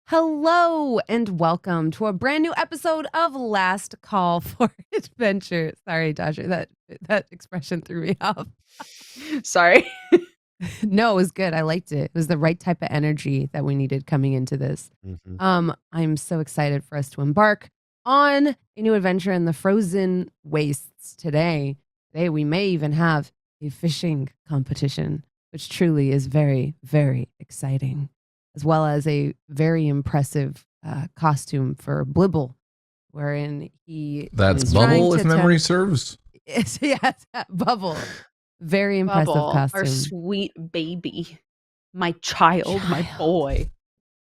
Hello and welcome to a brand new episode of Last Call for Adventure. Sorry, Dodger, that expression threw me off. Sorry. No, it was good. I liked it. It was the right type of energy that we needed coming into this. I'm so excited for us to embark on a new adventure in the frozen wastes today. Today we may even have a fishing competition, which truly is very, very exciting, as well as a very impressive costume for Blibble, wherein he That's Bubble, if memory serves. Yes, Bubble. Very impressive Bubble, costume. our sweet baby. My child, my boy.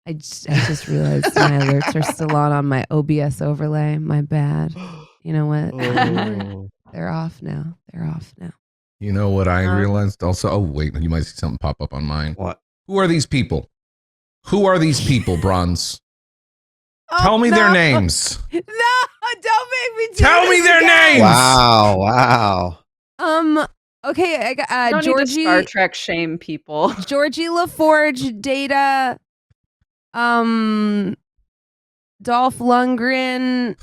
I just realized my alerts are still on my OBS overlay. My bad. You know what? Oh. They're off now. You know what I realized also? Oh, wait, you might see something pop up on mine. What? Who are these people? Who are these people, Bronze? Tell me no. their names. No, don't make me Tell me their names. Wow. Okay, I got Don't Georgie. need to Star Trek shame people. Georgie LaForge, Data, Dolph Lundgren,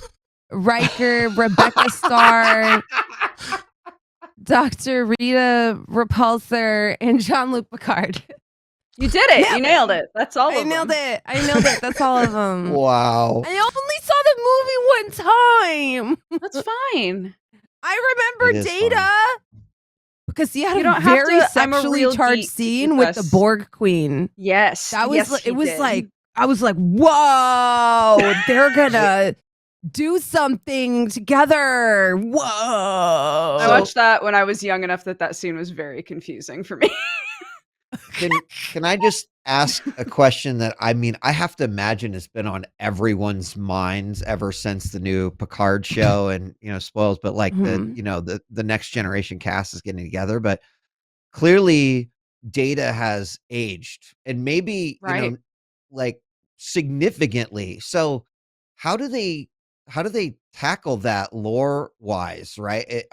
Riker, Rebecca Starr, Dr. Rita Repulsor, and Jean-Luc Picard. You did it. You nailed it. That's all of them. I nailed it. That's all of them. Wow. I only saw the movie one time. That's fine. I remember Data. Fun. Because he had You a don't have very to- I'm a sexually real charged geek scene with with the us. Borg Queen. Yes. That was yes, he it was did. like I was like, whoa, they're gonna do something together. Whoa. I watched that when I was young enough that scene was very confusing for me. Can I just ask a question that I have to imagine has been on everyone's minds ever since the new Picard show and spoils, but like the next generation cast is getting together, but clearly Data has aged and maybe Right. like significantly. So how do they tackle that lore wise, right?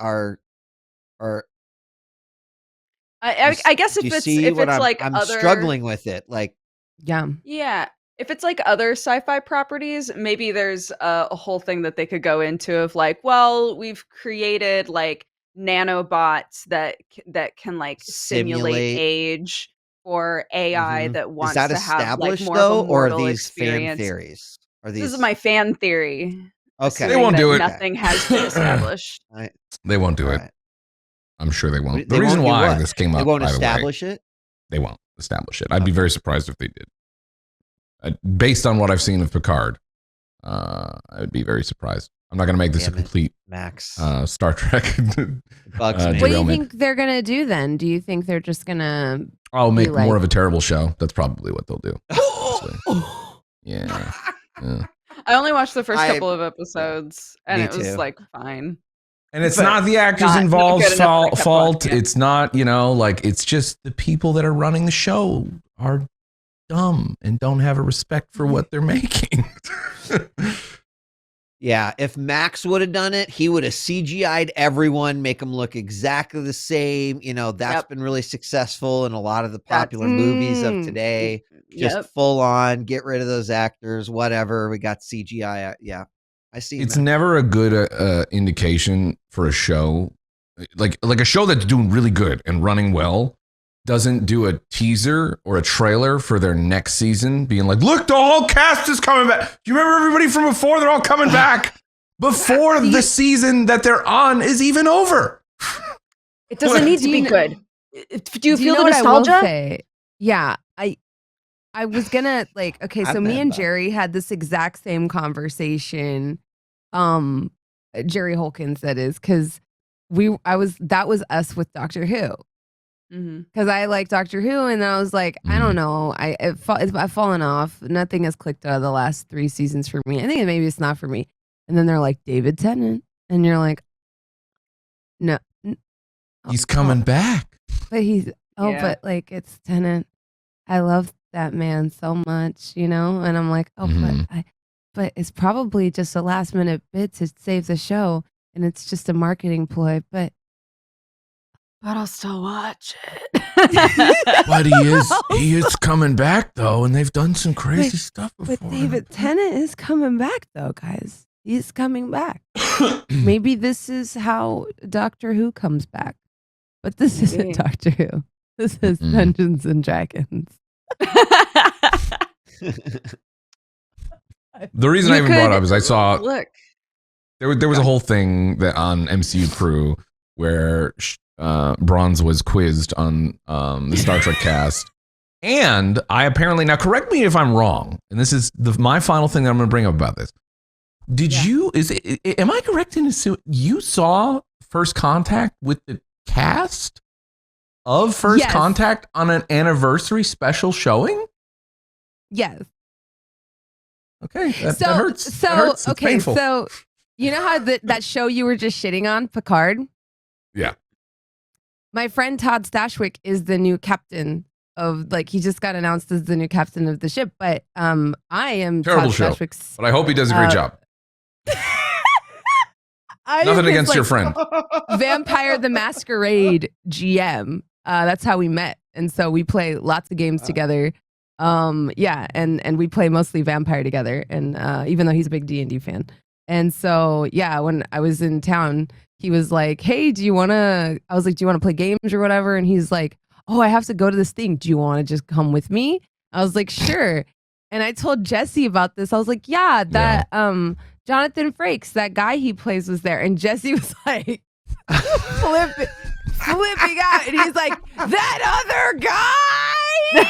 I guess if it's like I'm other struggling with it, like Yeah. If it's like other sci-fi properties, maybe there's a whole thing that they could go into of like, well, we've created like nanobots that can like simulate age for AI that is wants that to have like established more though, of a or are mortal these experience. fan theories? This is my fan theory. Okay, assuming They won't that do it. Nothing has been established. They won't do it. Right. I'm sure they won't. They The reason won't do why what? this came up, They won't by the way, establish it. they won't establish it. I'd be very surprised if they did. Based on what I've seen of Picard, I would be very surprised. I'm not going to make this a complete Max Star Trek. bugs me. what do you think they're gonna do then? Do you think they're just gonna I'll make like- more of a terrible show. That's probably what they'll do. Yeah. I only watched the first I- couple of episodes and Me it was too. like fine. And it's But not the actors not involved good enough to keep fault. watching it. It's not, like it's just the people that are running the show are dumb and don't have a respect for what they're making. Yeah, if Max would have done it, he would have CGI'd everyone, make them look exactly the same. That's been really successful in a lot of the popular movies of today. Just full on, get rid of those actors, whatever. We got CGI. Yeah, I see. It's never a good indication for a show, like a show that's doing really good and running well. Doesn't do a teaser or a trailer for their next season being like, look, the whole cast is coming back. Do you remember everybody from before? They're all coming back before the season that they're on is even over. It doesn't need to be good. Do you feel the what I will nostalgia? say? Yeah, I was gonna okay, so me and Jerry had this exact same conversation. Jerry Holkins, that is, because that was us with Doctor Who. Because I like Doctor Who, and then I was like, I don't know, I've fallen off. Nothing has clicked out of the last 3 seasons for me. I think maybe it's not for me. And then they're like, David Tennant, and you're like, no, He's coming back. but but like it's Tennant. I love that man so much, and I'm like, but it's probably just a last minute bit to save the show, and it's just a marketing ploy, but but I'll still watch it. But he is coming back though, and they've done some crazy stuff before. But David Tennant is coming back though, guys. He's coming back. Maybe this is how Doctor Who comes back. But this isn't Doctor Who. This is Dungeons and Dragons. The reason I even brought it up is I saw there was a whole thing that on MCU Crew where Bronze was quizzed on the Star Trek cast, and I apparently, now correct me if I'm wrong, and this is my final thing that I'm going to bring up about this. Am I correct in assuming you saw First Contact with the cast of First Contact on an anniversary special showing? Yes. Okay, that hurts. That hurts. It's painful. So you know how that show you were just shitting on, Picard? Yeah. My friend Todd Stashwick is the new captain of, like, he just got announced as the new captain of the ship. But I am terrible Todd show. Stashwick's, but I hope he does a great job. Nothing against your friend. Vampire the Masquerade GM. That's how we met, and so we play lots of games together. And we play mostly Vampire together, and even though he's a big D&D fan. And so when I was in town, he was like, hey, I was like, do you want to play games or whatever? And he's like, oh, I have to go to this thing, do you want to just come with me? I was like, sure. And I told Jesse about this. I was like, that Jonathan Frakes, that guy he plays, was there. And Jesse was like flipping out, and he's like, that other guy.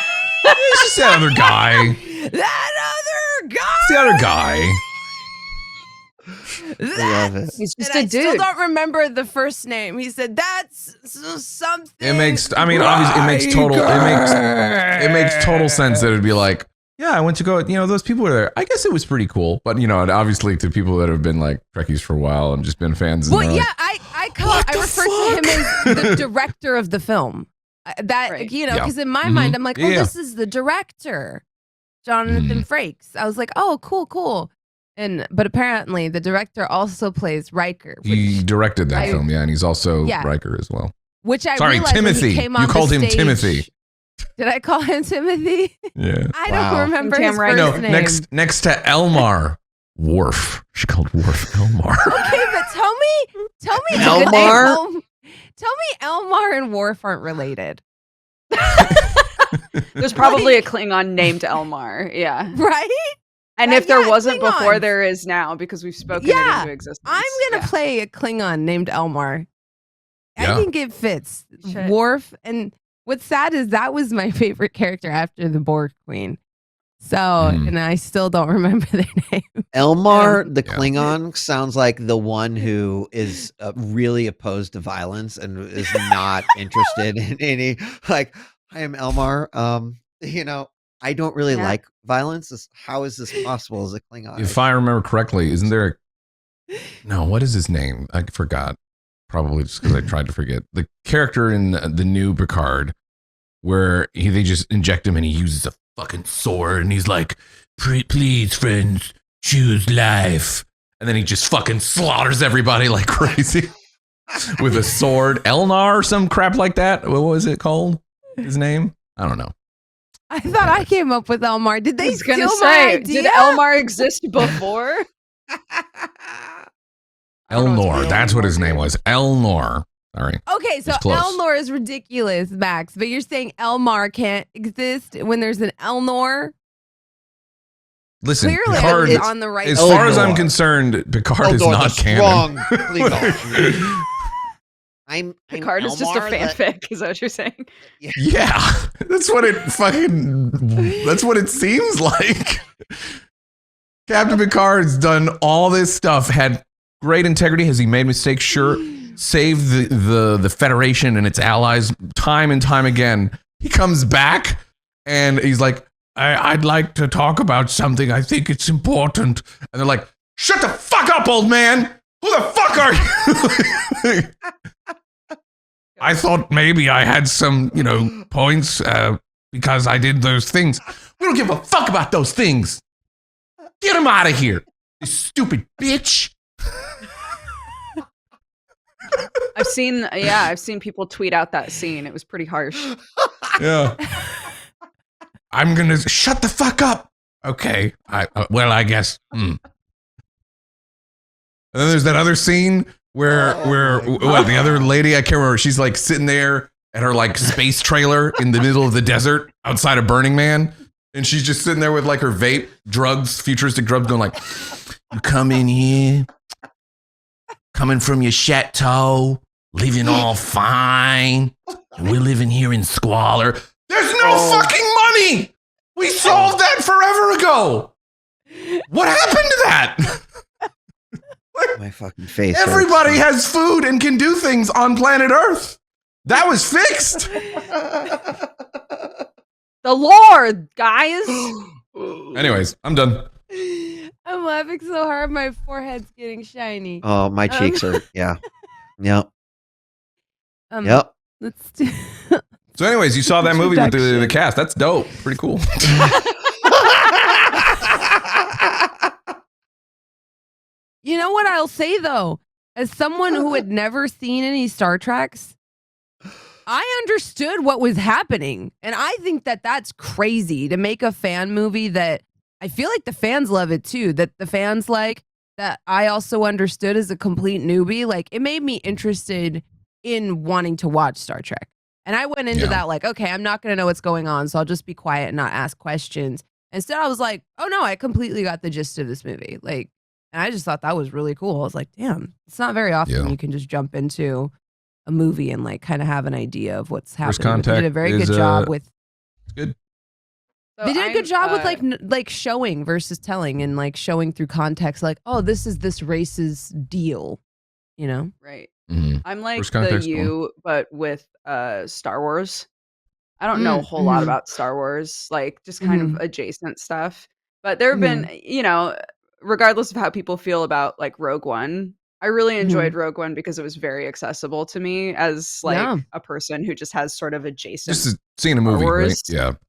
It's just that other guy. That other guy. It's the other guy. I love it. He's just and a I still dude. don't remember the first name. He said that's something. It makes. I mean, obviously, it makes total sense that it'd be like, yeah, I went to go. You know, those people were there. I guess it was pretty cool. But you know, obviously, to people that have been like Trekkies for a while and just been fans. Well, yeah, I refer to him as the director of the film. Because in my mind, I'm like, this is the director, Jonathan Frakes. I was like, oh, cool. But apparently the director also plays Riker. He directed that film, and he's also Riker as well. Which I Sorry, realized Timothy. When he came on you called the him stage. Timothy. Did I call him Timothy? Yeah. I don't remember his first name. Next to Elmar, Worf. She called Worf Elmar. Okay, but tell me Elmar. Tell me Elmar and Worf aren't related. There's probably a Klingon named Elmar. Yeah. Right? And if there wasn't Klingons. before, there is now, because we've spoken it into existence. I'm going to play a Klingon named Elmar. Yeah. I think it fits. Worf. And what's sad is that was my favorite character after the Borg Queen. So, and I still don't remember their name. Elmar, the Klingon, sounds like the one who is really opposed to violence and is not interested in any, like, I am Elmar. I don't really like violence. How is this possible as a Klingon? If I remember correctly, isn't there what is his name? I forgot. Probably just because I tried to forget. The character in the new Picard, where they just inject him and he uses a fucking sword and he's like, please, friends, choose life. And then he just fucking slaughters everybody like crazy with a sword. Elnar or some crap like that. What was it called? His name? I don't know. I thought I came up with Elmar. Did they steal my idea? Did Elmar exist before? Elnor. That's what his name was. Elnor. Sorry. Okay, so Elnor is ridiculous, Max. But you're saying Elmar can't exist when there's an Elnor? Listen, clearly Picard, on the right. As far as I'm concerned, Picard is not canon. Picard is just a fanfic, is that what you're saying? Yeah, that's what it seems like. Captain Picard's done all this stuff, had great integrity. Has he made mistakes? Sure. Saved the Federation and its allies time and time again. He comes back and he's like, I'd like to talk about something. I think it's important. And they're like, shut the fuck up, old man. Who the fuck are you? I thought maybe I had some, points because I did those things. We don't give a fuck about those things. Get him out of here, you stupid bitch. I've seen people tweet out that scene. It was pretty harsh. Yeah. I'm gonna shut the fuck up. Okay. I guess. And then there's that other scene where the other lady, I can't remember, she's like sitting there at her like space trailer in the middle of the desert outside of Burning Man, and she's just sitting there with like her vape, drugs, futuristic drugs, going like, "You come in here, coming from your chateau, living all fine, and we're living here in squalor. There's no fucking money. We solved that forever ago. What happened to that?" My fucking face. Everybody has food and can do things on planet Earth. That was fixed. The Lord, guys. Anyways, I'm done. I'm laughing so hard, my forehead's getting shiny. Oh, my cheeks are. Yeah. Yep. Yep. Let's do. So, anyways, you saw that movie with the cast. That's dope. Pretty cool. You know what I'll say though, as someone who had never seen any Star Treks, I understood what was happening, and I think that that's crazy to make a fan movie that I feel like the fans love it too. That the fans like that. I also understood as a complete newbie. Like it made me interested in wanting to watch Star Trek, and I went into that like, okay, I'm not going to know what's going on, so I'll just be quiet and not ask questions. Instead, I was like, oh no, I completely got the gist of this movie. Like. And I just thought that was really cool. I was like, damn, it's not very often you can just jump into a movie and like kind of have an idea of what's happening. They did a very good job with. It's good. So they did a good job with like showing versus telling and like showing through context. Like, oh, this is this race's deal, you know? Right. Mm-hmm. I'm like but with Star Wars. I don't know a whole lot about Star Wars, like just kind of adjacent stuff. But there have been, regardless of how people feel about like Rogue One, I really enjoyed Rogue One because it was very accessible to me as like a person who just has sort of adjacent just seeing a movie, right?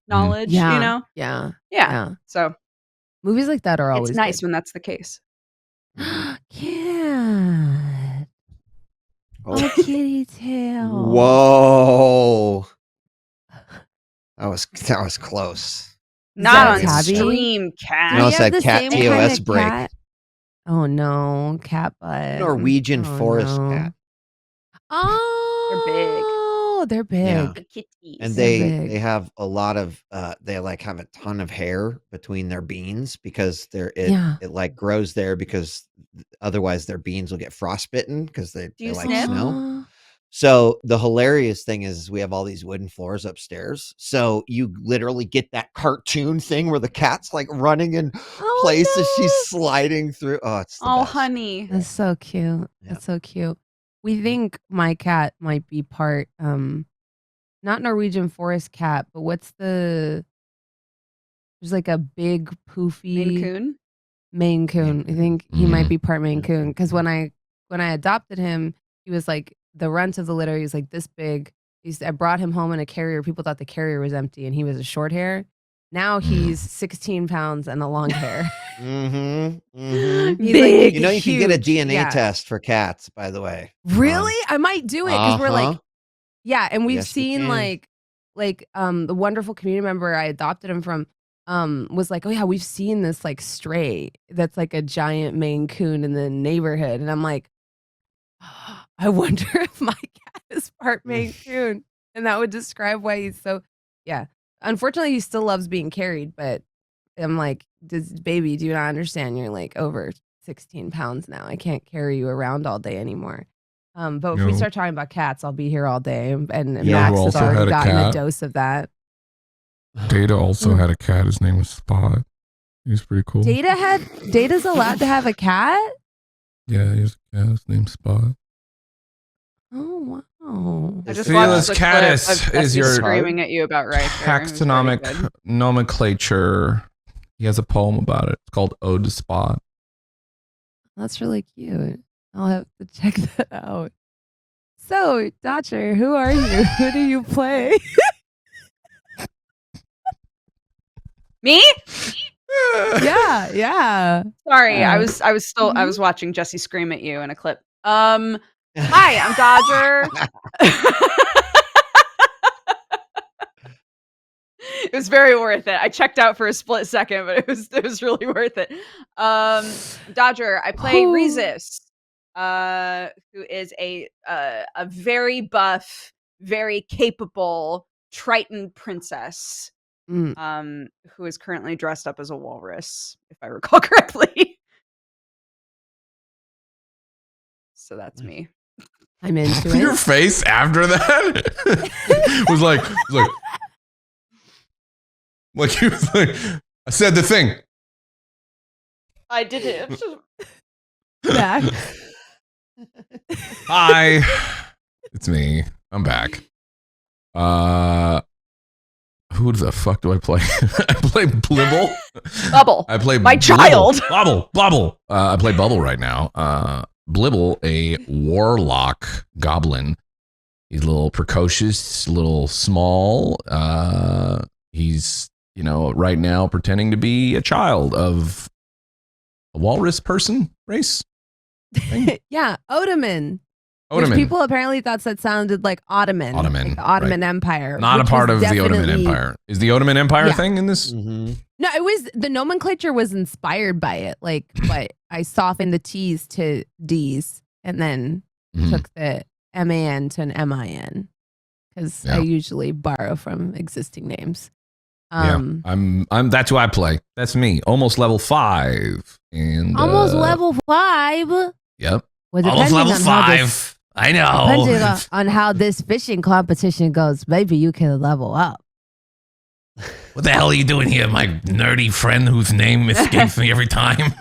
knowledge, you know? Yeah. So movies like that are always it's nice when that's the case. Cat. Oh, kitty tail. Whoa. That was close. Not on stream, cat. No, it's that cat TOS break. Cat? Oh no, cat butt. Norwegian forest cat. Oh, they're big. Yeah. The kitties. And they have a lot of they like have a ton of hair between their beans because it like grows there because otherwise their beans will get frostbitten because they like snow. So the hilarious thing is we have all these wooden floors upstairs. So you literally get that cartoon thing where the cat's like running in place as she's sliding through. Oh, it's the best. Honey. That's so cute. Yeah. That's so cute. We think my cat might be part not Norwegian forest cat, but there's like a big poofy Maine Coon. I think he might be part Maine Coon because when I adopted him, he was like the runt of the litter. He was like this big. I brought him home in a carrier. People thought the carrier was empty, and he was a short hair. Now he's 16 pounds and a long hair. He's big, like, you can get a DNA test for cats, by the way. Really? I might do it because we're like, and we've seen like the wonderful community member I adopted him from was like, oh yeah, we've seen this like stray that's like a giant Maine Coon in the neighborhood, and I'm like, I wonder if my cat is part Maine Coon, and that would describe why he's so. Yeah, unfortunately, he still loves being carried, but I'm like, baby, do you not understand? You're like over 16 pounds now. I can't carry you around all day anymore. But if we start talking about cats, I'll be here all day, and Max has already gotten a dose of that. Data also had a cat. His name was Spot. He's pretty cool. Data's allowed to have a cat? Yeah, he's a cat. His name's Spot. Oh wow! I just watched the Caddis clip of is your screaming at you about taxonomic nomenclature. He has a poem about it. It's called Ode to Spot. That's really cute. I'll have to check that out. So, Dodger, who are you? Who do you play? Me? Yeah. Sorry, I was watching Jesse scream at you in a clip. Hi, I'm Dodger. It was very worth it. I checked out for a split second, but it was really worth it. Dodger, I play Rezis, who is a very buff, very capable Triton princess, who is currently dressed up as a walrus, if I recall correctly. So that's me. I'm into it. Your face after that was like he was like, I said the thing. I did it. Back. Hi, it's me. I'm back. Who the fuck do I play? I play Blibble. Bubble. I play my child. Bubble. I play Bubble right now. Blibble, a warlock goblin. He's a little precocious, a little small. He's, right now pretending to be a child of a walrus person race. Yeah, Odoman. Which people apparently thought that sounded like Ottoman. Like the Ottoman Empire. Not a part of the Ottoman Empire. Is the Ottoman Empire thing in this? Mm-hmm. No, it was, the nomenclature was inspired by it. But I softened the T's to D's and then took the MAN to an MIN. Because I usually borrow from existing names. I'm that's who I play. That's me. Almost level 5. And almost level 5. Yep. Well, almost level 5. I know. Depending on how this fishing competition goes, maybe you can level up. What the hell are you doing here, my nerdy friend whose name escapes me every time?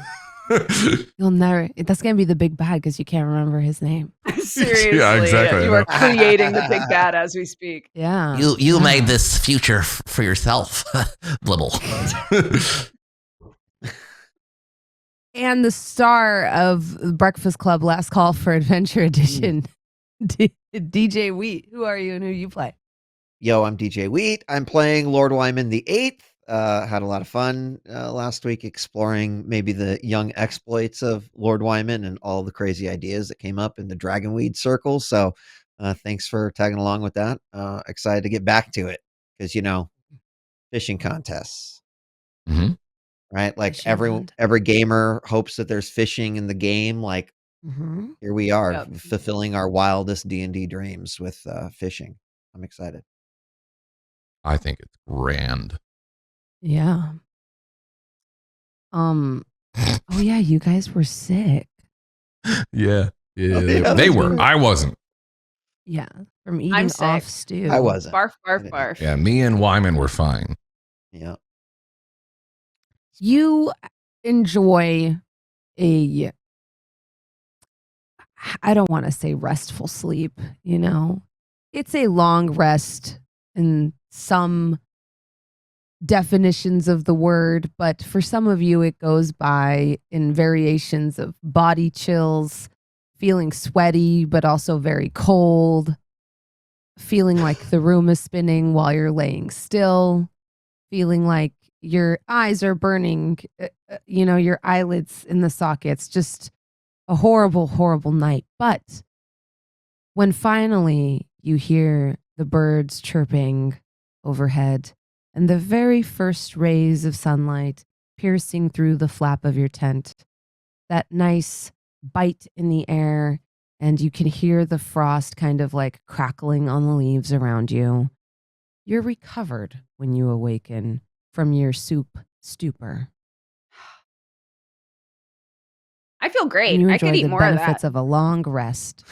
You'll never. That's gonna be the big bad because you can't remember his name. Seriously, yeah, exactly. You are creating the big bad as we speak. Yeah, you made this future for yourself, Blibble. And the star of Breakfast Club Last Call for Adventure Edition, DJ Wheat. Who are you and who you play? Yo, I'm DJ Wheat. I'm playing Lord Wyman the 8th. Had a lot of fun last week exploring maybe the young exploits of Lord Wyman and all the crazy ideas that came up in the Dragonweed circle. So thanks for tagging along with that. Excited to get back to it because, fishing contests. Mm-hmm. Right? Like every gamer hopes that there's fishing in the game. Like here we are fulfilling our wildest D&D dreams with fishing. I'm excited. I think it's grand. Yeah. Oh yeah, you guys were sick. Yeah. They were. I wasn't. Yeah, from eating off stew. I wasn't. Barf, barf, barf. Yeah, me and Wyman were fine. Yeah. You enjoy I don't want to say restful sleep, It's a long rest in some definitions of the word, but for some of you it goes by in variations of body chills, feeling sweaty but also very cold, feeling like the room is spinning while you're laying still, feeling like your eyes are burning, your eyelids in the sockets, just a horrible, horrible night. But when finally you hear the birds chirping overhead and the very first rays of sunlight piercing through the flap of your tent, that nice bite in the air, and you can hear the frost kind of like crackling on the leaves around you, you're recovered when you awaken from your stupor. I feel great. And you I enjoy could eat the more of benefits that. of a long rest.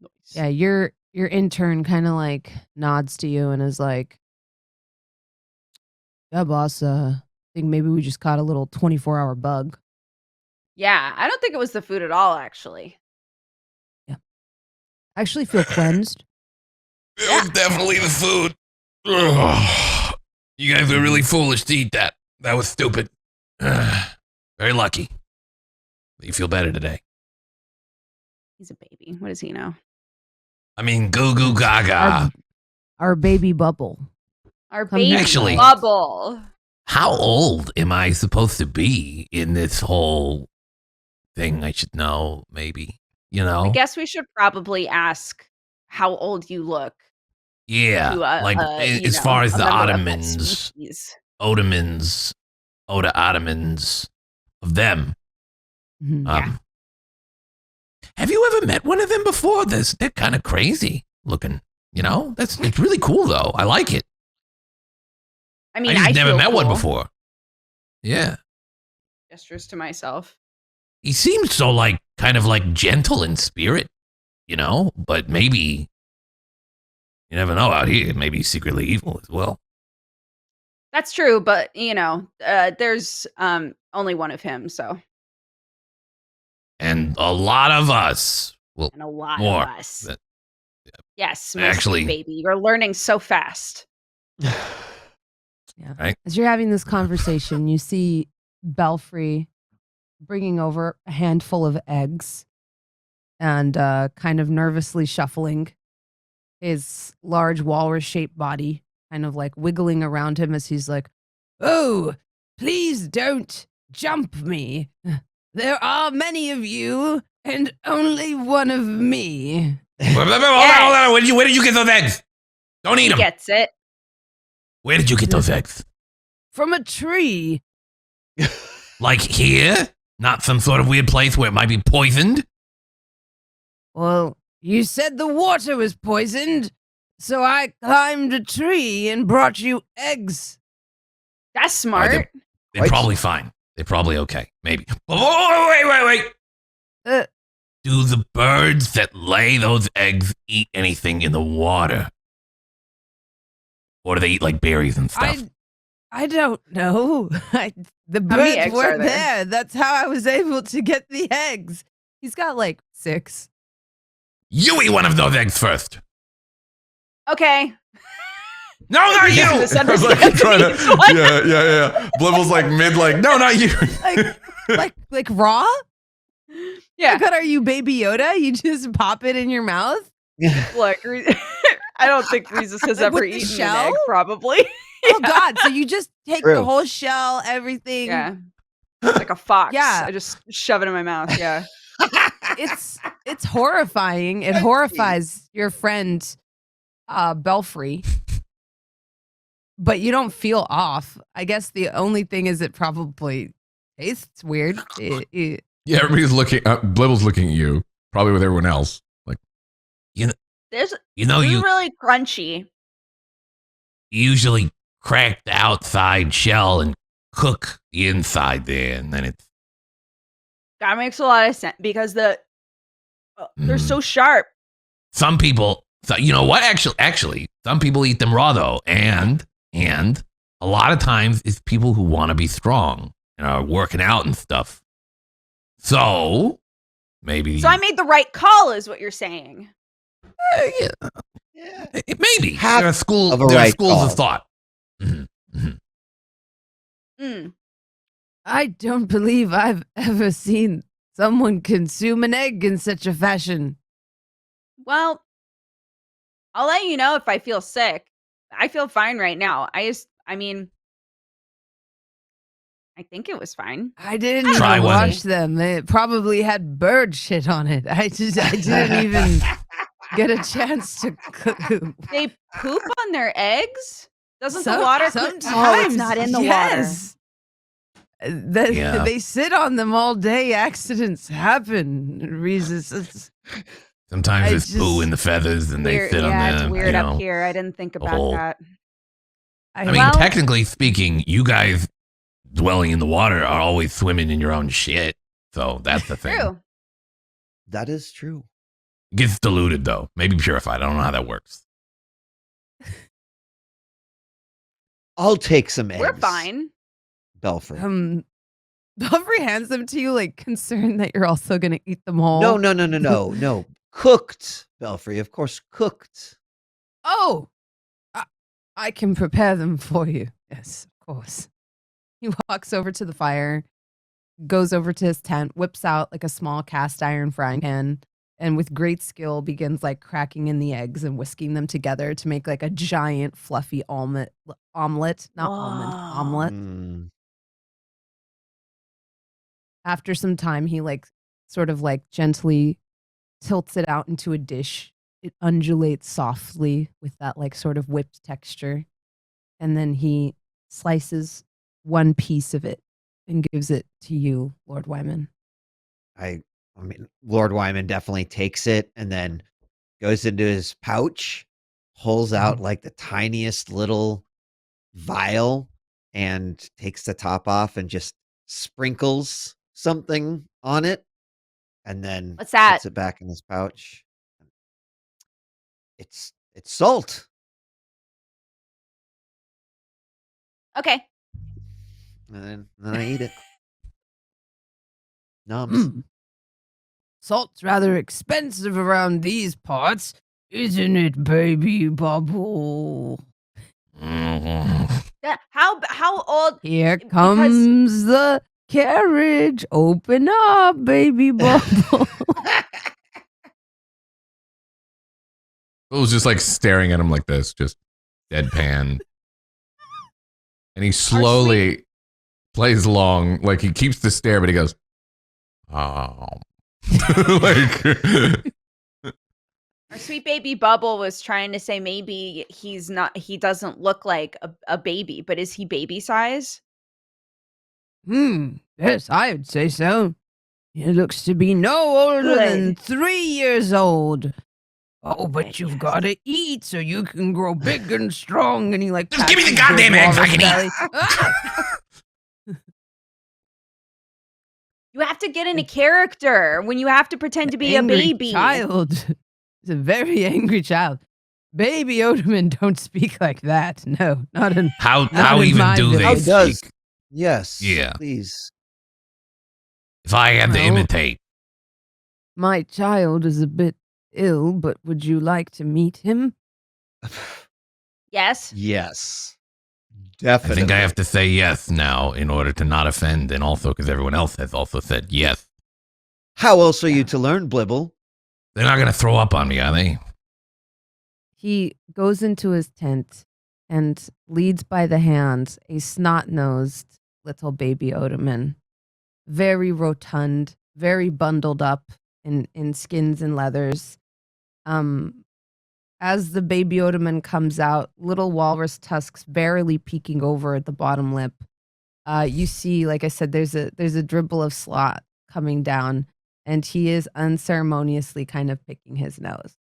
Nice. Yeah, your intern kind of like nods to you and is like, "Yeah, boss. I think maybe we just caught a little 24-hour bug." Yeah, I don't think it was the food at all, actually. Yeah, I actually feel cleansed. It was definitely the food. Ugh. You guys were really foolish to eat that. That was stupid. Very lucky. You feel better today. He's a baby. What does he know? I mean, goo goo gaga. Our baby bubble. Our baby Actually- bubble. How old am I supposed to be in this whole thing? I should know, maybe. You know? I guess we should probably ask how old you look. Yeah, To like as far as the Ottomans, Odomans, Ottomans of them. Yeah. Have you ever met one of them before? They're kind of crazy looking. You know, it's really cool though. I like it. I mean, I just never met cool. one before. Yeah. Gestures to myself. He seems so like kind of like gentle in spirit, you know, but maybe you never know out here. Maybe he's secretly evil as well. That's true, but there's only one of him, so. And a lot of us. Well, and a lot more, of us. but, yes, actually, baby, you're learning so fast. Yeah. Right? As you're having this conversation, you see Belfry bringing over a handful of eggs and kind of nervously shuffling his large walrus-shaped body, kind of like wiggling around him as he's like, "Oh, please don't jump me. There are many of you and only one of me." Hold on. Where did you get those eggs? Don't eat them. He gets it. Where did you get those eggs? From a tree. Like here? Not some sort of weird place where it might be poisoned? Well, you said the water was poisoned, so I climbed a tree and brought you eggs. That's smart. They're probably fine. They're probably okay. Maybe. Oh, wait. Do the birds that lay those eggs eat anything in the water? Or do they eat like berries and stuff? I don't know. The birds weren't there. That's how I was able to get the eggs. He's got like 6. You eat one of those eggs first. Okay. No, not you. Yeah. Blibble's like mid, like, no, not you. like raw? Yeah. Like, what are you, Baby Yoda? You just pop it in your mouth? Look, I don't think Rhesus has ever eaten an egg, probably. Oh, God. So you just take the whole shell, everything. Yeah. Like a fox. Yeah. I just shove it in my mouth. Yeah. It's horrifying. It horrifies your friend, Belfry. But you don't feel off. I guess the only thing is it probably tastes weird. Yeah, everybody's looking. Blibble's looking at you, probably with everyone else. Like, It's really crunchy. You usually crack the outside shell and cook the inside there, and then it's. That makes a lot of sense because they're so sharp. Some people, you know what? Actually, some people eat them raw though, and a lot of times it's people who want to be strong and are working out and stuff. So maybe. So I made the right call, is what you're saying. Yeah. Maybe Half there are schools of a right schools call. of thought. Mm-hmm. I don't believe I've ever seen someone consume an egg in such a fashion. Well, I'll let you know if I feel sick. I feel fine right now. I think it was fine. I didn't even wash them. It probably had bird shit on it. I didn't even get a chance to cook. They poop on their eggs? Doesn't the Sometimes, water? Oh, it's not in the water. They sit on them all day. Accidents happen. Reasons. Sometimes it's poo in the feathers, and they sit on them. It's weird up here. I didn't think about that. I mean, technically speaking, you guys dwelling in the water are always swimming in your own shit. So that's the thing. True. That is true. It gets diluted though. Maybe purified. I don't know how that works. I'll take some eggs. We're fine. Belfry. Belfry hands them to you, like concerned that you're also going to eat them whole. No. Cooked, Belfry. Of course, cooked. Oh, I can prepare them for you. Yes, of course. He walks over to the fire, goes over to his tent, whips out like a small cast iron frying pan, and with great skill begins like cracking in the eggs and whisking them together to make like a giant fluffy omelet, not almond, omelet. After some time, he like sort of like gently tilts it out into a dish. It undulates softly with that like sort of whipped texture. And then he slices one piece of it and gives it to you, Lord Wyman. I mean, Lord Wyman definitely takes it and then goes into his pouch, pulls out like the tiniest little vial and takes the top off and just sprinkles something on it and then What's that? puts it back in his pouch. It's salt. Okay. And then I eat it. Nums. Salt's rather expensive around these parts, isn't it, baby bubble? Yeah, how old? Here comes the carriage. Open up, baby bubble. It was just like staring at him like this, just deadpan. And he slowly plays along, like he keeps the stare, but he goes, oh. Like, Our sweet baby Bubble was trying to say maybe he doesn't look like a baby, but is he baby size? Yes, I would say so. He looks to be no older than 3 years old. Oh, but you've got to eat so you can grow big and strong. And he like Just give me the pats his goddamn eggs, I can belly. eat. Ah! You have to get into character when you have to pretend to be a Angry baby. child. He's a very angry child. Baby Odoman don't speak like that. No, not in. How in even my do they How village. does? speak? Yes. Yeah. Please. If I had to Well- imitate, My child is a bit ill, but would you like to meet him? Yes. Yes. I Definitely. think I have to say yes now in order to not offend, and also because everyone else has also said yes. How else are you to learn, Blibble? They're not going to throw up on me, are they? He goes into his tent and leads by the hand a snot-nosed little baby Odoman. Very rotund, very bundled up in skins and leathers. As the baby Odoman comes out, little walrus tusks barely peeking over at the bottom lip. You see, like I said, there's a dribble of slot coming down, and he is unceremoniously kind of picking his nose.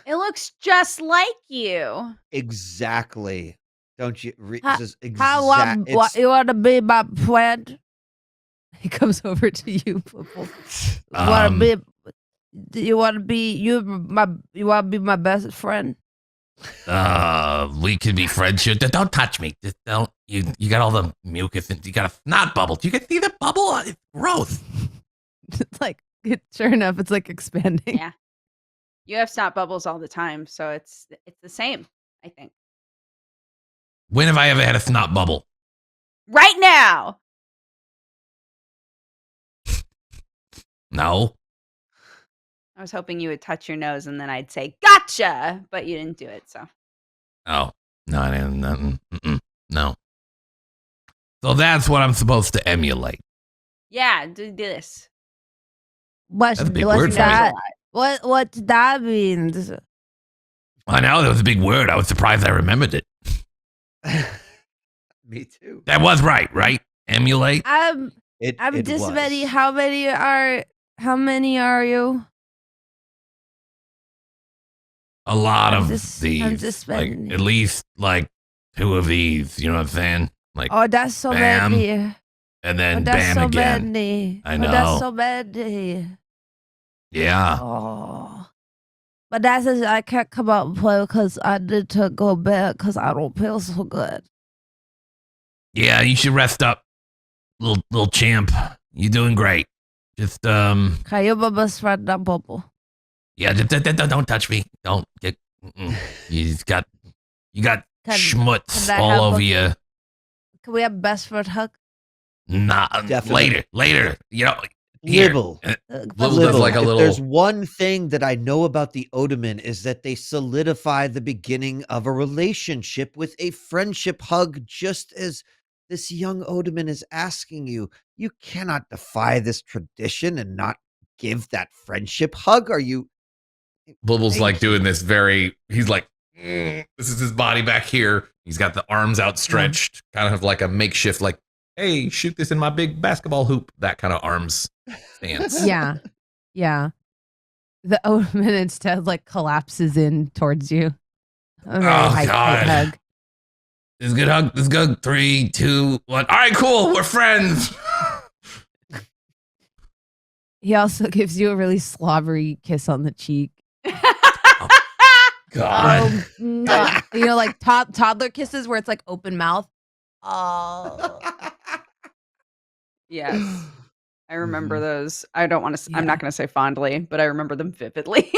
It looks just like you. Exactly. Don't you? Ha- This is How exact. you want to be my friend? He comes over to you, Flipple. You want to be my best friend? We can be friends. Don't touch me. Just don't. You got all the mucus and you got a snot bubble. You can see the bubble. It's gross. It's like sure enough, it's like expanding. Yeah. You have snot bubbles all the time, so it's the same, I think. When have I ever had a snot bubble? Right now. No. I was hoping you would touch your nose and then I'd say, gotcha, but you didn't do it, so. Oh. No, I didn't. Nothing. No. So that's what I'm supposed to emulate. Yeah, do this. What's That's a big word for me. that? What that means? I know that was a big word. I was surprised I remembered it. Me too. That was right? Emulate. I'm It just was. many. How many are you? A lot I'm of just these. Like spending- at least like 2 of these. You know what I'm saying? Like Oh, that's so bam, many. and then that's bam so again. many. I Oh, know. that's so many. Yeah. Oh. But that's just, I can't come out and play because I need to go bed because I don't feel so good. Yeah, you should rest up, little champ. You're doing great. Just Okay, you're my best friend, not Bubble. yeah, don't touch me. Don't get. You got Can schmutz I all have over a- you. Can we have best friend hug? Nah, Definitely. later. You know, Here. Libble. Libble does like a If little. there's one thing that I know about the Odoman is that they solidify the beginning of a relationship with a friendship hug, just as this young Odoman is asking you. You cannot defy this tradition and not give that friendship hug. Are you? Blibble's like Thank you. doing this very. He's like, this is his body back here. He's got the arms outstretched, kind of like a makeshift, like, hey, shoot this in my big basketball hoop. That kind of arms stance. Yeah. Yeah. The Odoman instead like collapses in towards you. A very tight God. hug. This is a good hug. This is good. 3, 2, 1. All right, cool. We're friends. He also gives you a really slobbery kiss on the cheek. God. Mwah. You know, like toddler kisses where it's like open mouth. Oh. Yes. I remember Mhm. those. I don't want to. I'm Yeah. not going to say fondly, but I remember them vividly.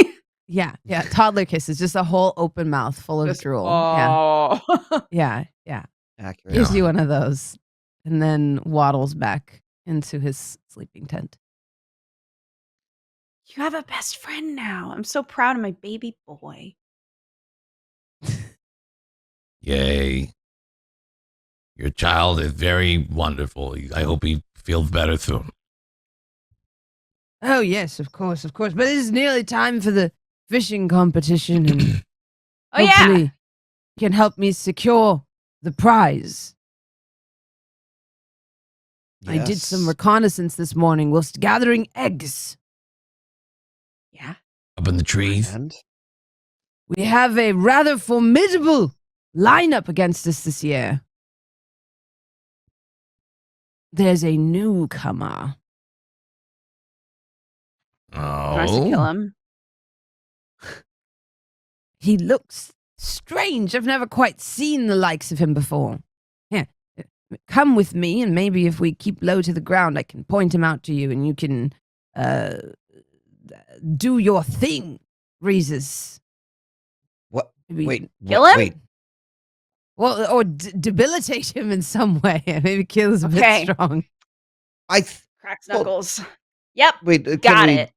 Yeah. Toddler kisses, just a whole open mouth full of Just, drool. oh. Yeah. Accurate. Gives you one of those, and then waddles back into his sleeping tent. You have a best friend now. I'm so proud of my baby boy. Yay. Your child is very wonderful. I hope he feels better soon. Oh yes, of course. But it is nearly time for the fishing competition, and Oh yeah. hopefully you can help me secure the prize. I did some Yes. reconnaissance this morning whilst gathering eggs. Yeah. Up in the trees. And We have a rather formidable lineup against us this year. There's a newcomer. Tries to kill Oh. him. He looks strange. I've never quite seen the likes of him before. Here, come with me, and maybe if we keep low to the ground, I can point him out to you, and you can do your thing, Reeses. what? Maybe- Wait. Kill him? Wait. Well, or debilitate him in some way. Maybe kill is a Okay. bit strong. Cracks Well, knuckles. Yep. Wait. Got Can we, it.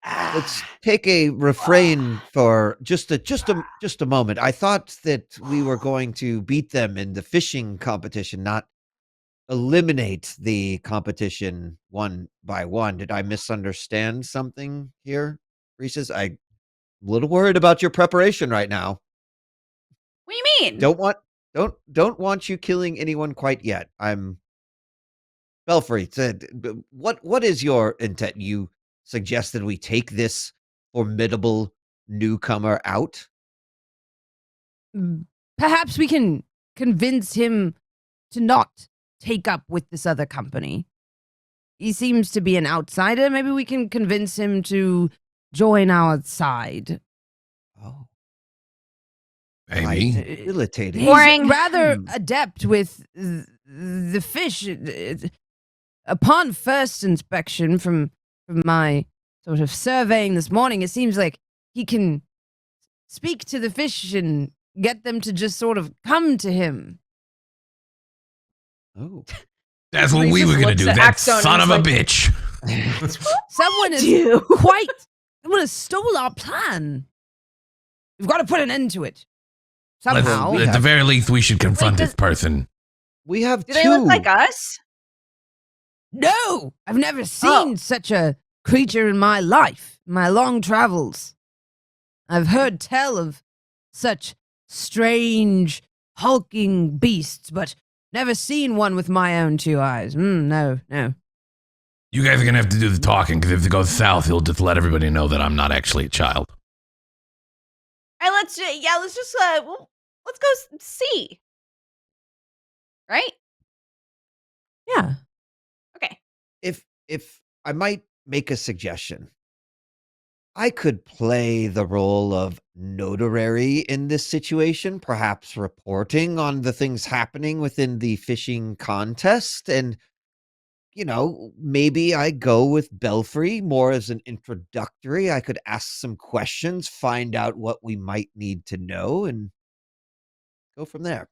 Let's take a refrain for just a moment. I thought that we were going to beat them in the fishing competition, not eliminate the competition one by one. Did I misunderstand something here, Reese's? I'm a little worried about your preparation right now. What do you mean? Don't want you killing anyone quite yet. I'm Belfry said, what is your intent? You suggested we take this formidable newcomer out? Perhaps we can convince him to not take up with this other company. He seems to be an outsider. Maybe we can convince him to join our side. Oh, Maybe. debilitating. He's Boring. rather Hmm. adept with the fish. Upon first inspection from my sort of surveying this morning, it seems like he can speak to the fish and get them to just sort of come to him. Oh, That's what we Reese were just going to looks do. at That Axon and son is of a like- bitch. Someone has Do. someone has stole our plan. We've got to put an end to it. Somehow. we At the have- very least, we should confront Wait, this person. we have Do two. they look like us? No, I've never seen such a creature in my life, my long travels. I've heard tell of such strange, hulking beasts, but never seen one with my own two eyes. No. You guys are going to have to do the talking, because if it goes south, he'll just let everybody know that I'm not actually a child. And let's just let's go see. Right? Yeah. Okay. If I might make a suggestion, I could play the role of notary in this situation, perhaps reporting on the things happening within the fishing contest. And, maybe I go with Belfry more as an introductory. I could ask some questions, find out what we might need to know, and go from there.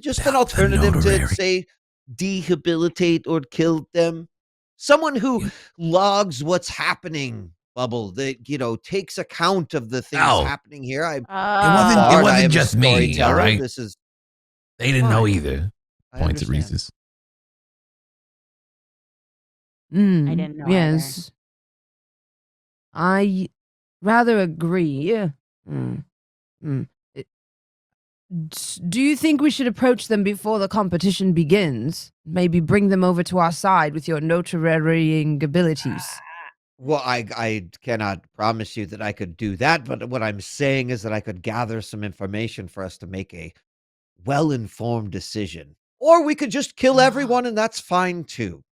Just an Bell the alternative to, notary. say, dehabilitate or kill them. someone who logs what's happening, Bubble, that, takes account of the things happening here. It wasn't just me, all right? This is They didn't know fine. either. I Points at understand. Reese's. I didn't know Yes. I rather agree. Mm. Do you think we should approach them before the competition begins? Maybe bring them over to our side with your notarying abilities. Well, I cannot promise you that I could do that, but what I'm saying is that I could gather some information for us to make a well-informed decision. Or we could just kill everyone, and that's fine too.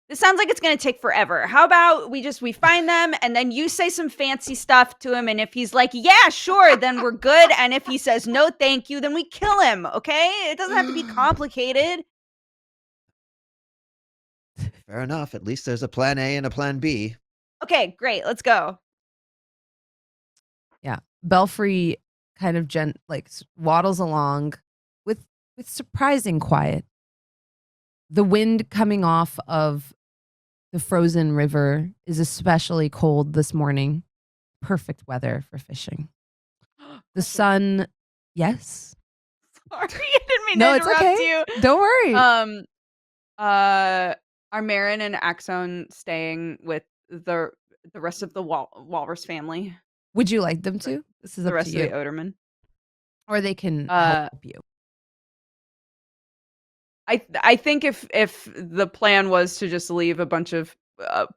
This sounds like it's going to take forever. How about we find them and then you say some fancy stuff to him. And if he's like, yeah, sure, then we're good. And if he says, no, thank you, then we kill him. Okay. It doesn't have to be complicated. Fair enough. At least there's a plan A and a plan B. Okay, great. Let's go. Yeah. Belfry kind of waddles along with surprising quiet. The wind coming off of the frozen river is especially cold this morning. Perfect weather for fishing. The sun, yes. Sorry, I didn't mean to interrupt you. Don't worry. Are Marin and Axone staying with the rest of the walrus family? Would you like them to? This is the up rest to you. of the Odoman, or they can help you. I think if the plan was to just leave a bunch of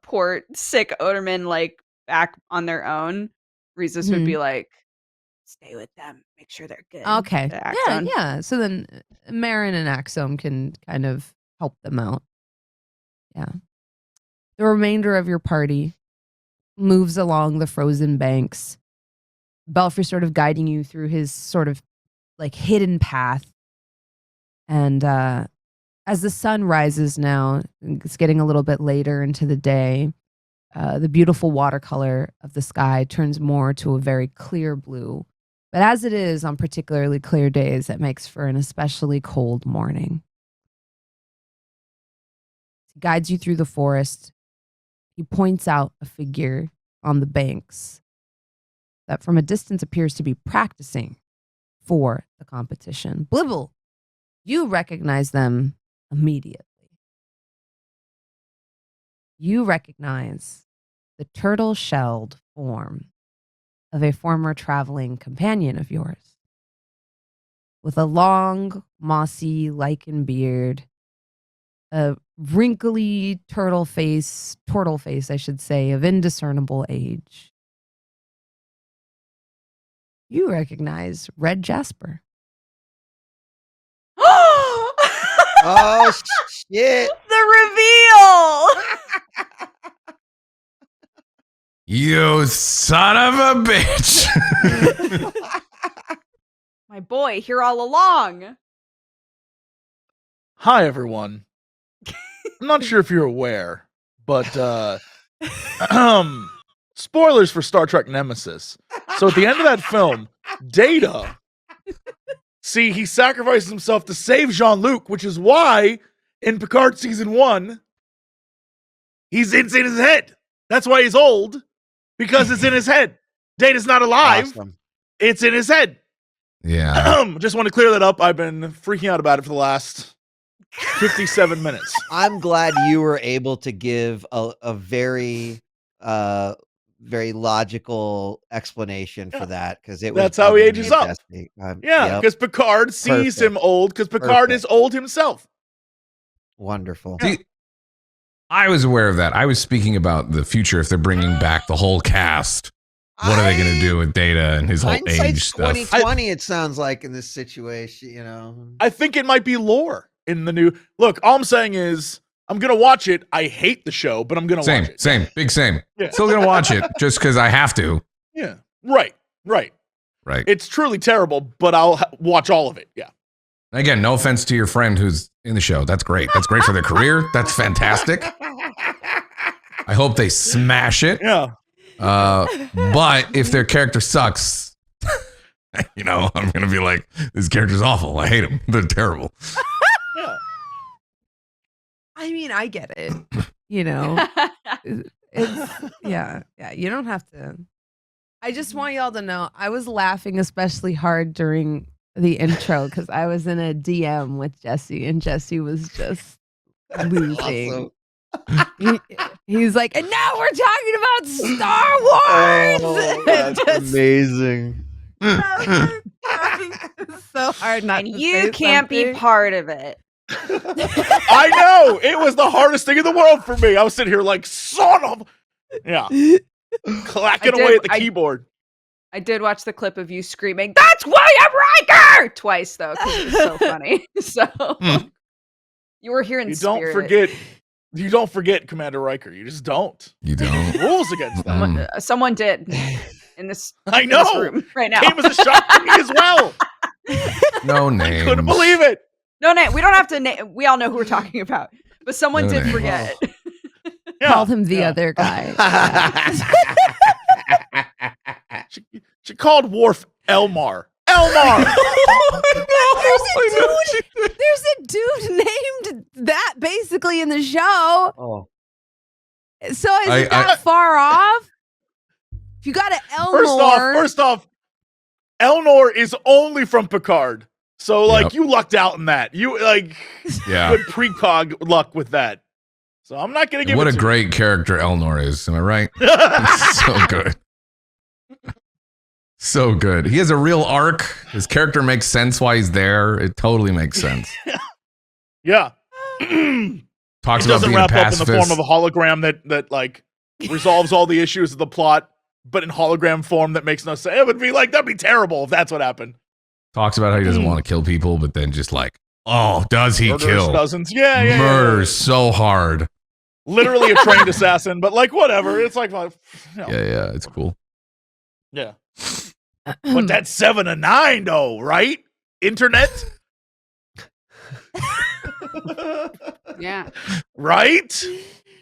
poor sick Odoman back on their own, Rhesus would be like, stay with them, make sure they're good. Okay. Yeah. So then Marin and Axome can kind of help them out. Yeah. The remainder of your party moves along the frozen banks. Belfry sort of guiding you through his sort of hidden path. And as the sun rises now, it's getting a little bit later into the day, the beautiful watercolor of the sky turns more to a very clear blue. But as it is on particularly clear days, that makes for an especially cold morning. He guides you through the forest. He points out a figure on the banks that from a distance appears to be practicing for the competition. Blibble, you recognize them immediately. You recognize the turtle-shelled form of a former traveling companion of yours, with a long, mossy lichen beard, a wrinkly turtle face, I should say, of indiscernible age. You recognize Red Jasper. Oh, shit. The reveal! You son of a bitch. My boy, here all along. Hi, everyone. I'm not sure if you're aware, but spoilers for Star Trek Nemesis. So at the end of that film, Data, he sacrifices himself to save Jean-Luc, which is why in Picard season 1, it's in his head. That's why he's old, because it's in his head. Data's not alive. Awesome. It's in his head. Yeah. Just want to clear that up. I've been freaking out about it for the last 57 minutes. I'm glad you were able to give a very very logical explanation for that, because that's how he ages up. Because Picard sees him old, because Picard is old himself. Wonderful. See, I was aware of that. I was speaking about the future. If they're bringing back the whole cast, what are they going to do with Data and his whole age stuff? 2020, it sounds like, in this situation, I think it might be lore in the new. Look, all I'm saying is I'm going to watch it. I hate the show, but I'm going to watch it. Same. Yeah. Still going to watch it just because I have to. Yeah. Right. It's truly terrible, but I'll watch all of it. Yeah. Again, no offense to your friend who's in the show. That's great. That's great for their career. That's fantastic. I hope they smash it. Yeah. But if their character sucks, I'm going to be like, this character's awful. I hate them. They're terrible. Yeah. I mean, I get it. you know, it's yeah. You don't have to. I just want y'all to know I was laughing especially hard during the intro because I was in a DM with Jesse and Jesse was just losing. He's like, and now we're talking about Star Wars. Oh, that's amazing. So hard not And to you say can't be something. part of it. I know it was the hardest thing in the world for me. I was sitting here like, son of, yeah, clacking away at the keyboard. I did watch the clip of you screaming, "That's William Riker!" twice though, because it was so funny. So you were here in spirit. You don't forget Commander Riker. You just don't. You don't. Rules against that. Someone did in this. I in this know. room right now. Came as a shock to me as well. No names. Couldn't believe it. No, we don't have to name. We all know who we're talking about, but someone No did names. forget. Yeah. Called him the other guy. She called Worf Elmar. Elmar. There's a dude named that basically in the show. Oh. So is it that far off? If you got an Elmore. First off, Elnor is only from Picard. So Yep. you lucked out in that. You good precog luck with that. So I'm not gonna give What it a to great character Elnor is. Am I right? So good. So good. He has a real arc. His character makes sense why he's there. It totally makes sense. Yeah. Talks It about doesn't being a wrap up in pacifist. the form of a hologram that resolves all the issues of the plot, but in hologram form that makes no sense. It would be that'd be terrible if that's what happened. Talks about how he doesn't want to kill people, but then just does he Murderous kill? dozens. Yeah. Murders so hard. Literally a trained assassin, but whatever. It's Yeah, it's cool. Yeah. But that's 7 to 9 though, right? Internet? Yeah. Right?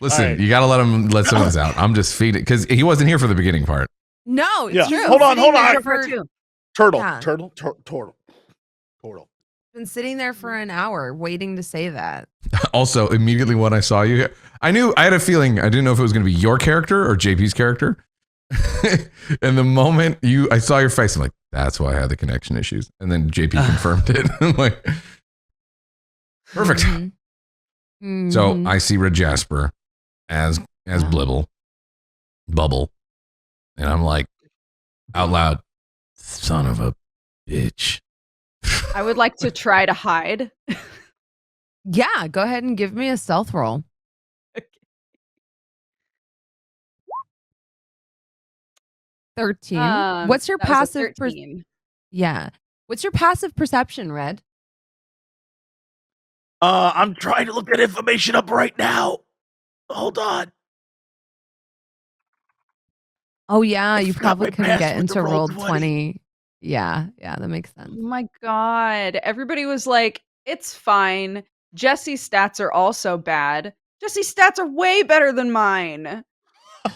Listen, All right. you gotta let some of this out. I'm just feeding because he wasn't here for the beginning part. No, it's Yeah. true. Hold on. Turtle. Yeah. Turtle. Been sitting there for an hour waiting to say that. Also, immediately when I saw you, I had a feeling. I didn't know if it was going to be your character or JP's character. And the moment I saw your face, I'm like, that's why I had the connection issues. And then JP confirmed it. I'm like, perfect. Mm-hmm. So I see Red Jasper as Bubble, and I'm like, out loud, son of a bitch. I would like to try to hide. Yeah, go ahead and give me a stealth roll. Okay. 13. What's your That was a passive? 13. Yeah. What's your passive perception, Red? I'm trying to look that information up right now. Hold on. Oh yeah, I you forgot probably my couldn't get password to into roll roll 20. 20. Yeah, that makes sense. Oh my god. Everybody was like, it's fine. Jesse's stats are also bad. Jesse's stats are way better than mine.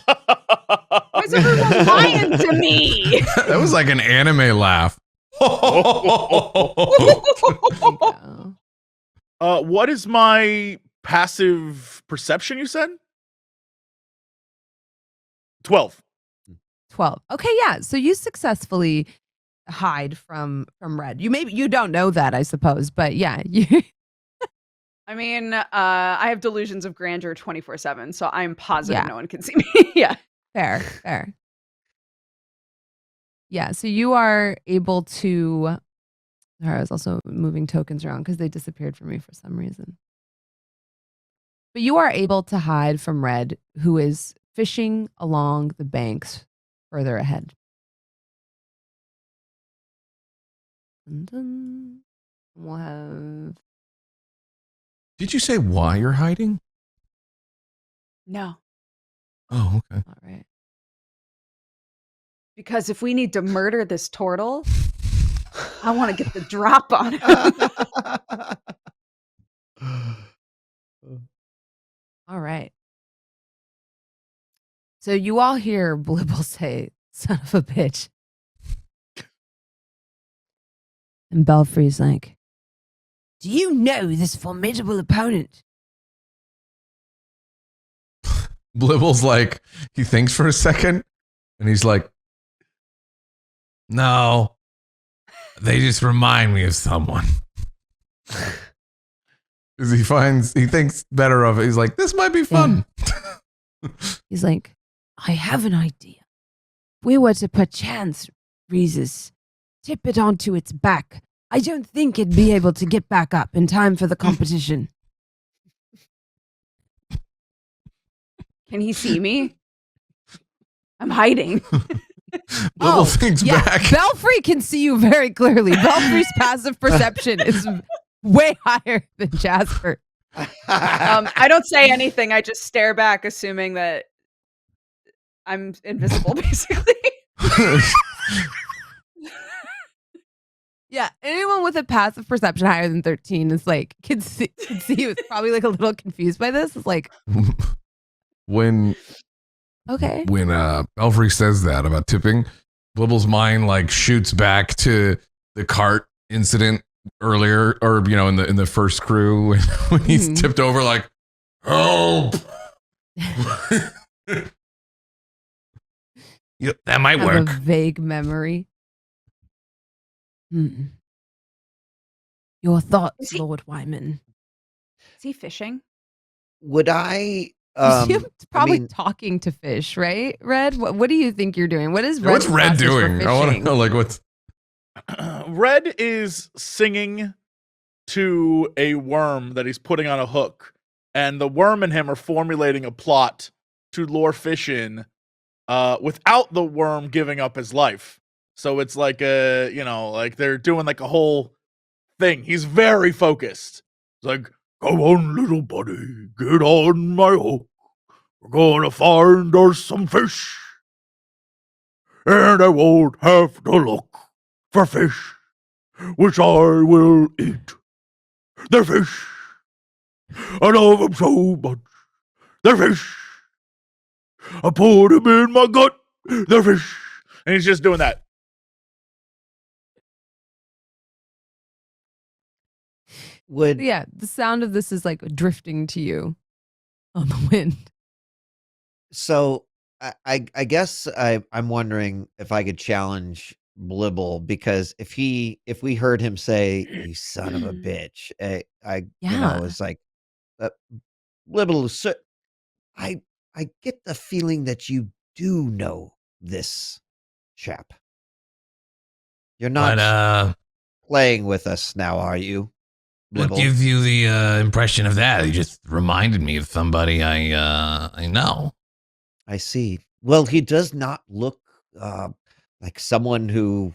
Why is everyone lying to me? That was like an anime laugh. What is my passive perception, you said? 12. 12. Okay, yeah. So you successfully hide from Red. You don't know that, I suppose, but yeah. I mean, I have delusions of grandeur 24/7, so I'm positive Yeah. no one can see me. Yeah. Fair. Yeah, so you are able to. I was also moving tokens around because they disappeared from me for some reason. But you are able to hide from Red, who is fishing along the banks further ahead. Dun, dun. We'll have. Did you say why you're hiding? No. Oh, okay. All right. Because if we need to murder this turtle, I want to get the drop on him. All right. So you all hear Blibble say, son of a bitch. And Belfry's like, do you know this formidable opponent? Blibble's like, he thinks for a second, and he's like, No, they just remind me of someone. because he thinks better of it. He's like, this might be fun. He's like, I have an idea. If we were to perchance, Rhesus, tip it onto its back, I don't think it'd be able to get back up in time for the competition. Can he see me? I'm hiding. Blibble thinks back. Belfry can see you very clearly. Belfry's passive perception is way higher than Jasper. I don't say anything. I just stare back, assuming that I'm invisible, basically. Yeah, anyone with a passive perception higher than 13 is like, can see you. It's probably like a little confused by this. It's like, when okay. When Belfry says that about tipping, Blibble's mind like shoots back to the cart incident earlier, or in the first crew when he's tipped over, like, help. Yeah, that might I work. have a vague memory. Your thoughts, Lord Wyman. Is he fishing? Would I? You're probably talking to fish, right, Red? What do you think you're doing? What is Red? What's Red doing? I want to know, like, what's Red is singing to a worm that he's putting on a hook, and the worm and him are formulating a plot to lure fish in without the worm giving up his life. So it's like like they're doing like a whole thing. He's very focused. It's like, come on, little buddy, get on my hook. We're gonna find us some fish. And I won't have to look for fish, which I will eat. They're fish. I love them so much. They're fish. I put them in my gut. They're fish. And he's just doing that. The sound of this is like drifting to you on the wind. So I guess I'm wondering if I could challenge Blibble, because if we heard him say, "You son of a bitch," it's like, Blibble. So I get the feeling that you do know this chap. You're not playing with us now, are you? What Blibble? gives you the impression of that? He just reminded me of somebody I know. I see. Well, he does not look like someone who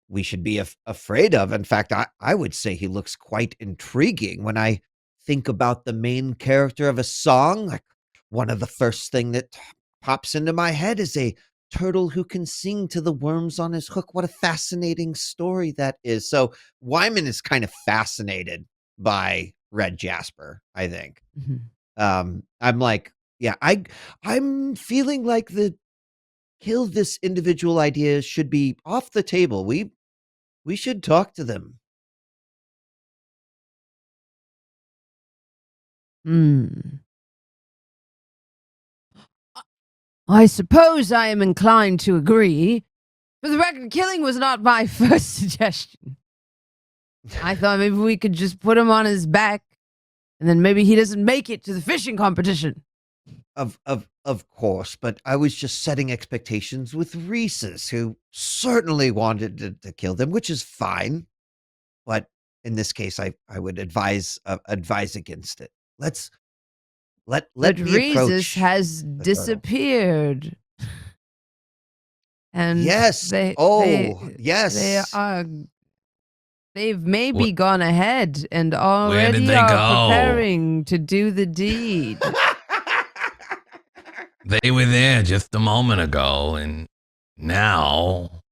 we should be afraid of. In fact, I would say he looks quite intriguing. When I think about the main character of a song, like, one of the first thing that pops into my head is a turtle who can sing to the worms on his hook. What a fascinating story that is. So Wyman is kind of fascinated by Red Jasper, I think. I'm like, yeah, I'm feeling like the kill this individual idea should be off the table. We should talk to them. I suppose I am inclined to agree. For the record, killing was not my first suggestion. I thought maybe we could just put him on his back, and then maybe he doesn't make it to the fishing competition. Of course, but I was just setting expectations with Rhesus, who certainly wanted to kill them, which is fine. But in this case, I would advise against it. Let But me approach. Rhesus has turtle. disappeared. And Yes. Yes. They've maybe gone ahead and did already they are go? preparing to do the deed. They were there just a moment ago, and now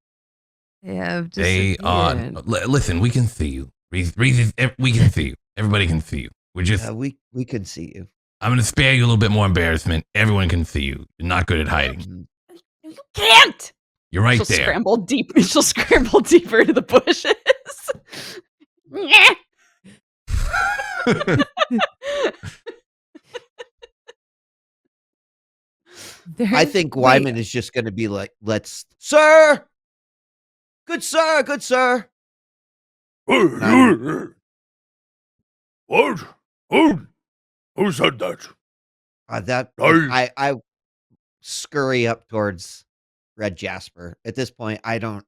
They have they are. disappeared. Listen, we can see you. We can see you. Everybody can see you. We're just. we can see you. I'm going to spare you a little bit more embarrassment. Everyone can see you. You're not good at hiding. You can't. You're right She'll there. scramble deep. She'll scramble deeper into the bushes. I think Wyman is just going to be like, sir, good sir, good sir. What? Who said that? I scurry up towards Red Jasper. At this point, I don't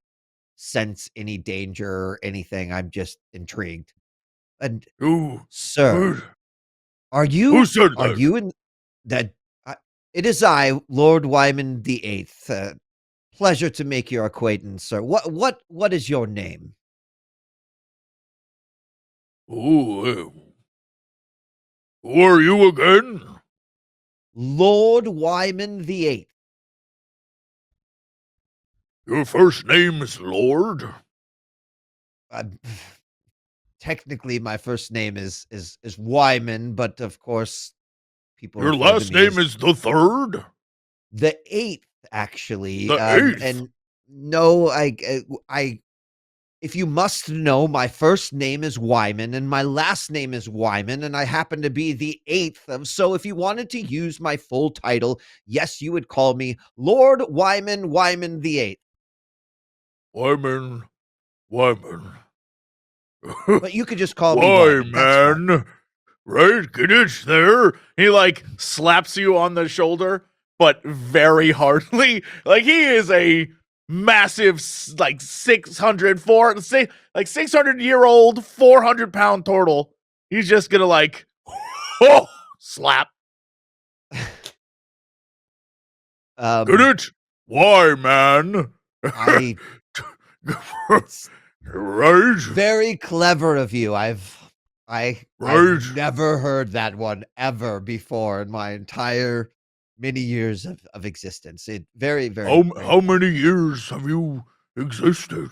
sense any danger or anything. I'm just intrigued. And sir, are you? Who said Are that? you in that? It is I, Lord Wyman the Eighth. Pleasure to make your acquaintance, sir. What is your name? Who are you again? Lord Wyman the Eighth. Your first name is Lord? Technically, my first name is Wyman, but of course, people. Your last name is the third? The eighth, actually. The eighth? And no, if you must know, my first name is Wyman and my last name is Wyman, and I happen to be the eighth of. So if you wanted to use my full title, yes, you would call me Lord Wyman the Eighth. Wyman. But you could just call me Wyman. Right? Get it there? He like slaps you on the shoulder, but very hardly. Like he is a massive, like 600-year-old, 400-pound turtle. He's just gonna like slap. Get it? Why, man? Right? Very clever of you. I've never heard that one ever before in my entire many years of existence. It very, very. How many years have you existed?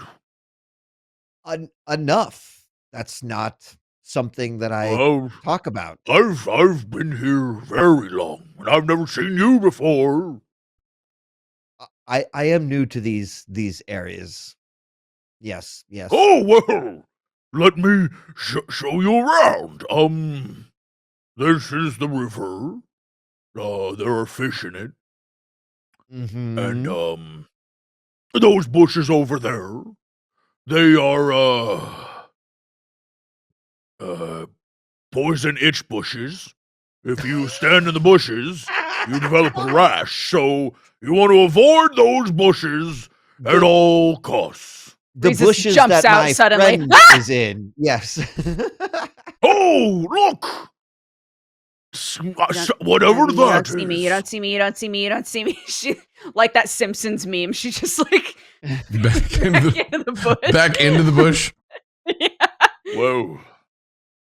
Enough. That's not something that I talk about. I've been here very long, and I've never seen you before. I am new to these areas. Yes. Oh, well, let me show you around. This is the river. There are fish in it. Mm-hmm. And, those bushes over there, they are, poison itch bushes. If you stand in the bushes, you develop a rash. So you want to avoid those bushes at all costs. The Reese's bushes jumps that out my suddenly. friend is in. Yes. Oh, look! Whatever that You don't is. see me. You don't see me. You don't see me. You don't see me. She like that Simpsons meme. She just like Back into the bush. Back into the bush. Yeah. Well,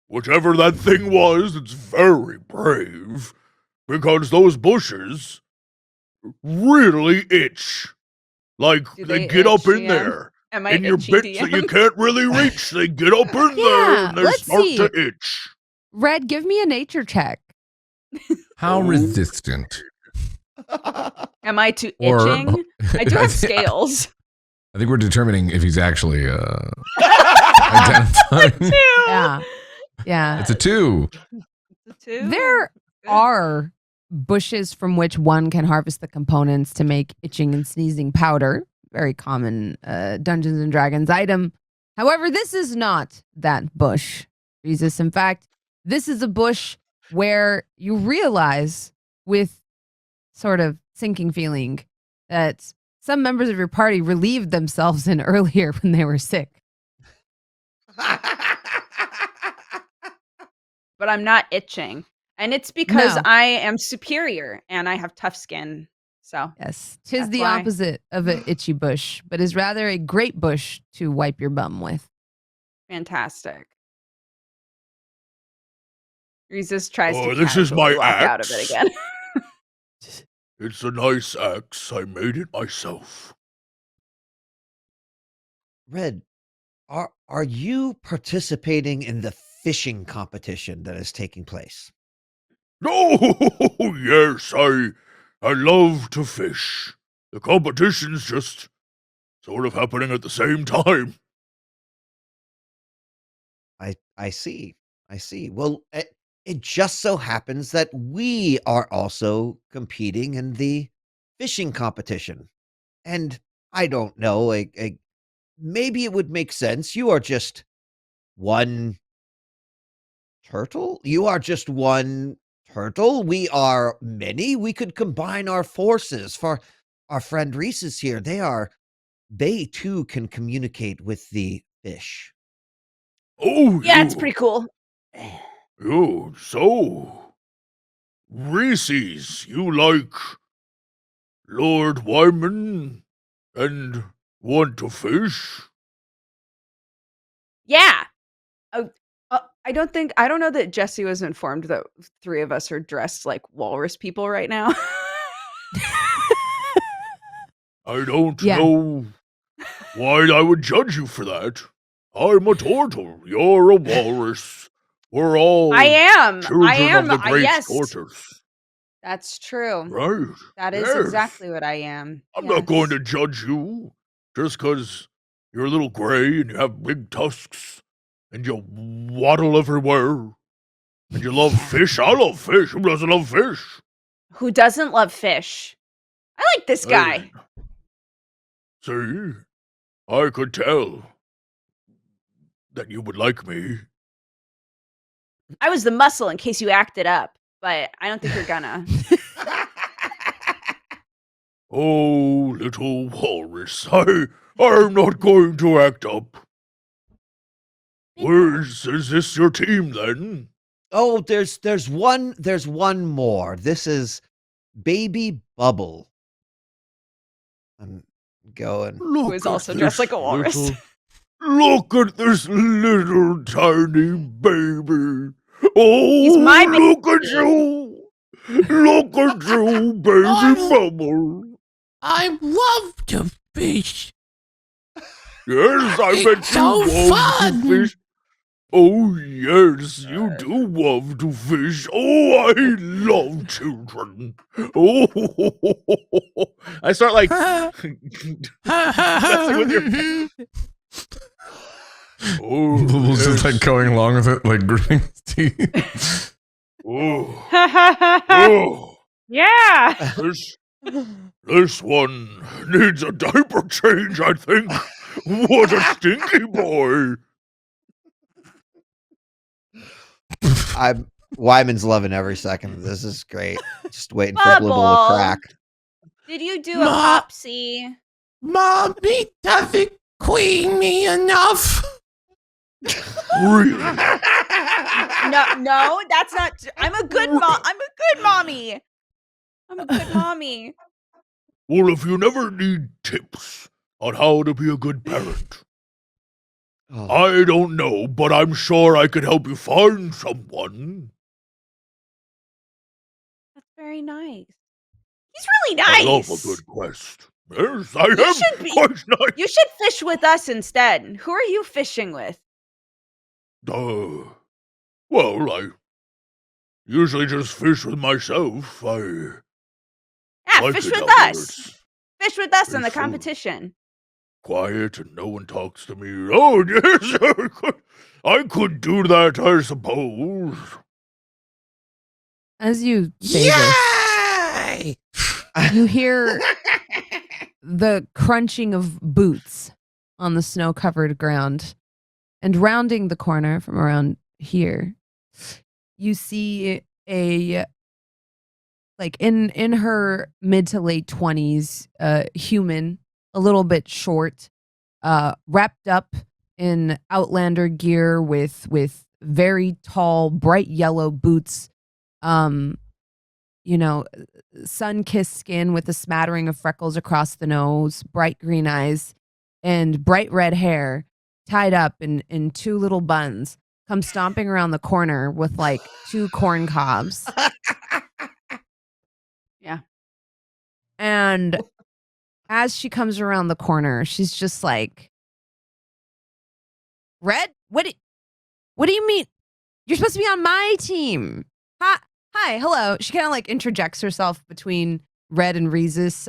whatever that thing was, it's very brave. Because those bushes really itch. Like, Do they they get up itch, in DM? there. Am I In your itchy, bits that you DM? can't really reach, they get up in there and they let's start see. to itch. Red, give me a nature check. How resistant? Am I too Or- itching? I do have scales. I think we're determining if he's actually identifying. Yeah. It's a 2. There are bushes from which one can harvest the components to make itching and sneezing powder. Very common Dungeons and Dragons item. However, this is not that bush, Jesus. In fact, this is a bush where you realize with sort of sinking feeling that some members of your party relieved themselves in earlier when they were sick. But I'm not itching. And it's because No. I am superior and I have tough skin. So Yes, 'tis That's the why. opposite of an itchy bush, but is rather a great bush to wipe your bum with. fantastic. Reese's tries to This is my casually walk out of axe. it again. It's a nice axe. I made it myself. Red, are you participating in the fishing competition that is taking place? Oh, yes, I love to fish. The competition's just sort of happening at the same time. I see. Well, it just so happens that we are also competing in the fishing competition. And I don't know, like maybe it would make sense. You are just one turtle? You are just one turtle? We are many? We could combine our forces. For our friend Reese is here. They too can communicate with the fish. Oh, Yeah, it's pretty cool. You, so, Reese's, you like Lord Wyman and want to fish? Yeah. I don't know that Jesse was informed that 3 of us are dressed like walrus people right now. I don't Yeah. know why I would judge you for that. I'm a turtle. You're a walrus. We're all I am. children of the great Yes. tortoise. That's true. Right. That is Yes. exactly what I am. I'm not going to judge you just because you're a little gray and you have big tusks and you waddle everywhere and you love fish. I love fish. Who doesn't love fish? Who doesn't love fish? I like this guy. See, I could tell that you would like me. I was the muscle in case you acted up, but I don't think you're gonna. Oh, little walrus, I'm not going to act up. Is this your team then? Oh, there's one more. This is Baby Bubble. I'm going. Who is also dressed like a walrus. Look at this little tiny baby. Oh, He's my baby. look at you. Look at you, baby Bubble. I love to fish. Yes, I It's bet so you love fun. to fish. Oh, yes, you do love to fish. Oh, I love children. Oh, I start like messing with your. Oh, Bubbles just yes. like going along with it, like gritting his teeth. Oh, Yeah. oh, this one needs a diaper change, I think. What a stinky boy. Wyman's loving every second of this. Is great. Just waiting for a blue bubble to Bubble. crack. Did you do a Ma- popsy? Mommy doesn't clean me enough. Really? No, that's not. I'm a good mom. I'm a good mommy. I'm a good mommy. Well, if you never need tips on how to be a good parent, Oh, I don't know, but I'm sure I could help you find someone. That's very nice. He's really I nice. love a good quest. Yes, I You am should be- quite nice. You should fish with us instead. Who are you fishing with? Well, I usually just fish with myself. I Yeah, like fish it with out there. us. It's Fish with us in the Fish with- competition. quiet and no one talks to me. Oh, yes, I could do that, I suppose. As you say this, Yay! you hear the crunching of boots on the snow-covered ground. And rounding the corner from around here, you see a, like in her mid to late 20s, human, a little bit short, wrapped up in Outlander gear with very tall, bright yellow boots, sun-kissed skin with a smattering of freckles across the nose, bright green eyes, and bright red hair tied up in 2 little buns, come stomping around the corner with like 2 corn cobs. Yeah. And as she comes around the corner, she's just like, Red, what do you mean? You're supposed to be on my team. Hi, hello. She kind of like interjects herself between Red and Rhesus,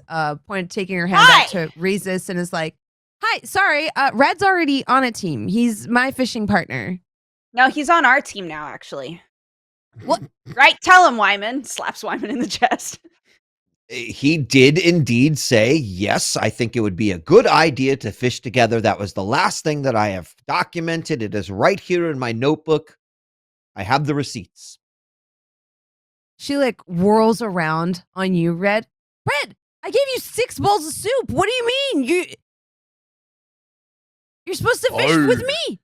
taking her hand Hi. out to Rhesus and is like, hi, sorry, Red's already on a team. He's my fishing partner. No, he's on our team now, actually. What? Right? Tell him, Wyman. Slaps Wyman in the chest. He did indeed say, yes, I think it would be a good idea to fish together. That was the last thing that I have documented. It is right here in my notebook. I have the receipts. She like whirls around on you, Red. Red, I gave you 6 bowls of soup. What do you mean? You're supposed to fish with me.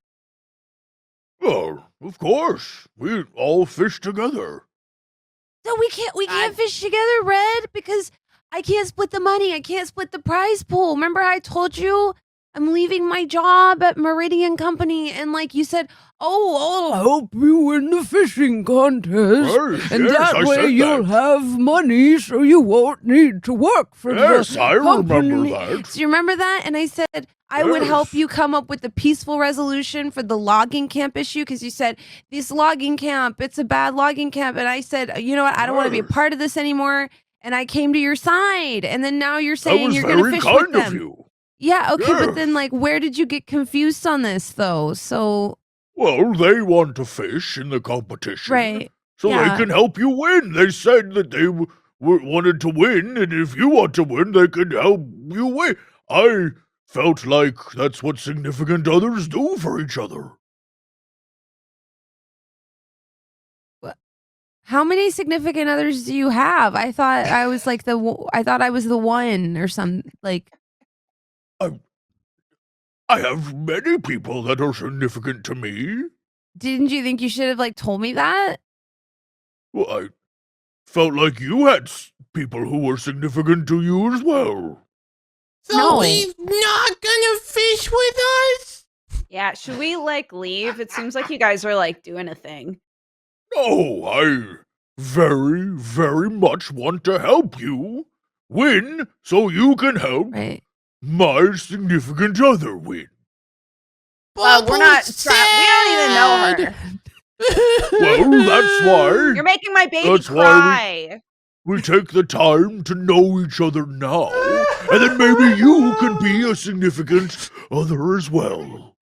Well, of course. We all fish together. No, we can't fish together, Red, because I can't split the money. I can't split the prize pool. Remember I told you I'm leaving my job at Meridian Company, and like you said, oh, I'll help you win the fishing contest. Yes, And yes, that I way said you'll that. have money so you won't need to work for Yes, the I company. remember that. Do you remember that? And I said I would help Yes. you come up with a peaceful resolution for the logging camp issue because you said this logging camp, it's a bad logging camp. And I said, you know what? I don't want to be a Yes. part of this anymore. And I came to your side. And then now you're That saying was you're going to very fish with kind of them. you. Yeah, okay, but Yes. then like where did you get confused on this though? So Well, they want to fish in the competition. right. So yeah. they can help you win. They said that they wanted to win, and if you want to win, they can help you win. I felt like that's what significant others do for each other. How many significant others do you have? I thought I was like I thought I was the one or something like I have many people that are significant to me. didn't you think you should have like told me that? Well, I felt like you had people who were significant to you as well. So No. he's not gonna fish with us? Yeah, should we like leave? It seems like you guys are like doing a thing. No, I very, very much want to help you win so you can help Right. my significant other win. We're not. We don't even know her. Well, that's why You're making my baby That's why cry. we take the time to know each other now, and then maybe you can be a significant other as well.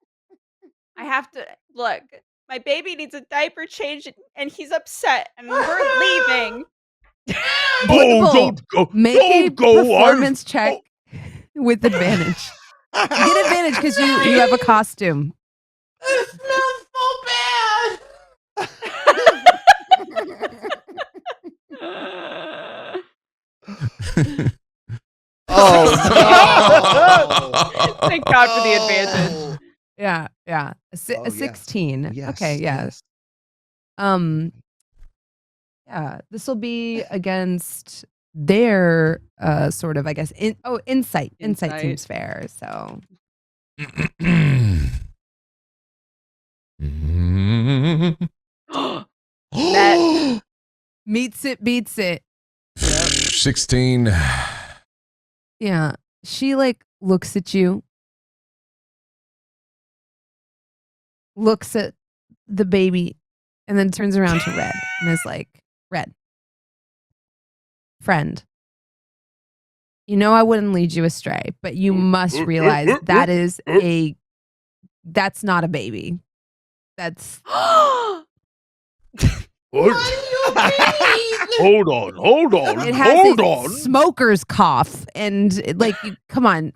I have to look. My baby needs a diaper change, and he's upset, and we're leaving. Oh, Beautiful. don't go! Make a Don't go! performance check with advantage. You get advantage because you have a costume. It smells so bad. Oh, no. Thank God for the advantage. Yeah. A Oh, yes. 16. Yes, Okay, yeah. yes. Yeah, this will be against their sort of, I guess, insight. Insight Insight. seems fair. So meets it, beats it. 16. Yeah. She like looks at you, looks at the baby, and then turns around to Red and is like, Red, friend, you know I wouldn't lead you astray, but you must realize that's not a baby. That's What? Hold on. it has Hold a on. smoker's cough, and like, come on,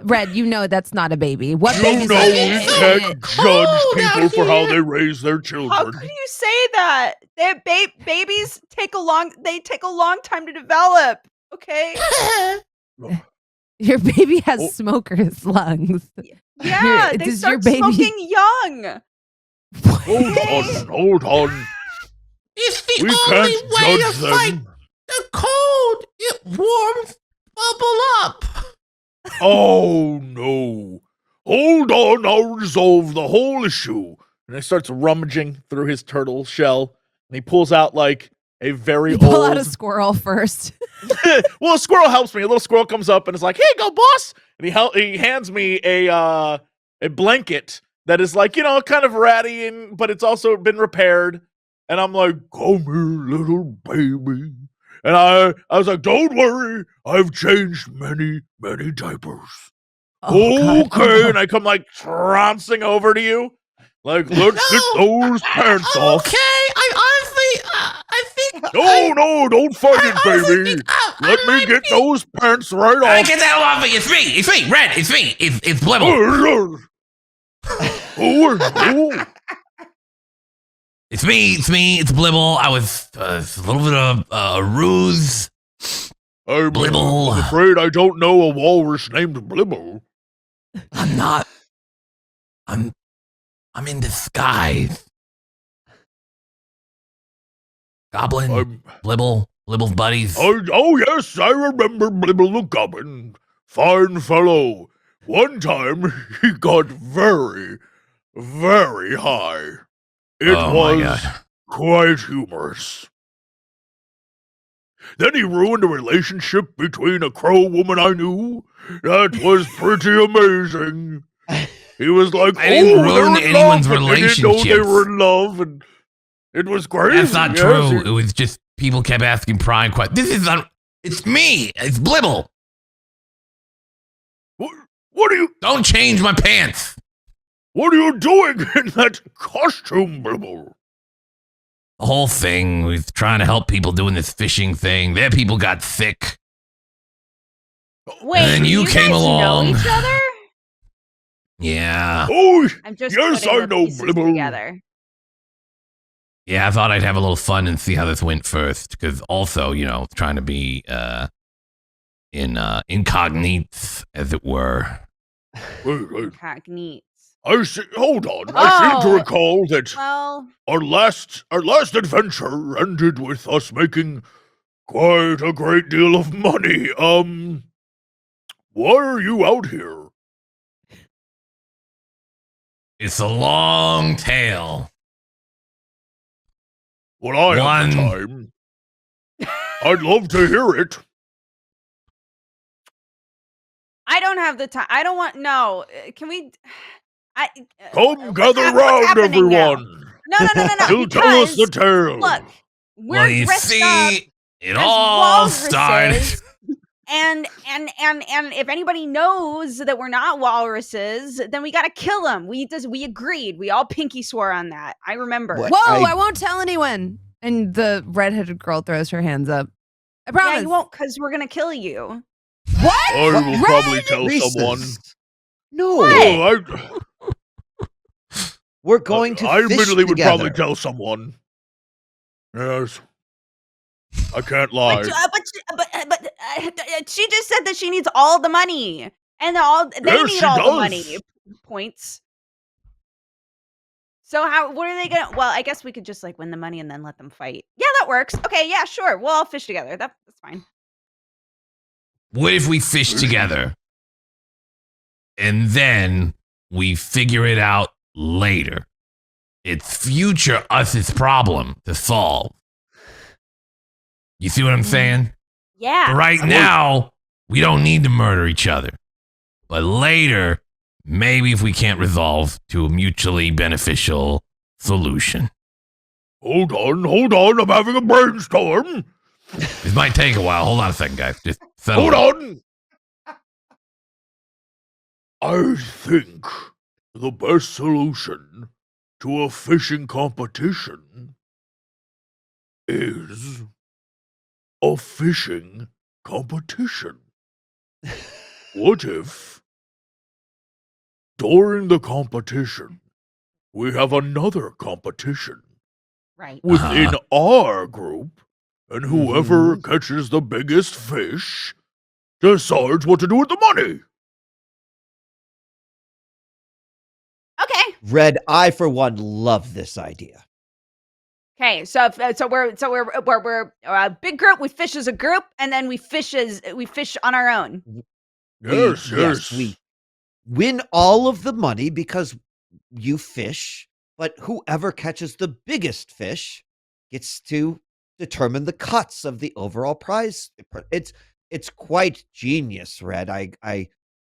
Red, you know that's not a baby. What You baby's know not we a can't baby? judge Cold people out for how here. they raise their How children. could you say that? Babies take a long time to develop. Okay. Your baby has Oh. smoker's lungs. Yeah, they does your start baby- smoking young. Hold on. It's the We only can't way to judge fight them. the cold. It warms bubble up. Oh no. Hold on, I'll resolve the whole issue. And he starts rummaging through his turtle shell, and he pulls out like a very You pull old. out a squirrel first. Well, a squirrel helps me. A little squirrel comes up and is like, "Hey, go, boss!" And he hands me a blanket that is like, kind of ratty, but it's also been repaired. And I'm like, "Come here, little baby." And I was like, "Don't worry, I've changed many, many diapers." Oh, God. Okay, and I come like trouncing over to you, like, let's get those pants off. Okay, I honestly, I think. No, don't fight it, I honestly baby. think Let me get those pants right I off. get that off me. It's me, Red. It's me. It's Blibble. Who? It's me. It's Blibble. I was a little bit of a ruse. I'm Blibble. afraid I don't know a walrus named Blibble. I'm not. I'm in disguise. Goblin, Blibble's buddies. Oh, yes, I remember Blibble the Goblin. Fine fellow. One time, he got very, very high. It Oh, my was God. quite humorous. Then he ruined a relationship between a crow woman I knew. That was pretty amazing. He was like, I didn't they're ruin in anyone's love, but they didn't know they relationships. were in love, and it was crazy. That's not yes. true. It was just people kept asking prying questions. This is not. It's me. It's Blibble. What are you? Don't change my pants. What are you doing in that costume, Blibble? The whole thing was trying to help people doing this fishing thing. Their people got sick. Wait, And then do you came guys along. know each other? Yeah. Oh, I'm just yes, putting I the know pieces Blibble. together. Yeah, I thought I'd have a little fun and see how this went first. Because also, trying to be incognito, as it were. Wait. Cognate. I see. Hold on. I seem to Oh. recall that Well, our last adventure ended with us making quite a great deal of money. Why are you out here? It's a long tale. Well, I have the time. I'd love to hear it. I don't have the time. I don't want. No. Can we? Come what's gather what's round, happening now? everyone. No. You'll tell us the because, tale. Look, we're Well, you dressed see, up it as all started. walruses, and if anybody knows that we're not walruses, then we gotta kill them. We agreed. We all pinky swore on that. I remember. What? Whoa, I won't tell anyone. And the redheaded girl throws her hands up. I promise. Yeah, you won't, because we're gonna kill you. What? I will probably tell Reese's. someone. No, What? Oh, we're going to I fish admittedly would together. probably tell someone. Yes. I can't lie. But she just said that she needs all the money, and they Yes, need she all the does. money points. So what are they gonna? Well, I guess we could just win the money and then let them fight. Yeah, that works. Okay, yeah, sure. We'll all fish together. That's fine. What if we fish together and then we figure it out later? It's future us's problem to solve. You see what I'm saying? Yeah. But right now, we don't need to murder each other. But later, maybe if we can't resolve to a mutually beneficial solution. Hold on. I'm having a brainstorm. This might take a while. Hold on a second, guys. Just settle Hold down. on. I think the best solution to a fishing competition is a fishing competition. What if during the competition we have another competition Right. within our group, and whoever catches the biggest fish decides what to do with the money? Okay. Red, I for one love this idea. Okay. So we're a big group. We fish as a group, and then we fish on our own. Yes. We win all of the money because you fish, but whoever catches the biggest fish gets to determine the cuts of the overall prize. It's quite genius, Red.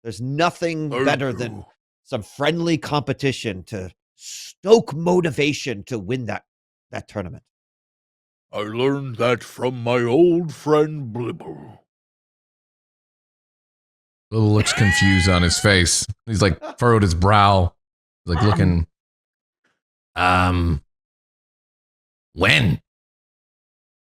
There's nothing better than some friendly competition to stoke motivation to win that tournament. I learned that from my old friend Blibble. Little looks confused on his face. He's furrowed his brow. He's looking. When?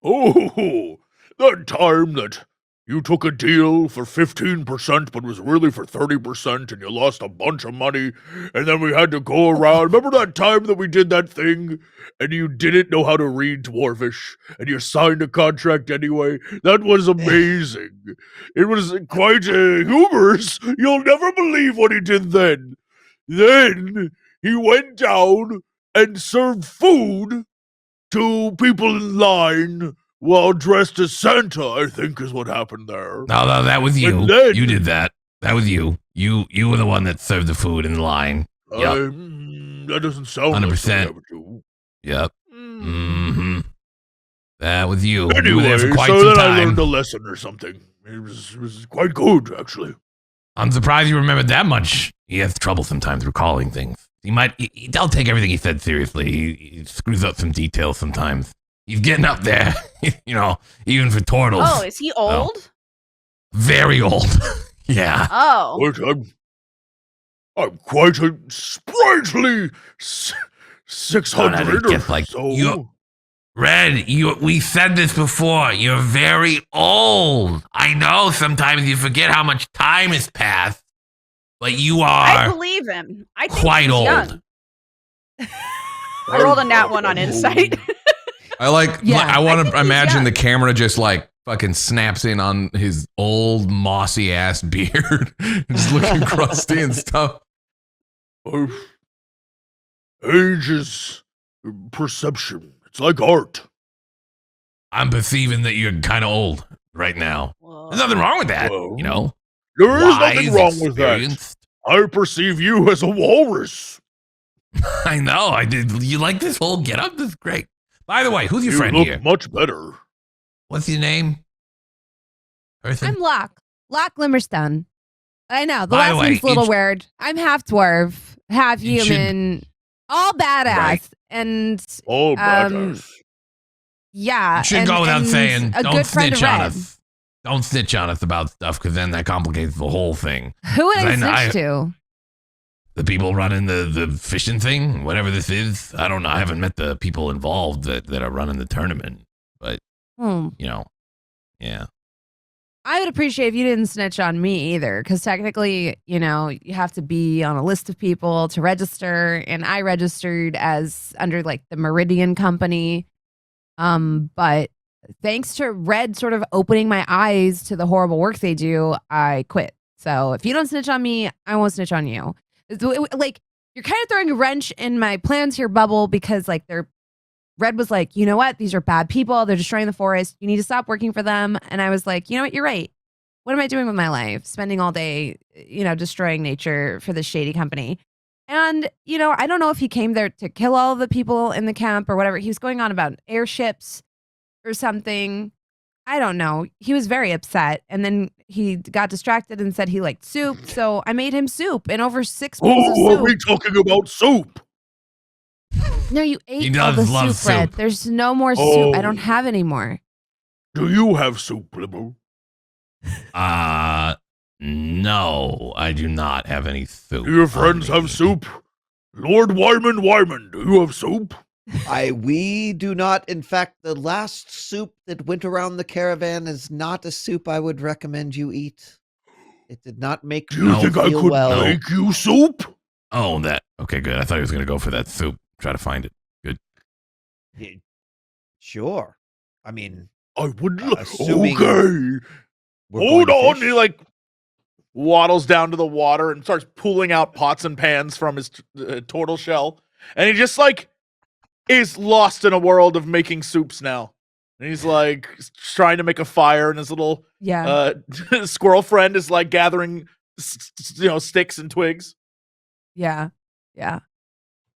Oh, that time that You took a deal for 15%, but was really for 30%, and you lost a bunch of money. And then we had to go around. Remember that time that we did that thing, and you didn't know how to read Dwarvish, and you signed a contract anyway? That was amazing. It was quite humorous. You'll never believe what he did then. Then he went down and served food to people in line while dressed as Santa, I think is what happened there. No, that was you. And then- You did that. That was you. You were the one that served the food in the line. Yep. That doesn't sound 100%. like something I would do. Yep. Mm-hmm. That was you. You were Anyway, there for quite so some then I time. learned a lesson or something. It was quite good, actually. I'm surprised you remembered that much. He has trouble sometimes recalling things. He don't take everything he said seriously. He screws up some details sometimes. He's getting up there, even for turtles. Oh, is he old? Very old. Yeah. Oh. But I'm quite a sprightly 600 Just or like so. you- Red, we said this before. You're very old. I know sometimes you forget how much time has passed, but you I are believe him. I think quite he's old. young. I rolled a nat 1 on insight. I like. Yeah, I I want think to he's imagine young. the camera just like fucking snaps in on his old mossy ass beard, just looking crusty and stuff. Age is perception. It's like art. I'm perceiving that you're kind of old right now. There's nothing wrong with that, Well, There is nothing Wise, wrong with that. experienced. I perceive you as a walrus. I know. I did. You like this whole getup? This is great. By the way, who's your You friend look here? much better. What's your name? Person? I'm Locke Limmerstone. I know the By the last way, name's a little each- weird. I'm half dwarf, half You should- human, all badass, Right. and Oh, badass. yeah, You should and, go without and saying. a Don't good friend snitch of on Red. us. Don't snitch on us about stuff, because then that complicates the whole thing. Who would I I know- snitch to? The people running the fishing thing, whatever this is. I don't know. I haven't met the people involved that are running the tournament, but Hmm. yeah. I would appreciate if you didn't snitch on me either, because technically, you have to be on a list of people to register, and I registered as under like the Meridian Company. But thanks to Red sort of opening my eyes to the horrible work they do, I quit. So if you don't snitch on me, I won't snitch on you. Like, you're kind of throwing a wrench in my plans here, Bubble, because like Red was like, you know what? These are bad people. They're destroying the forest. You need to stop working for them. And I was like, you know what? You're right. What am I doing with my life? Spending all day, destroying nature for this shady company. And, I don't know if he came there to kill all the people in the camp or whatever. He was going on about airships or something. I don't know. He was very upset. And then he got distracted and said he liked soup. So I made him soup and over 6 bowls of Oh, soup. are we talking about soup? No, you He ate all does the love soup, Red. soup. There's no more soup. I don't Oh. have any more. Do you have soup, Libbo? No, I do not have any soup. Do your friends on me. have soup? Lord Wyman, do you have soup? We do not. In fact, the last soup that went around the caravan is not a soup I would recommend you eat. It did not make Do you me think I feel could well. make you soup? Oh, that. Okay, good. I thought he was going to go for that soup. Try to find it. Good. Yeah, sure. I mean, I would. assuming Okay. we're Hold going to on. fish. He like waddles down to the water and starts pulling out pots and pans from his turtle shell, and he just like is lost in a world of making soups now. And he's like trying to make a fire, and his little Yeah. squirrel friend is like gathering sticks and twigs. Yeah. Yeah.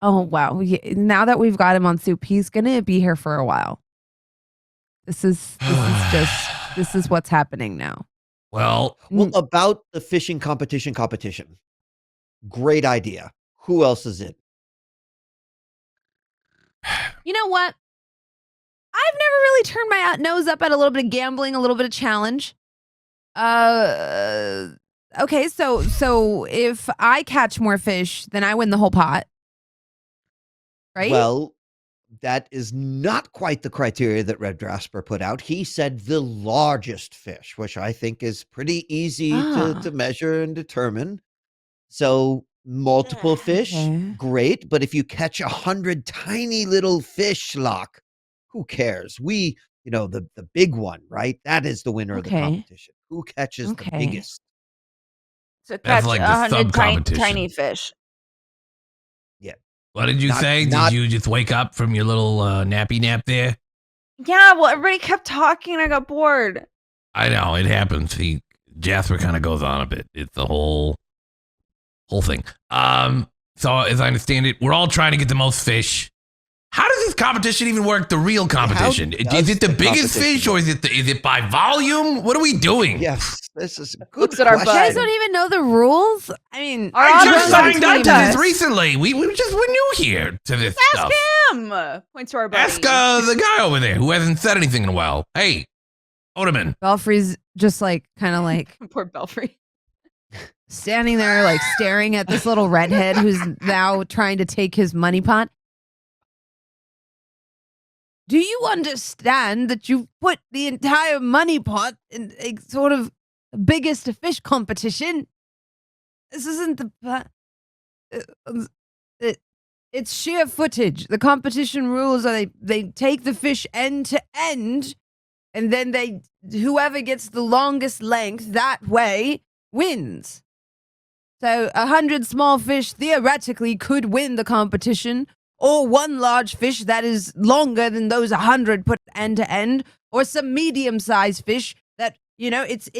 Oh, wow. Now that we've got him on soup, he's going to be here for a while. This is what's happening now. Well, Well, about the fishing competition. Great idea. Who else is in? You know what? I've never really turned my nose up at a little bit of gambling, a little bit of challenge. Okay, so if I catch more fish, then I win the whole pot. Right? Well, that is not quite the criteria that Red Jasper put out. He said the largest fish, which I think is pretty easy to measure and determine. So multiple fish, great. But if you catch 100 tiny little fish, Locke, who cares? The big one, right? That is the winner of the competition. Who catches the biggest? So That's catch like the 100 sub-competition. tiny fish. Yeah. What did you say? Did you just wake up from your little nappy nap there? Yeah, well, everybody kept talking and I got bored. I know, it happens. Jasper kind of goes on a bit. It's the whole thing. So as I understand it, we're all trying to get the most fish. How does this competition even work? The real competition? Is it the biggest fish, or is it by volume? What are we doing? Yes, this is a good Looks at our question. You guys don't even know the rules? I mean, I just Odoman signed up to told us. this recently. We're new here to this stuff. Ask him. Points to our buddy. Ask the guy over there who hasn't said anything in a while. Hey, Odoman. Belfry's just kind of Poor Belfry. standing there, staring at this little redhead who's now trying to take his money pot. Do you understand that you've put the entire money pot in a sort of biggest fish competition? This isn't it's sheer footage. The competition rules are they take the fish end to end, and then whoever gets the longest length that way wins. So 100 small fish theoretically could win the competition, or one large fish that is longer than those 100 put end to end, or some medium-sized fish that it's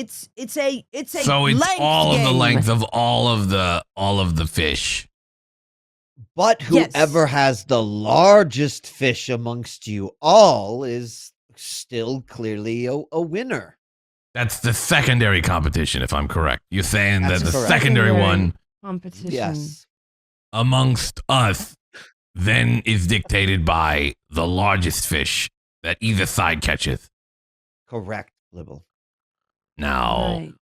a So it's length all game. of the length of all of the fish. But whoever has the largest fish amongst you all is still clearly a winner. That's the secondary competition, if I'm correct. You're saying That's that the correct. secondary one competition. Yes. amongst us then is dictated by the largest fish that either side catches. Correct, Libble. Now, Right.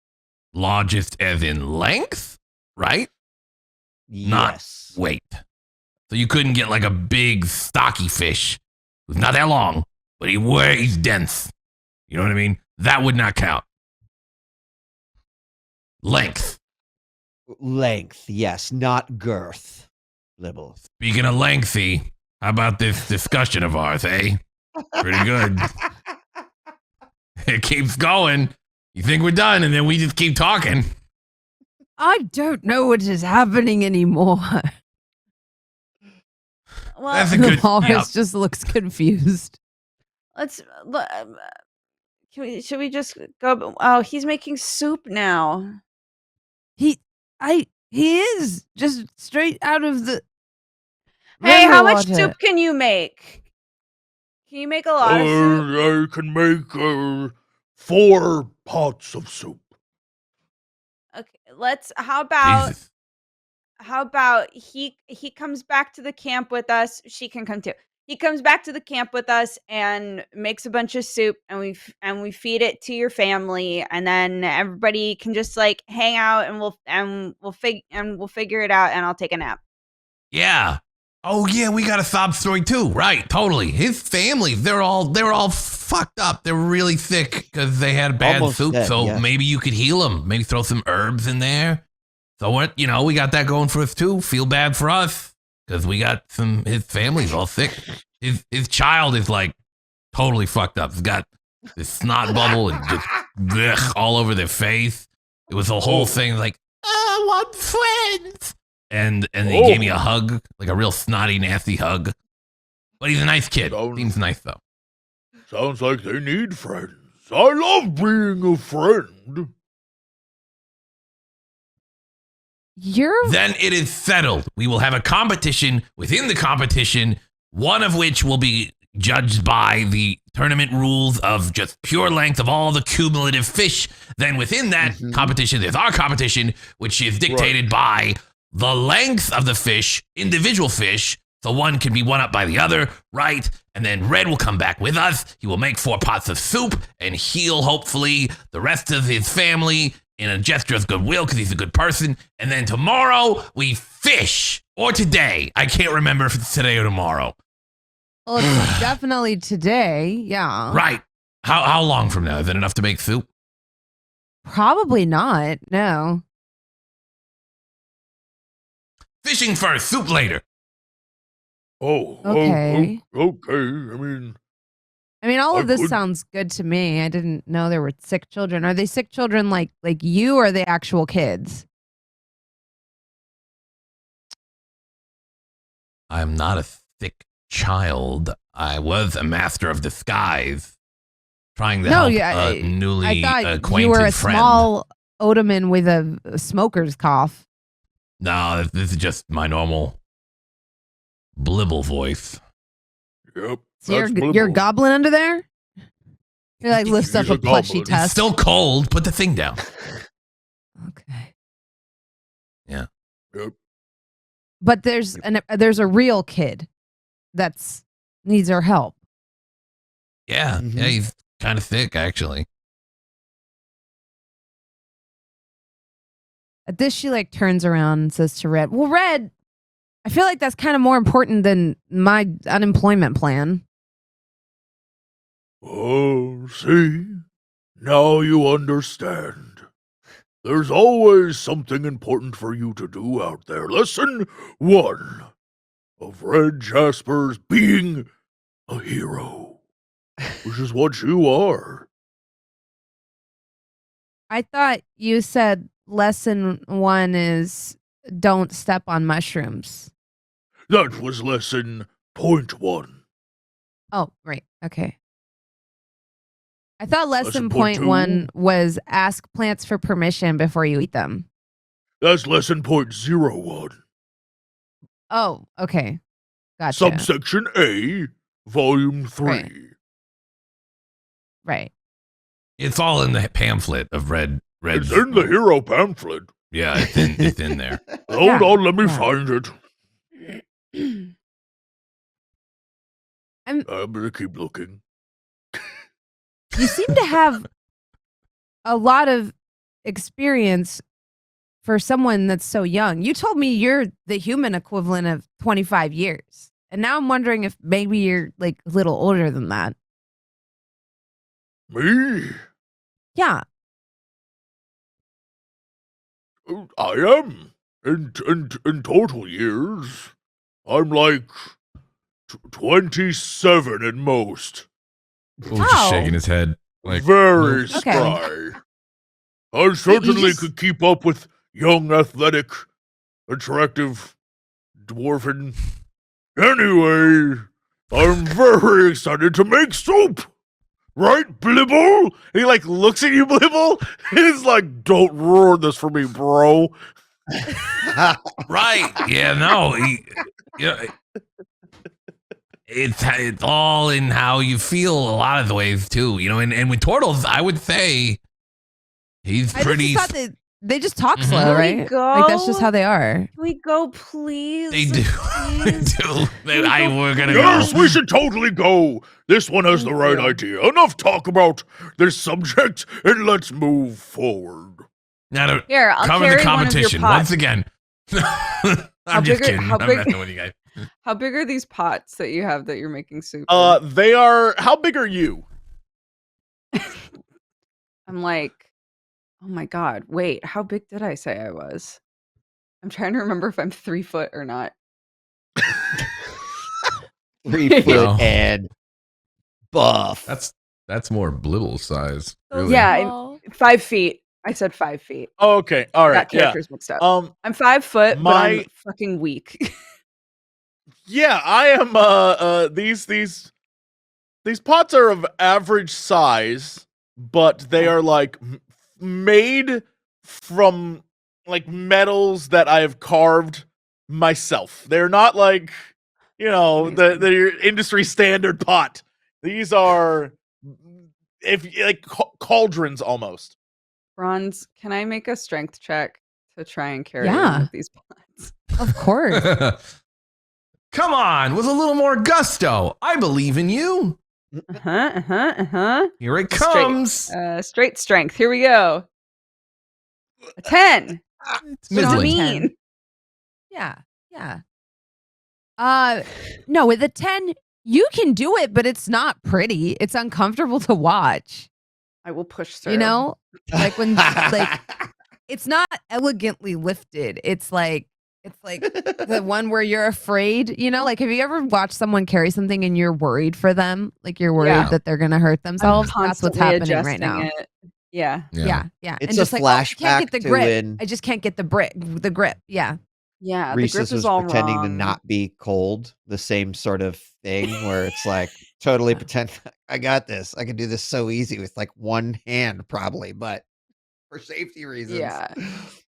largest as in length, right? Yes. Not weight. So you couldn't get a big stocky fish who's not that long, but he's dense. You know what I mean? That would not count. Length. Length, yes, not girth, Libble. Speaking of lengthy, how about this discussion of ours, eh? Pretty good. It keeps going. You think we're done, and then we just keep talking. I don't know what is happening anymore. Well, That's a good. Wallace Yeah. just looks confused. should we just go? Oh, he's making soup now. He is just straight out of the. Hey, how much rainwater. soup can you make? Can you make a lot of soup? I can make 4 pots of soup. Okay, how about Jesus. he comes back to the camp with us. She can come too. He comes back to the camp with us and makes a bunch of soup, and we feed it to your family, and then everybody can just hang out, and we'll figure it out, and I'll take a nap. Yeah. Oh yeah, we got a sob story too. Right, totally. His family, they're all fucked up. They're really sick because they had bad Almost soup. dead, So yeah. maybe you could heal them. Maybe throw some herbs in there. So what? We got that going for us too. Feel bad for us because we got his family's all sick. His child is totally fucked up. He's got this snot bubble and just blech, all over their face. It was a whole thing I want friends. And he gave me a hug, a real snotty, nasty hug. But he's a nice kid. Seems nice, though. Sounds like they need friends. I love being a friend. Then it is settled. We will have a competition within the competition, one of which will be judged by the tournament rules of just pure length of all the cumulative fish. Then within that competition, there's our competition, which is dictated by the length of the fish, individual fish. So one can be one up by the other, right? And then Red will come back with us. He will make 4 pots of soup and heal, hopefully, the rest of his family in a gesture of goodwill because he's a good person. And then tomorrow we fish. Or today. I can't remember if it's today or tomorrow. Well, it's definitely today. Yeah. Right. How long from now? Is it enough to make soup? Probably not. No. Fishing first, soup later. Okay. Okay. I mean, all I of this could- sounds good to me. I didn't know there were sick children. Are they sick children like you, or are they actual kids? I'm not a thick child. I was a master of disguise, trying to help a newly I thought acquainted you were a friend. small Odoman with a smoker's cough. No, this is just my normal blibble voice. Yep. So that's you're a Blibble. goblin under there? You're like lifts up He's a a plushy goblin. It's tusk. still cold. Put the thing down. Okay. Yeah. Yep. But there's a real kid that's needs our help. Yeah. Mhm. Yeah, he's kind of thick, actually. At this, she like turns around and says to Red, "Well, Red, I feel like that's kind of more important than my unemployment plan." Oh, see? Now you understand. There's always something important for you to do out there. Lesson 1 of Red Jasper's being a hero, which is what you are. I thought you said lesson 1 is don't step on mushrooms. That was lesson point 1. Oh, right. Okay. I thought lesson Lesson point point 1 was ask plants for permission before you eat them. That's lesson point 01. Oh, okay. Gotcha. Subsection A, volume 3. Right. Right. It's all in the pamphlet of Red. It's in the hero pamphlet. Yeah, it's in there. Hold Yeah, on, let me yeah. find it. I'm I'm gonna keep looking. You seem to have a lot of experience for someone that's so young. You told me you're the human equivalent of 25 years. And now I'm wondering if maybe you're like a little older than that. Me? Yeah. I am. In total years, I'm like 27 at most. Oh, just Oh. shaking his head. Like, Very Okay. spry. I certainly just- could keep up with young, athletic, attractive, dwarven. Anyway, I'm very excited to make soup. Right, Blibble? And he like looks at you, Blibble. He's like, "Don't ruin this for me, bro." Right. Yeah, no. Yeah, it's all in how you feel a lot of the ways, too. You know, and with turtles, I would say he's I pretty. just thought they just talk Mhm. slow, Can we right? Like that's just go? how they are. Can we go, please? They do. They Please? do. go? We're going to Yes, go. we should totally go. This one has the Thank right you. idea. Enough talk about this subject, and let's move forward. Now to Here, I'll cover carry the one of your competition pots. once again. I'm just big are- kidding. how I'm big- messing with you guys. How big are these pots that you have that you're making soup in? They are. How big are you? I'm like, oh my god, wait, how big did I say I was? I'm trying to remember if I'm 3 foot or not. 3 foot No. and buff. that's more Blibble size. So Really. Yeah, small. 5 feet. I said 5 feet. Okay, all I right, got yeah. characters mixed up. Um, I'm 5 foot, but I'm my- fucking weak. yeah, I am. These pots are of average size, but they are like made from like metals that I have carved myself. They're not like, you know, the your industry standard pot. These are like cauldrons almost. Bronze, can I make a strength check to try and carry Yeah. one of these pots? Of course. Come on, with a little more gusto. I believe in you. Uh-huh. Here it Straight. comes. Straight strength. Here we go. A 10. It's What do you middling. mean? Yeah. Yeah. No, with a 10, You can do it, but it's not pretty. It's uncomfortable to watch. I will push through. You know, like when like it's not elegantly lifted. It's like the one where you're afraid. You know, like have you ever watched someone carry something and you're worried for them? Like you're worried Yeah. that they're gonna hurt themselves. I'm That's what's constantly happening right adjusting now. it. Yeah. Yeah. It's and a just like, I can't flashback get the to grip. when I just can't get the grip. Yeah. Yeah. The grip Reese's is was all pretending to wrong. not be cold. The same sort of thing where it's like totally pretend I got this. I can do this so easy with like one hand probably, but for safety reasons. Yeah.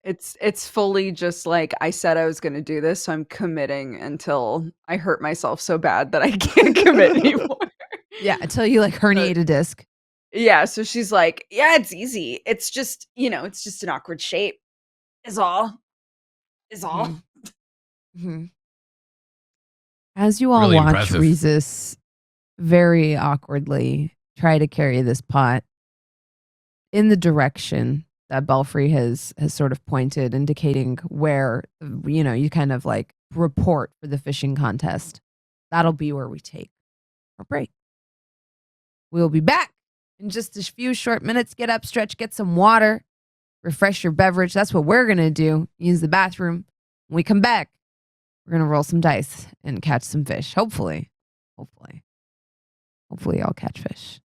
It's fully just like I said I was going to do this, so I'm committing until I hurt myself so bad that I can't commit anymore. Yeah. Until you like herniate a disc. Yeah, so she's like, "Yeah, it's easy. It's just, it's just an awkward shape. Is all. Is all." Mhm. As you all Really watch impressive. Rhesus very awkwardly try to carry this pot in the direction that Belfry has sort of pointed, indicating where, you kind of like report for the fishing contest. That'll be where we take our break. We'll be back in just a few short minutes. Get up, stretch, get some water, refresh your beverage. That's what we're going to do. Use the bathroom. When we come back, we're going to roll some dice and catch some fish. Hopefully I'll catch fish.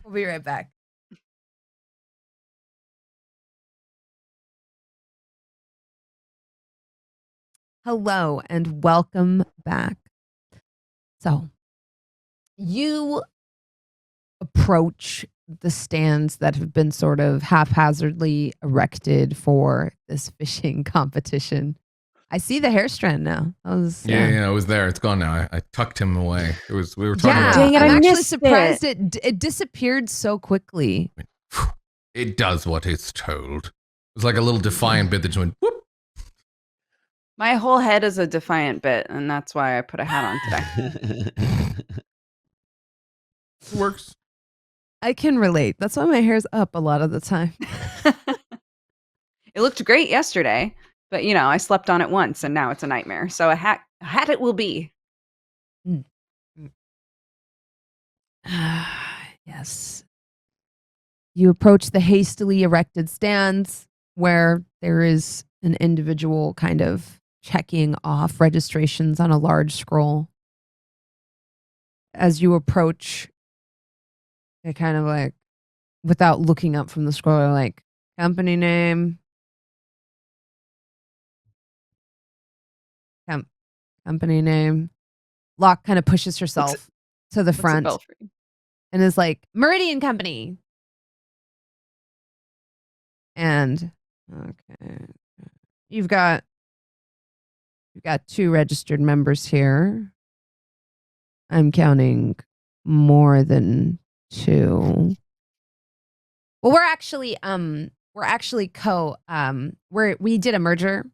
We'll be right back. Hello and welcome back. So, you approach the stands that have been sort of haphazardly erected for this fishing competition. I see the hair strand now. That was, Yeah, it was there. It's gone now. I tucked him away. We were talking Yeah, about Dang it, I'm I actually missed surprised it disappeared so quickly. it does what it's told. It was like a little defiant bit that just went whoop. My whole head is a defiant bit, and that's why I put a hat on today. It works. I can relate. That's why my hair's up a lot of the time. It looked great yesterday, but I slept on it once and now it's a nightmare. So a hat it will be. Yes. You approach the hastily erected stands where there is an individual kind of checking off registrations on a large scroll. As you approach, they kind of like, without looking up from the scroll, they're like, company name. Company name. Locke kind of pushes herself to the front and is like, Meridian Company. And okay, you've got two registered members here. I'm counting more than two. Well, we're actually we did a merger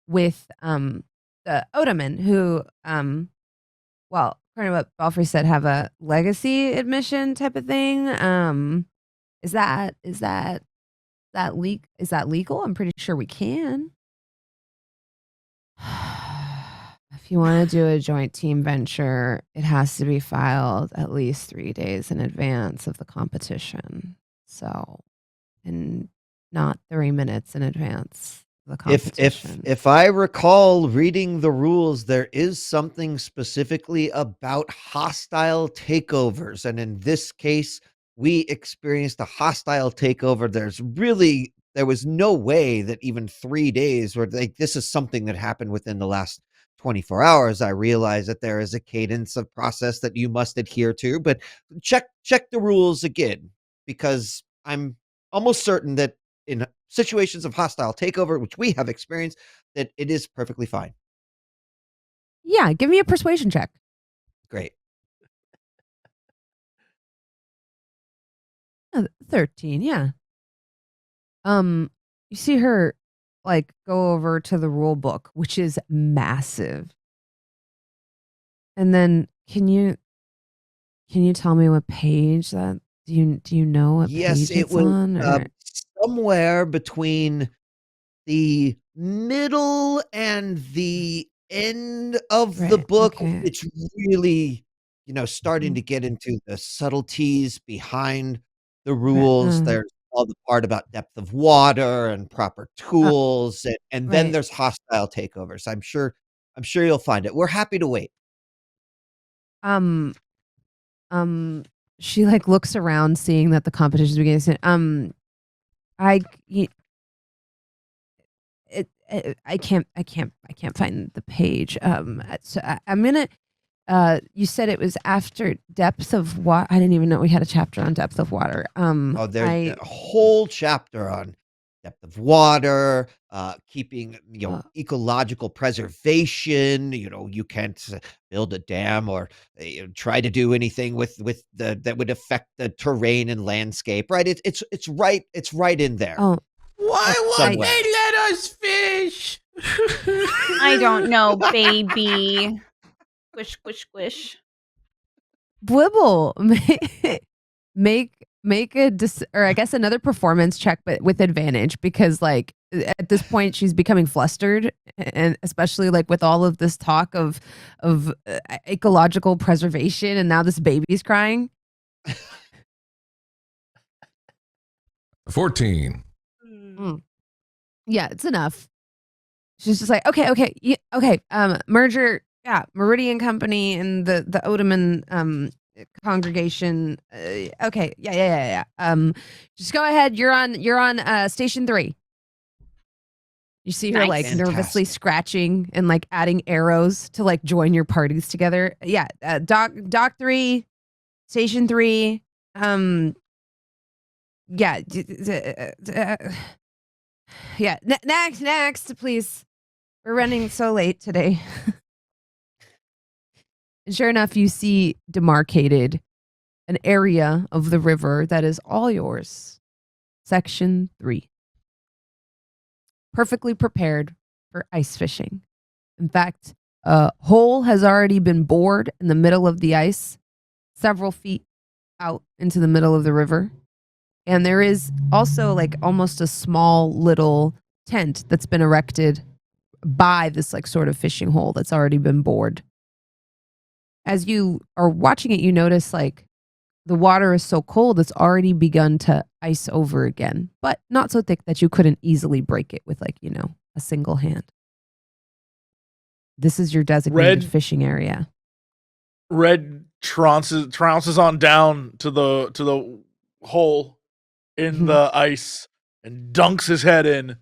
with the Odoman, who well, according to what Belfry said, have a legacy admission type of thing. Is that legal? I'm pretty sure we can. If you want to do a joint team venture, it has to be filed at least 3 days in advance of the competition. So, and not 3 minutes in advance of the competition. If I recall reading the rules, there is something specifically about hostile takeovers, and in this case, we experienced a hostile takeover. There was no way that even 3 days were like, this is something that happened within the last 24 hours. I realize that there is a cadence of process that you must adhere to, but check the rules again, because I'm almost certain that in situations of hostile takeover, which we have experienced, that it is perfectly fine. Yeah, give me a persuasion check. Great. 13, yeah. You see her like go over to the rule book, which is massive. And then can you tell me what page that do you know what Yes, page it it's was on? Or? somewhere between the middle and the end of the Right, book, okay. it's really, starting to get into the subtleties behind the rules. There's all the part about depth of water and proper tools, and then right. there's hostile takeovers. I'm sure you'll find it. We're happy to wait. Um, she like looks around, seeing that the competition is beginning. I, y- I can't find the page. So I'm gonna. You said it was after depth of water. I didn't even know we had a chapter on depth of water. Oh, there's a whole chapter on depth of water, keeping, ecological preservation. You can't build a dam or try to do anything with that would affect the terrain and landscape. Right? It's right in there. Oh, Why won't somewhere. they let us fish? I don't know, baby. Squish, squish, squish. Blibble, make a or I guess another performance check, but with advantage, because like at this point she's becoming flustered, and especially like with all of this talk of ecological preservation, and now this baby's crying. 14. Yeah, it's enough. She's just like, okay, yeah, okay, merger, yeah, Meridian Company and the Odoman congregation. Okay, yeah. Just go ahead. You're on station 3. You see her Nice. like nervously Fantastic. scratching and like adding arrows to like join your parties together. Yeah, dock 3, station 3. Yeah, yeah. Next, please. We're running so late today. And sure enough, you see demarcated an area of the river that is all yours. Section 3. Perfectly prepared for ice fishing. In fact, a hole has already been bored in the middle of the ice, several feet out into the middle of the river. And there is also like almost a small little tent that's been erected by this like sort of fishing hole that's already been bored. As you are watching it, you notice like the water is so cold it's already begun to ice over again, but not so thick that you couldn't easily break it with like, a single hand. This is your designated Red- fishing area. Red trounces on down to the hole in the ice and dunks his head in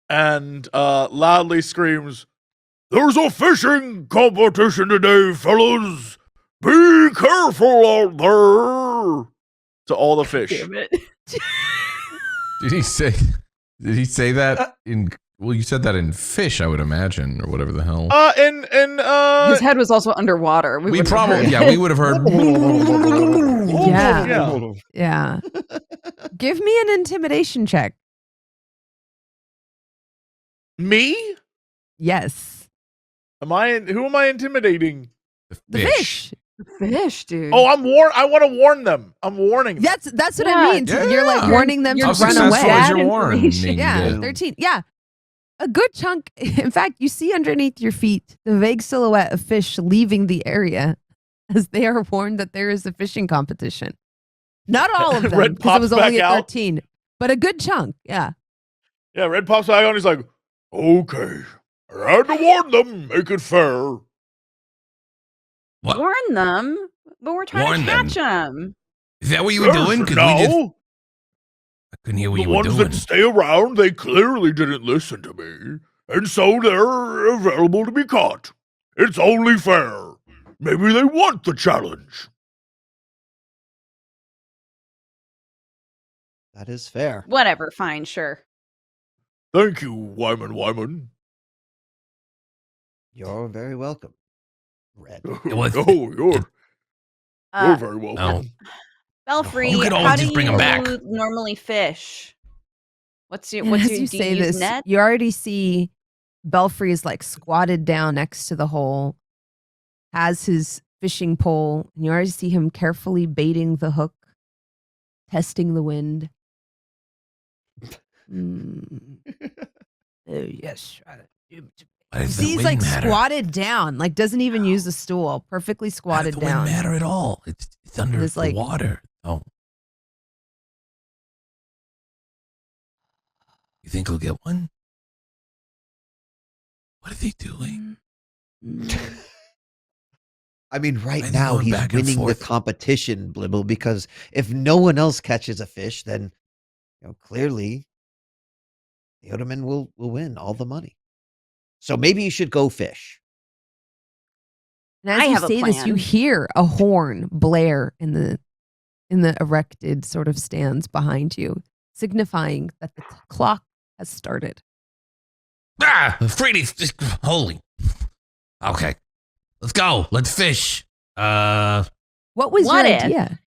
and loudly screams, "There's a fishing competition today, fellas! Be careful out there!" To all the fish. Damn it. Did he say that in, well, you said that in fish, I would imagine, or whatever the hell. His head was also underwater. We wouldn't have probably, heard. yeah, we would have heard. Yeah. Give me an intimidation check. Me? Yes. Who am I intimidating? The fish. Fish, dude. Oh, I want to warn them. I'm warning them. That's what I mean. Yeah. You're like warning them to How run successful away. is your warning? Yeah, 13. Yeah. A good chunk. In fact, you see underneath your feet the vague silhouette of fish leaving the area as they are warned that there is a fishing competition. Not all of them, Red because it was pops only back at out. 13, but a good chunk. Yeah. Yeah, Red pops back on. He's like, "Okay, I had to warn them. Make it fair." What? Warn them, but we're trying Warn to them. catch them. Is that what you were doing? Because we just, I couldn't hear what The you were ones doing. that stay around, they clearly didn't listen to me, and so they're available to be caught. It's only fair. Maybe they want the challenge. That is fair. Whatever, fine, sure. Thank you, Wyman. You're very welcome, Red. was- You're very welcome. No. Belfry, You could always how do just bring 'em you back. normally fish? What's your And as do you say use this, net? you already see Belfry is like squatted down next to the hole, has his fishing pole, and you already see him carefully baiting the hook, testing the wind. Oh, yes. Why does See, the he's wind like matter? squatted down, like doesn't even use the stool, perfectly Why does squatted the down. wind matter at all? It's under It's the like- water. Oh. You think he'll get one? What are they doing? I mean, Why right are they now going he's back and winning the forth? competition, Blibble, because if no one else catches a fish, then clearly the Odoman will win all the money. So maybe you should go fish. And as I you have a say this, you plan. hear a horn blare in the erected sort of stands behind you, signifying that the clock has started. Ah, Freddy's just holy. Okay, let's go. Let's fish. What was What your if- idea?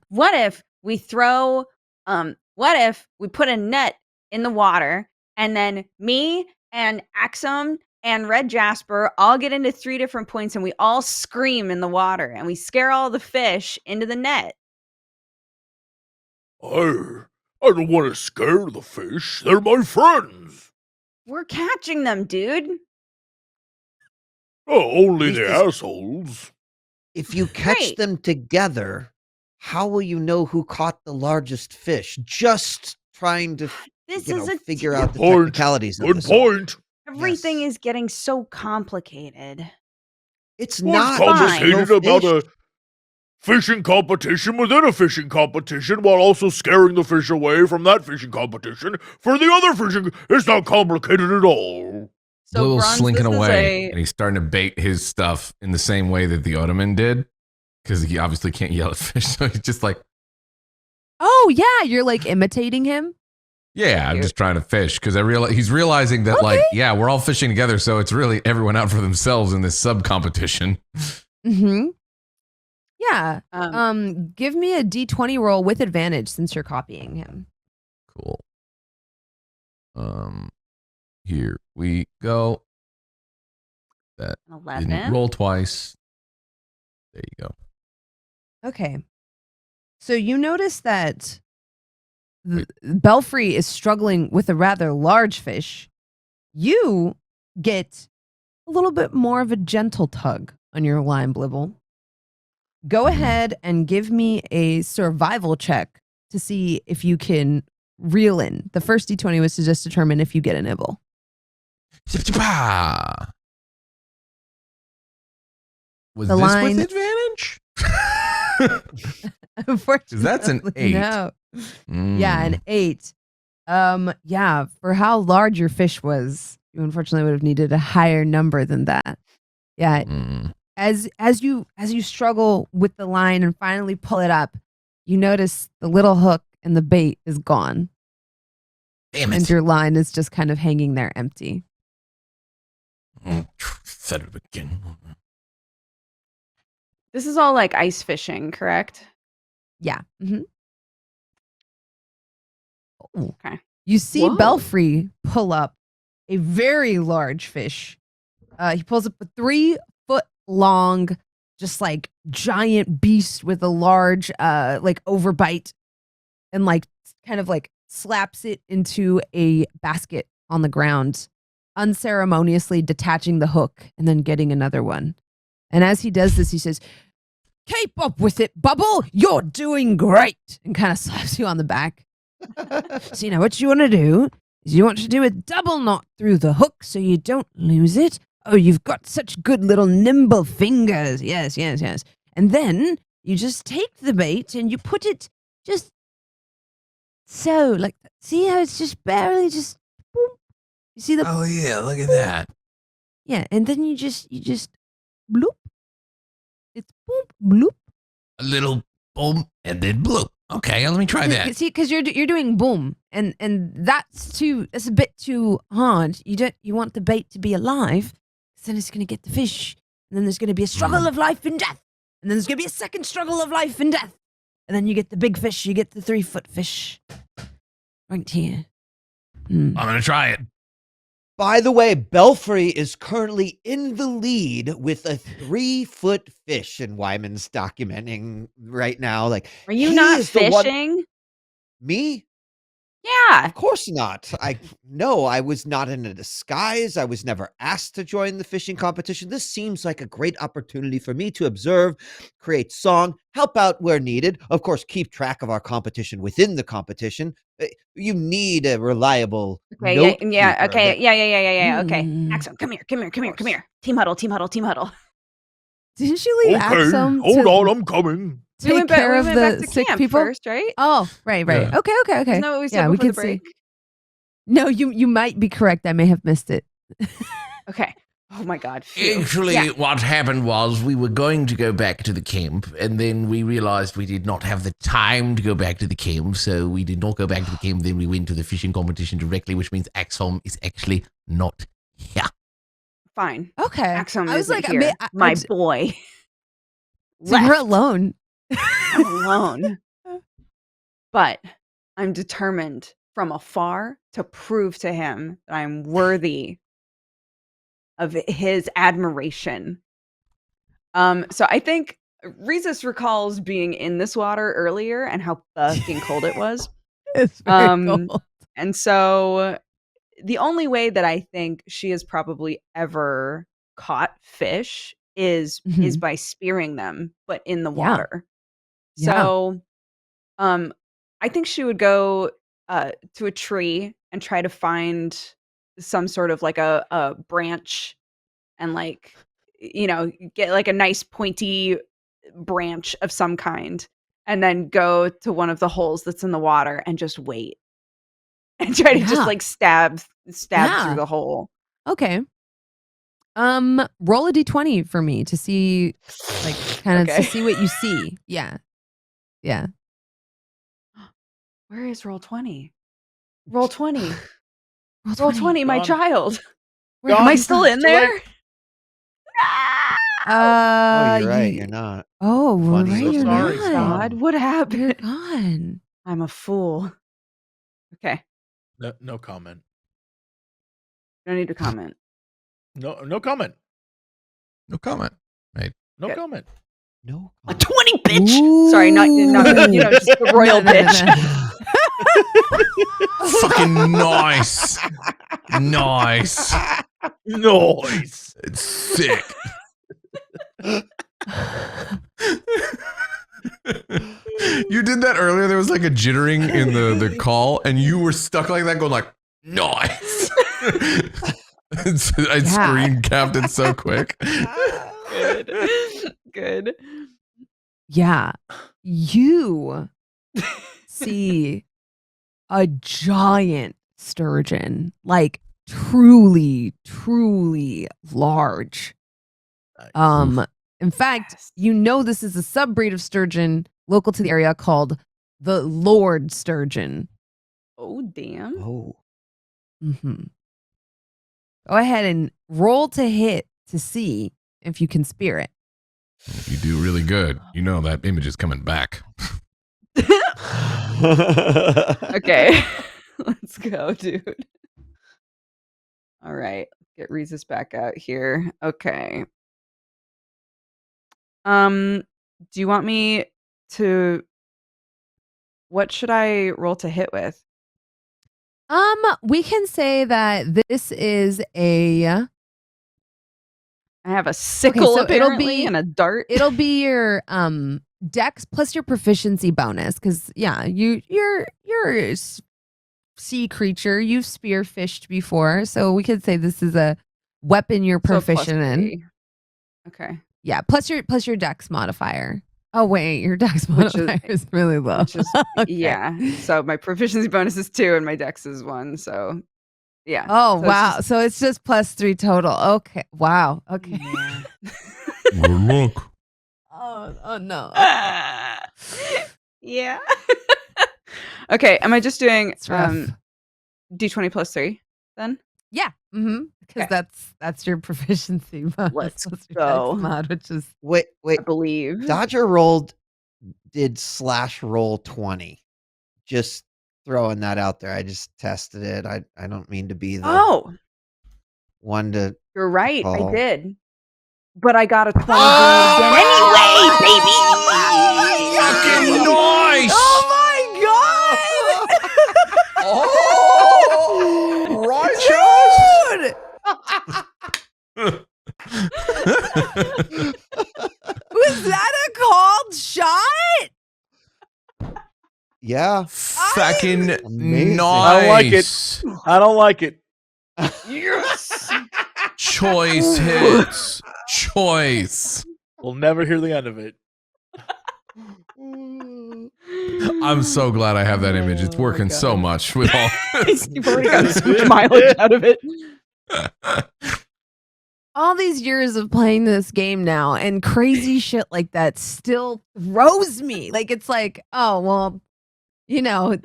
What if we throw what if we put a net in the water and then me and Axum and Red Jasper all get into 3 different points and we all scream in the water and we scare all the fish into the net. I don't want to scare the fish. They're my friends. We're catching them, dude. Oh, only the Because- assholes. If you catch Great. them together, how will you know who caught the largest fish? Just trying to This is a figure out the Point. technicalities of Good this. all. point. everything Yes. is getting so complicated. It's What's not complicated no about fish. a fishing competition within a fishing competition while also scaring the fish away from that fishing competition for the other fishing? It's not complicated at all. So Blue Bronze, slinking this is away, a- and he's starting to bait his stuff in the same way that the Odoman did, because he obviously can't yell at fish. So he's just like, Oh yeah, you're like imitating him. "Yeah, I'm Cute. just trying to fish." Because he's realizing that, Okay. like, yeah, we're all fishing together, so it's really everyone out for themselves in this sub competition. Mm-hmm. Yeah. Um, Give me a D20 roll with advantage since you're copying him. Cool. Here we go. That didn't 11. roll twice. There you go. Okay. So you notice that Belfry is struggling with a rather large fish. You get a little bit more of a gentle tug on your line, Blibble. Go ahead and give me a survival check to see if you can reel in. The first D20 was to just determine if you get a nibble. Was The this line- with advantage? Unfortunately, That's an 8. No. Yeah, an 8. Yeah, for how large your fish was, you unfortunately would have needed a higher number than that. Yeah, Mm. as you struggle with the line and finally pull it up, you notice the little hook and the bait is gone, Damn and it. your line is just kind of hanging there empty. Said it again. this is all like ice fishing, correct? Yeah. Mm-hmm. Okay. You see Whoa. Belfry pull up a very large fish. He pulls up a 3-foot long, just like giant beast with a large, like overbite, and like kind of like slaps it into a basket on the ground, unceremoniously detaching the hook and then getting another one. And as he does this, he says, "Keep up with it, Bubble. You're doing great," and kind of slaps you on the back. So you know what you want to do is you want to do a double knot through the hook so you don't lose it. Oh, you've got such good little nimble fingers. Yes, yes, yes. And then you just take the bait and you put it just so, like, see how it's just barely just, boom. You see the, Oh yeah, look at that. yeah, and then you just bloop. It's boom, bloop. A little boom and then blue. Okay, let me try that. See, because you're doing boom, and that's a bit too hard. You want the bait to be alive, 'cause then it's gonna get the fish, and then there's gonna be a struggle of life and death, and then there's gonna be a second struggle of life and death, and then you get the big fish. You get the 3-foot fish, right here. I'm gonna try it. By the way, Belfry is currently in the lead with a 3-foot fish, and Wyman's documenting right now. Like, Are you he not is the one- fishing? Me? Yeah. Of course not. No, I was not in a disguise. I was never asked to join the fishing competition. This seems like a great opportunity for me to observe, create song, help out where needed. Of course, keep track of our competition within the competition. You need a reliable Okay. note. Yeah. Okay. Yeah. Okay. Mm. Axum, come here. Team huddle. Didn't you leave Okay, Axum hold to on, I'm coming. take care of we went back the to sick camp people first, right? Oh, right. Yeah. Okay. Isn't that what we said Yeah, we before can the break? see. No, you might be correct. I may have missed it. Okay. Oh my God. Phew. Actually, Yeah. what happened was we were going to go back to the camp, and then we realized we did not have the time to go back to the camp, so we did not go back to the camp. Then we went to the fishing competition directly, which means Axom is actually not here. Fine. Okay. Axum I was isn't like, here. My boy. so you're left. alone. I'm alone. But I'm determined from afar to prove to him that I'm worthy of his admiration. So I think Rhesus recalls being in this water earlier and how fucking cold it was. It's very cold. And so the only way that I think she has probably ever caught fish is by spearing them, but in the water. Yeah. So I think she would go to a tree and try to find some sort of like a branch and like, get like a nice pointy branch of some kind and then go to one of the holes that's in the water and just wait and try to just like stab through the hole. Okay. Roll a d20 for me to see, like, kind of Okay. to see what you see. Yeah. Where is roll 20? Roll 20. Roll Roll 20, my Gone. child. Where Am I Gone. still in Too there? late. Oh, you're right. You're not. Oh, we're Funny. right. So You're sorry, not. God, what You're happened? gone. I'm a fool. Okay. No comment. No need to comment. No comment. No comment. No Good. comment. No. A 20, bitch. Sorry, not just the royal No, no, no, bitch. no. Fucking nice. Nice. Noise. It's sick. You did that earlier. There was like a jittering in the call, and you were stuck like that, going like, nice. I screen capped it so quick. Good. Yeah. You see a giant sturgeon, like truly, truly large. In fact, you know this is a subbreed of sturgeon local to the area called the Lord sturgeon. Oh, damn. Oh. Mm-hmm. Go ahead and roll to hit to see if you can spear it. If you do really good, you know that image is coming back. Okay. Let's go, dude. All right. Get Rhesus back out here. Okay. Do you want me to... What should I roll to hit with? We can say that this is a... I have a sickle, so it'll apparently, be- and a dart. It'll be your dex plus your proficiency bonus, because you're a sea creature. You've spearfished before, so we could say this is a weapon you're So proficient in. +3. Okay. Yeah, plus your dex modifier. Oh wait, your dex Which is- modifier is really low. Which is, Okay. yeah. So my proficiency bonus is 2 and my dex is 1. So, yeah. Oh So it's wow, just- so it's just +3 total. Okay, wow. Okay. Yeah. Good luck. Oh no. Yeah. Okay. Am I just doing It's rough. d20 +3 then? Yeah. Mm-hmm. Because Okay. that's your proficiency bonus. Let's plus your go. dex mod, which is Wait. I believe. Dodger did /roll 20. Just throwing that out there. I just tested it. I don't mean to be the Oh, one to. you're right. Oh. I did. But I got a 20 Fucking nice! Oh my god! Was that a called shot? Fucking Amazing. nice. I don't like it. I don't like it. Yes. Choice hits. Choice. We'll never hear the end of it. I'm so glad I have that image. It's working so much with all. You've already got so much mileage out of it. All these years of playing this game now and crazy shit like that still throws me. Like, it's like, oh, well, you know,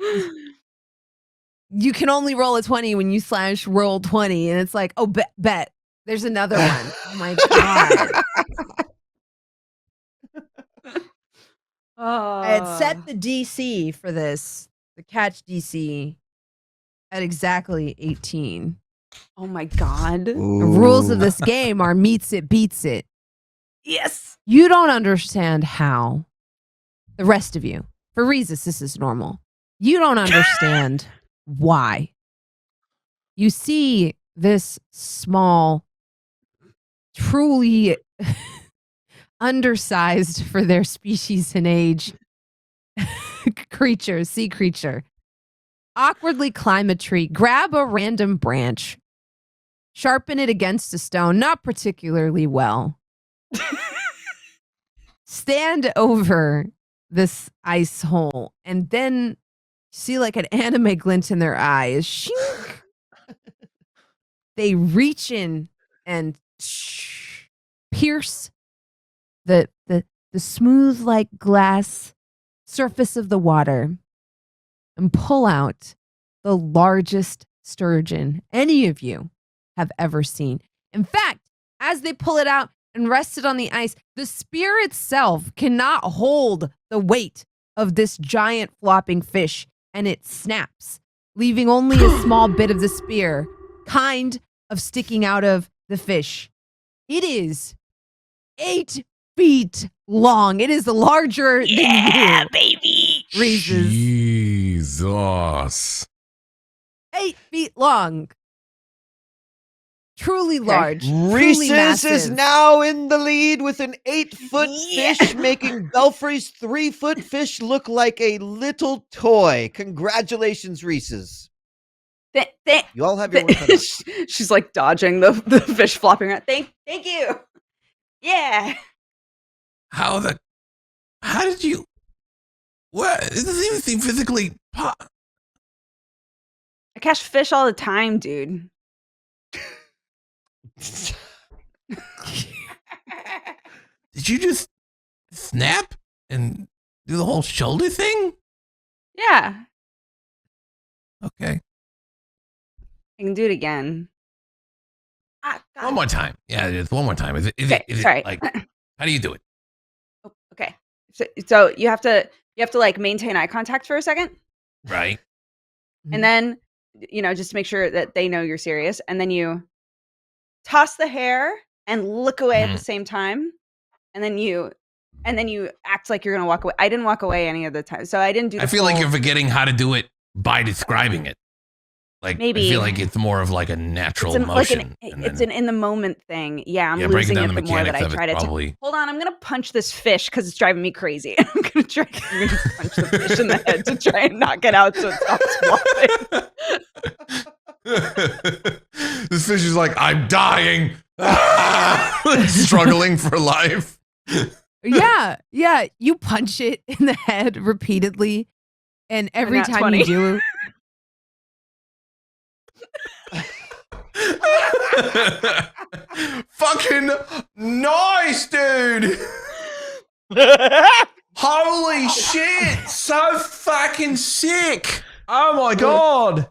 you can only roll a 20 when you / roll 20. And it's like, oh, bet. There's another one. Oh my God. I had set the DC for this, the catch DC, at exactly 18. Oh my God. The rules of this game are meets it, beats it. Yes. You don't understand how. The rest of you, for Reezus, this is normal. You don't understand why. You see this small, truly undersized for their species and age sea creature, awkwardly climb a tree, grab a random branch, sharpen it against a stone, not particularly well, stand over this ice hole, and then see like an anime glint in their eyes. Shink. They reach in and pierce the smooth like glass surface of the water and pull out the largest sturgeon any of you have ever seen. In fact, as they pull it out and rest it on the ice, the spear itself cannot hold the weight of this giant flopping fish, and it snaps, leaving only a small bit of the spear kind of sticking out of the fish. It is 8 feet long. It is larger than you. Baby. Reezus. Jesus. 8 feet long. Truly large. Truly Reese's massive. is now in the lead with an 8-foot fish, making Belfry's 3-foot fish look like a little toy. Congratulations, Reese's. You all have your work cut out. She's like dodging the fish flopping around. Thank you. Yeah. How did you? What? It doesn't even seem physically. I catch fish all the time, dude. Did you just snap and do the whole shoulder thing? Yeah. Okay. I can do it again. One more time. Yeah, just one more time. Is Okay, it sorry. like? How do you do it? Okay. So you have to like maintain eye contact for a second, Right. and then just to make sure that they know you're serious, and then you toss the hair and look away at the same time, and then you act like you're gonna walk away. I didn't walk away any of the time, so I didn't do. I feel like you're forgetting how to do it by describing it. Like Maybe. I feel like it's more of like a natural motion. It's an in the moment thing. Yeah, I'm breaking losing down it the the more that mechanics I of try it, to. probably. Hold on, I'm gonna punch this fish because it's driving me crazy. I'm gonna punch the fish in the head to try and knock it out so it stops flopping. This fish is like, I'm dying. Struggling for life. Yeah. You punch it in the head repeatedly, and every nat time 20. you do, Fucking nice, dude. Holy shit. So fucking sick. Oh my god.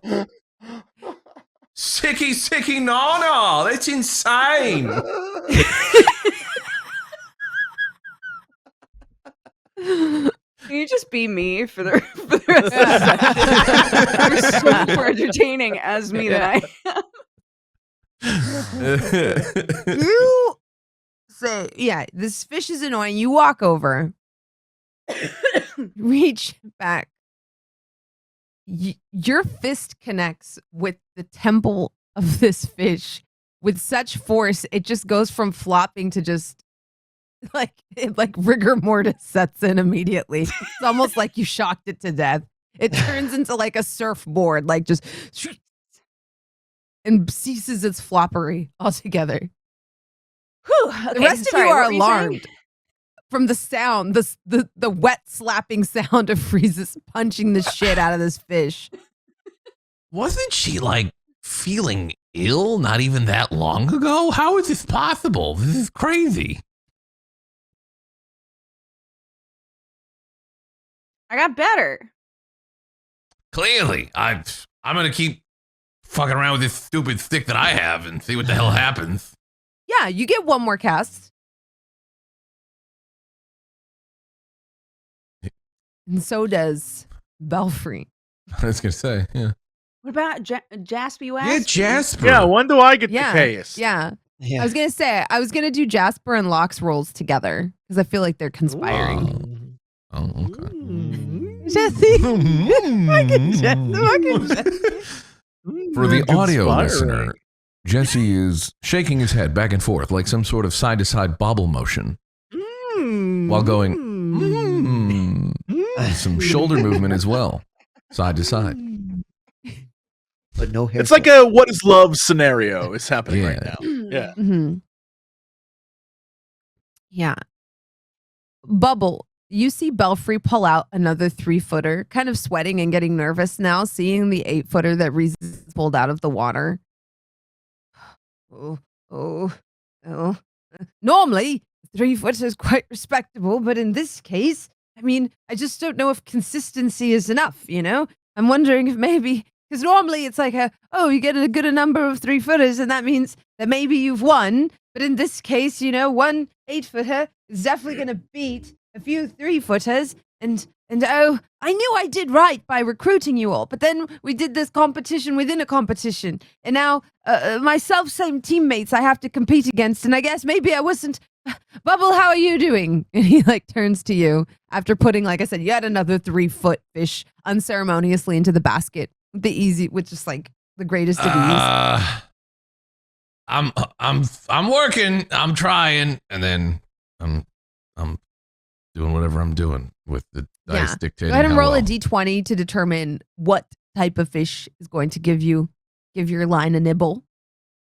Sicky nana. That's insane. Can you just be me for the rest of the session? You're so more entertaining as me than I am. you say, yeah, this fish is annoying. You walk over, reach back. Your fist connects with the temple of this fish with such force, it just goes from flopping to just like rigor mortis sets in immediately. It's almost like you shocked it to death. It turns into like a surfboard, like just and ceases its floppery altogether. Whew, The rest of you are alarmed from the sound, the wet slapping sound of Freeze's punching the shit out of this fish. Wasn't she like feeling ill not even that long ago? How is this possible? This is crazy. I got better. Clearly, I'm gonna keep fucking around with this stupid stick that I have and see what the hell happens. Yeah, you get one more cast. And so does Belfry. I was gonna say, yeah. What about Jasper? You Yeah, asked? Jasper. Yeah, when do I get Yeah, the case? yeah. Yeah. I was gonna say I was gonna do Jasper and Locke's roles together because I feel like they're conspiring. Oh, okay. Jesse, fucking Jesse. For the audio Conspiring. listener, Jesse is shaking his head back and forth like some sort of side-to-side bobble motion while going, some shoulder movement as well, side to side. But no hair. It's like a what is love scenario is happening right Yeah. now. Yeah. Mhm. Yeah. Bubble, you see Belfry pull out another 3-footer, kind of sweating and getting nervous now, seeing the 8-footer that Reese pulled out of the water. Oh. Normally, 3-footer is quite respectable, but in this case, I mean, I just don't know if consistency is enough, you know? I'm wondering if maybe, because normally it's like, you get a good number of 3-footers, and that means that maybe you've won. But in this case, you know, one 8-footer is definitely going to beat a few 3-footers. And I knew I did right by recruiting you all. But then we did this competition within a competition. And now my self-same teammates I have to compete against. And I guess maybe I wasn't. Bubble, how are you doing? And he like turns to you after putting, like I said, yet another 3-foot fish unceremoniously into the basket. With just like the greatest of ease. I'm working. I'm trying, and then I'm doing whatever I'm doing with the dice dictating. Go ahead and how roll well. a d20 to determine what type of fish is going to give your line a nibble.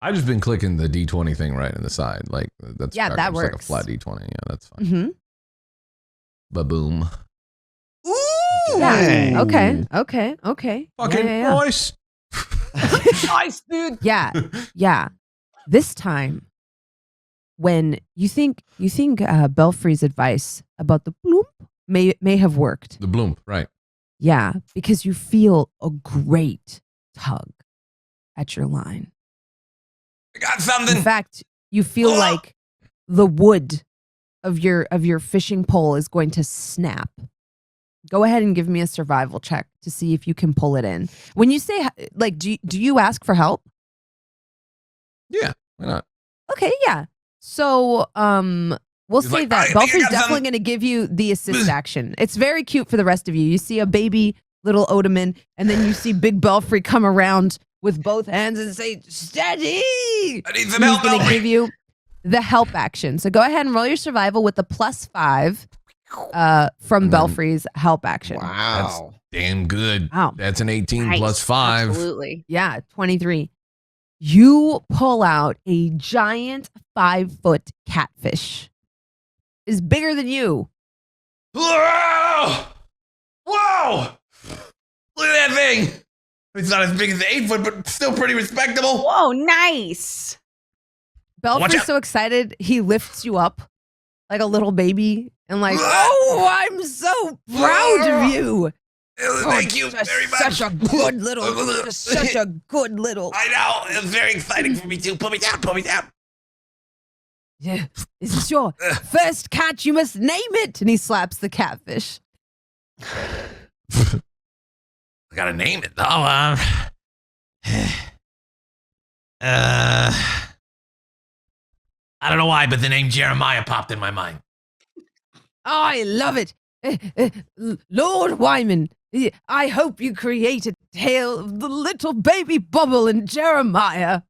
I've just been clicking the D20 thing right in the side. Like that's Yeah, that like a works. flat D20. Yeah, that's fine. Mm-hmm. Ba-boom. Yeah. Dang. Okay. Fucking Yeah. nice. Nice, dude. Yeah. This time, when you think Belfry's advice about the bloop may have worked. The bloom, right. Yeah, because you feel a great tug at your line. I got In something. fact, you feel like the wood of your fishing pole is going to snap. Go ahead and give me a survival check to see if you can pull it in. When you say, like, do you ask for help? Yeah, why not? Okay, yeah. So, we'll He's say like, that "I think I Belfry's got definitely something." going to give you the assist action. It's very cute for the rest of you. You see a baby little Odoman, and then you see Big Belfry come around with both hands and say, "Steady!" I need some And he's help. going to Belfry. give you the help action. So go ahead and roll your survival with the +5 from And then- Belfry's help action. Wow. Damn good. Wow. That's an 18 Nice. plus 5. Absolutely. Yeah, 23. You pull out a giant 5-foot catfish. Is bigger than you. Whoa! Whoa! Look at that thing. It's not as big as the 8-foot, but still pretty respectable. Whoa, nice. Watch Belfry's out. so excited, he lifts you up like a little baby and like, oh, I'm so proud of you. Thank you Just very much. Such a good little, just such a good little. I know. It's very exciting for me too. Put me down. Put me down. Yeah, this is your first catch. You must name it. And he slaps the catfish. I gotta name it though. I don't know why, but the name Jeremiah popped in my mind. Oh, I love it. Lord Wyman, I hope you create a tale of the little baby Bubble and Jeremiah.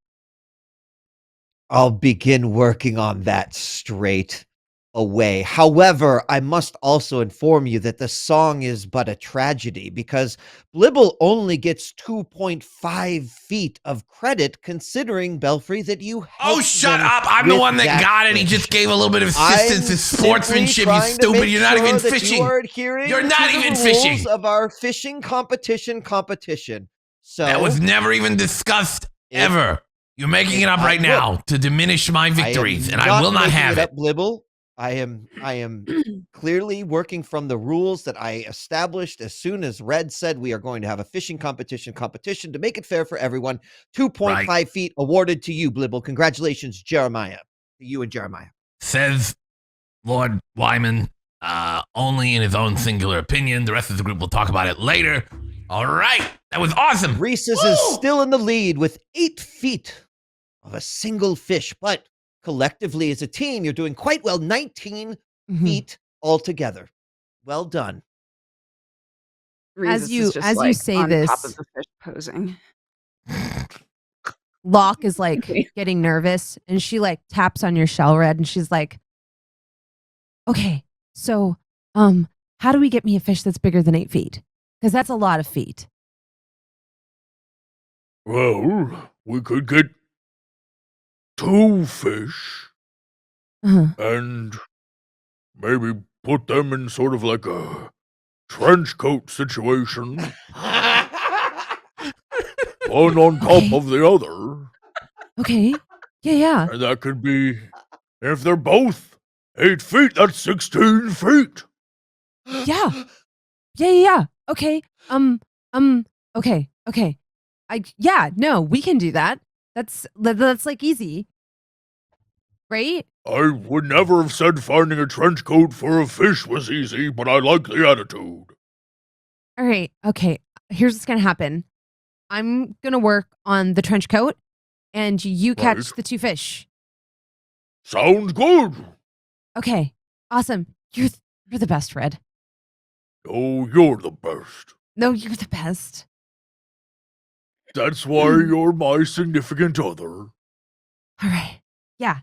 I'll begin working on that straight away. However, I must also inform you that the song is but a tragedy because Blibble only gets 2.5 feet of credit considering, Belfry, that you Oh, helped shut them up. I'm the with one that got it. He fish. just gave a little bit of assistance I'm to sportsmanship, simply you trying to stupid. make You're not sure even that fishing. You are adhering You're not to even the fishing. rules of our fishing competition. So That was never even discussed ever. You're making it up right now to diminish my victories, and I will not have it. Blibble. I am clearly working from the rules that I established as soon as Red said we are going to have a fishing competition to make it fair for everyone. 2.5 feet awarded to you, Blibble. Congratulations, Jeremiah. To you and Jeremiah. Says Lord Wyman, only in his own singular opinion. The rest of the group will talk about it later. All right. That was awesome. Reese's is still in the lead with 8 feet of a single fish, but collectively as a team, you're doing quite well. 19 feet altogether. Well done. Reese's you- is just, as you like, say on top this- of the fish posing. Locke is like Okay. getting nervous and she like taps on your shell, Red, and she's like, okay, so how do we get me a fish that's bigger than 8 feet? Because that's a lot of feet. Well, we could get 2 fish Uh-huh. and maybe put them in sort of like a trench coat situation. One on top of the other. Okay. Yeah. And that could be, if they're both 8 feet, that's 16 feet. Yeah. Okay. Okay. No, we can do that. That's like easy. Right? I would never have said finding a trench coat for a fish was easy, but I like the attitude. All right. Okay. Here's what's going to happen. I'm going to work on the trench coat and you catch Right. the 2 fish. Sounds good. Okay. Awesome. You're the best, Red. Oh, you're the best. No, you're the best. That's why you're my significant other. All right. Yeah.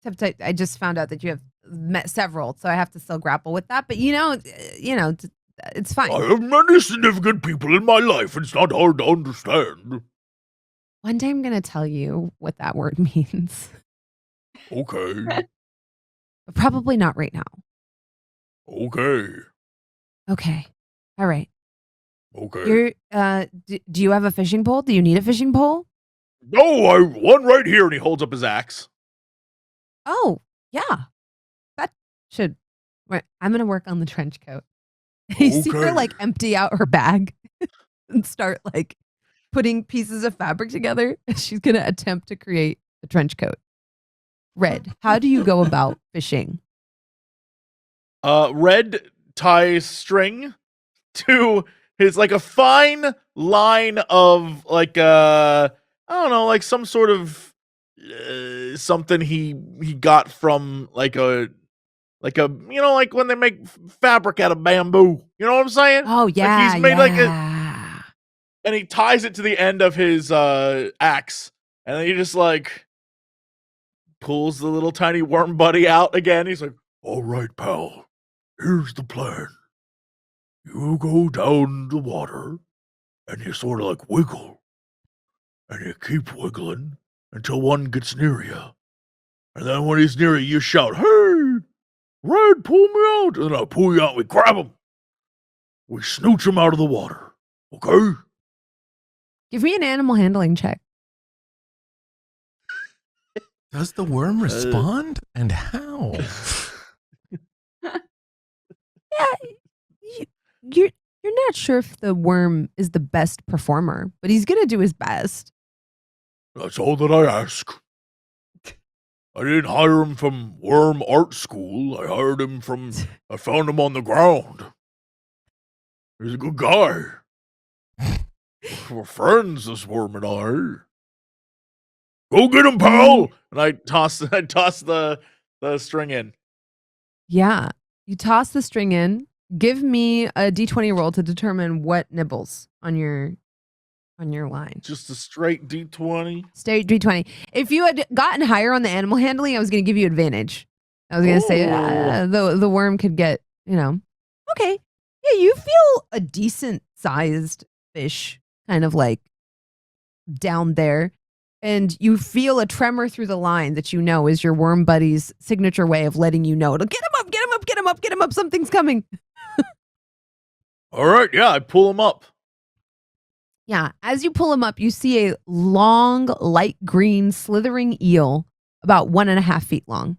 Except I just found out that you have met several, so I have to still grapple with that. But it's fine. I have many significant people in my life. It's not hard to understand. One day I'm going to tell you what that word means. Okay. But probably not right now. Okay. Okay. All right. Okay. You're do you have a fishing pole? Do you need a fishing pole? No, one right here, and he holds up his axe. Oh, yeah. That should right. I'm going to work on the trench coat. You see her Okay. like empty out her bag and start like putting pieces of fabric together. She's going to attempt to create a trench coat. Red, how do you go about fishing? Red ties string to his like a fine line of like I don't know, like some sort of something he got from like a like when they make fabric out of bamboo. You know what I'm saying? Oh, yeah. he's made like and he ties it to the end of his axe, and then he just like pulls the little tiny worm buddy out again. He's like, "All right, pal. Here's the plan. You go down the water, and you sort of like wiggle, and you keep wiggling until one gets near you. And then when he's near you, you shout, 'Hey, Red, pull me out!' And I pull you out, we grab him. We snooch him out of the water. Okay?" Give me an animal handling check. Does the worm respond? And how? Yeah, you're not sure if the worm is the best performer, but he's gonna do his best. That's all that I ask. I didn't hire him from Worm Art School. I found him on the ground. He's a good guy. We're friends, this worm and I. Go get him, pal! And I toss the string in. Yeah, you toss the string in. Give me a d20 roll to determine what nibbles on your line. Just a straight D20. Straight d20. If you had gotten higher on the animal handling, I was going to give you advantage. I was gonna say the worm could get, okay. Yeah, you feel a decent sized fish kind of like down there. And you feel a tremor through the line that you know is your worm buddy's signature way of letting you know to get him up, get him up, get him up, get him up, something's coming. All right, yeah, I pull him up. Yeah, as you pull him up, you see a long, light green, slithering eel about 1.5 feet long.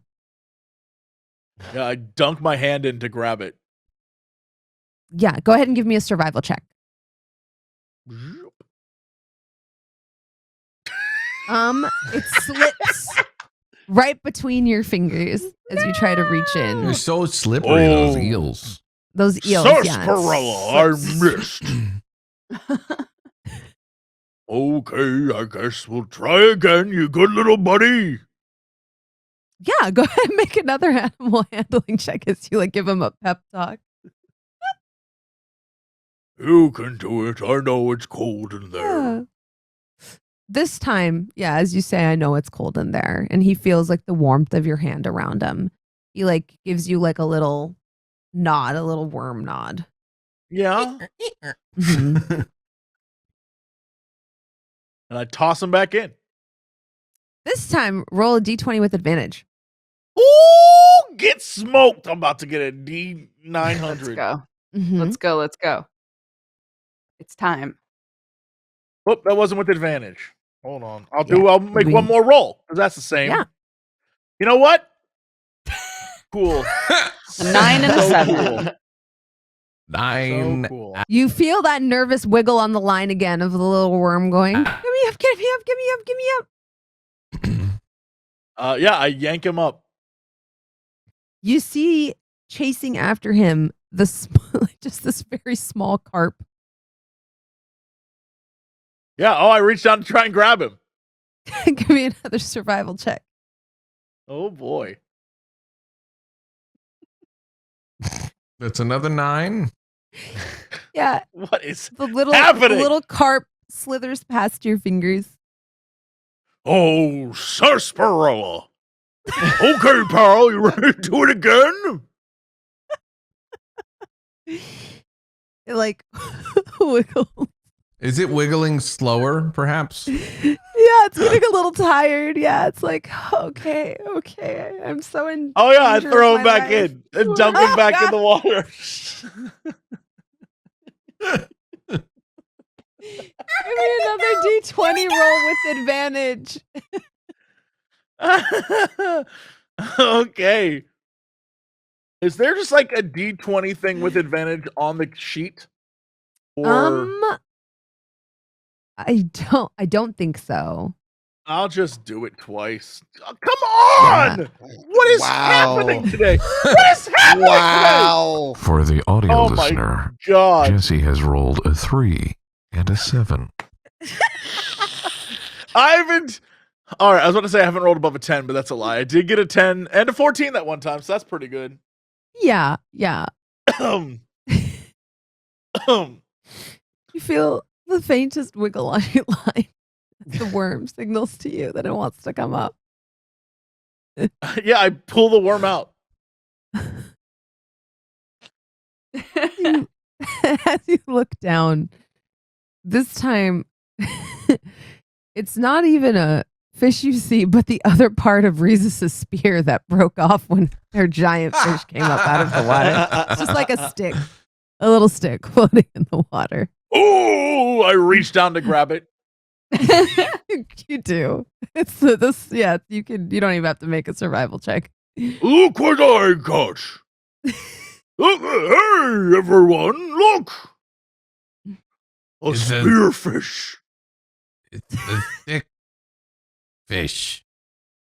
Yeah, I dunk my hand in to grab it. Yeah, go ahead and give me a survival check. It slips right between your fingers as you try to reach in. They're so slippery, those eels. Those eels, Sarsaparilla, I missed. Okay, I guess we'll try again, you good little buddy. Yeah, go ahead and make another animal handling check as you give him a pep talk. You can do it. I know it's cold in there. Yeah. This time, as you say, I know it's cold in there. And he feels the warmth of your hand around him. He gives you a little nod, a little worm nod. Yeah. Mm-hmm. And I toss him back in. This time, roll a d20 with advantage. Ooh, get smoked. I'm about to get a D900. Let's go. Mm-hmm. Let's go. Let's go. It's time. Oh, that wasn't with advantage. Hold on. I'll make one more roll, because that's the same. Yeah. You know what? Cool. A 9 and a So 7. cool. 9. So cool. You feel that nervous wiggle on the line again of the little worm going, "Give me up, get me up, get me up, get me up." Yeah, I yank him up. You see chasing after him just this very small carp. Yeah, I reached down to try and grab him. Give me another survival check. Oh, boy. That's another 9. Yeah. What is the little carp slithers past your fingers. Oh, sarsaparilla. Okay, pal, you ready to do it again? It wiggles. Is it wiggling slower, perhaps? Yeah, it's getting a little tired. Yeah, it's okay. I'm so in. Oh, yeah, I danger throw of him my back life. in and dunk him back in the water. Give me another D20 roll with advantage. Okay. Is there just a D20 thing with advantage on the sheet? Or I don't think so. I'll just do it twice. Oh, come on! Yeah. What is happening today? What is happening Wow. For the audio Oh listener, my God. Jesse has rolled a 3 and a 7. I haven't. All right, I was about to say I haven't rolled above a 10, but that's a lie. I did get a 10 and a 14 that one time, so that's pretty good. Yeah. Um, You feel the faintest wiggle on your line. The worm signals to you that it wants to come up. yeah, I pull the worm out. As you look down, this time it's not even a fish you see, but the other part of Rhesus's spear that broke off when her giant fish came up out of the water. It's just like a stick, a little stick floating in the water. Oh, I reached down to grab it. You do. It's this. Yeah, you can. You don't even have to make a survival check. Look what I got. Look, hey, everyone, look. A It's a- spearfish. It's a thick fish.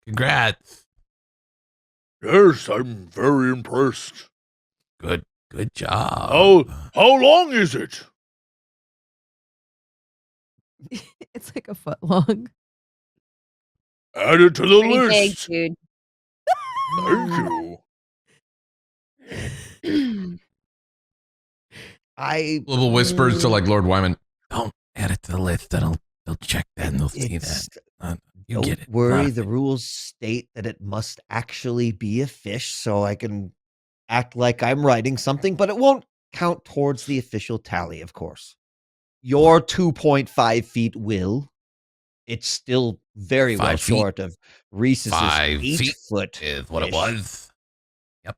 Congrats. Yes, I'm very impressed. Good job. How long is it? It's like a foot long. Add it to the Pretty big, list. dude. Thank you. Little whispers to Lord Wyman. Don't add it to the list. They'll check that and they'll see that. It's You get it. Don't worry, Trust the me. rules state that it must actually be a fish, so I can act like I'm writing something, but it won't count towards the official tally, of course. Your 2.5 feet will. It's still very well 5 feet. short of Reese's 5 feet 8-foot is what it fish. was. Yep.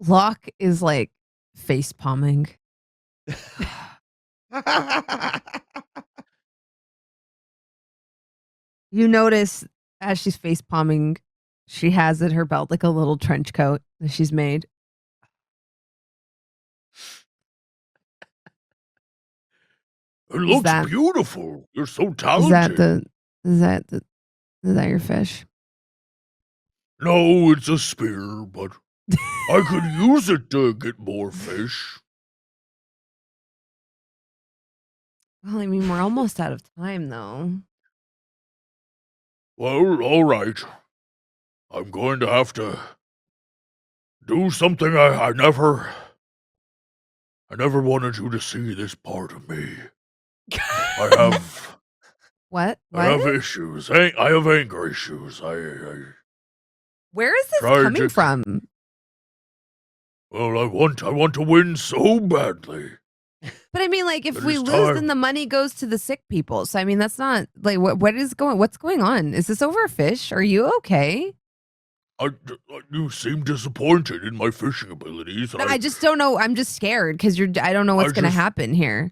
Locke is like face palming. You notice as she's face palming, she has at her belt like a little trench coat that she's made. It looks that- beautiful. You're so Is talented. is that your fish? No, it's a spear, but I could use it to get more fish. Well, I mean, we're almost out of time though. Well, all right. I'm going to have to do something I never wanted you to see this part of me. I have What? I have issues. I have anger issues. Where is this tried coming to- from? Well, I want to win so badly. But I mean, like, if It we is lose, time. then the money goes to the sick people. So I mean, that's not like what's going on? Is this over a fish? Are you okay? You seem disappointed in my fishing abilities. No, I just don't know. I'm just scared because I don't know what's going to happen here.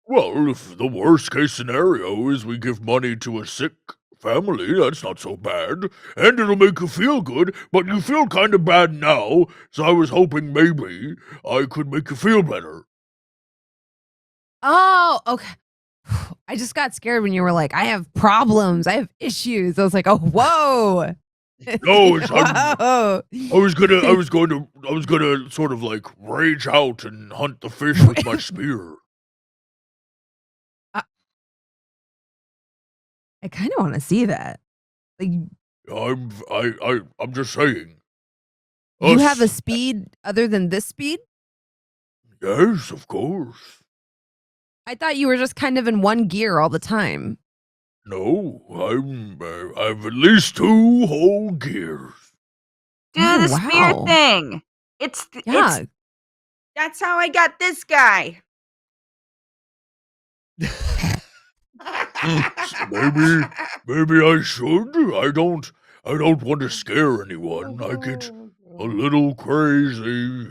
Well, if the worst case scenario is we give money to a sick family, that's not so bad. And it'll make you feel good, but you feel kind of bad now, so I was hoping maybe I could make you feel better. Oh, okay. I just got scared when you were like, I have problems. I have issues. I was like, oh, whoa. No, it's, Whoa. I was gonna sort of like rage out and hunt the fish with my spear. I kind of want to see that. Like, I'm just saying. you have a Us- speed other than this speed? Yes, of course. I thought you were just kind of in one gear all the time. No, I have at least 2 whole gears. Do Oh, the spear wow. thing. Yeah. That's how I got this guy. Maybe I should. I don't want to scare anyone. I get a little crazy.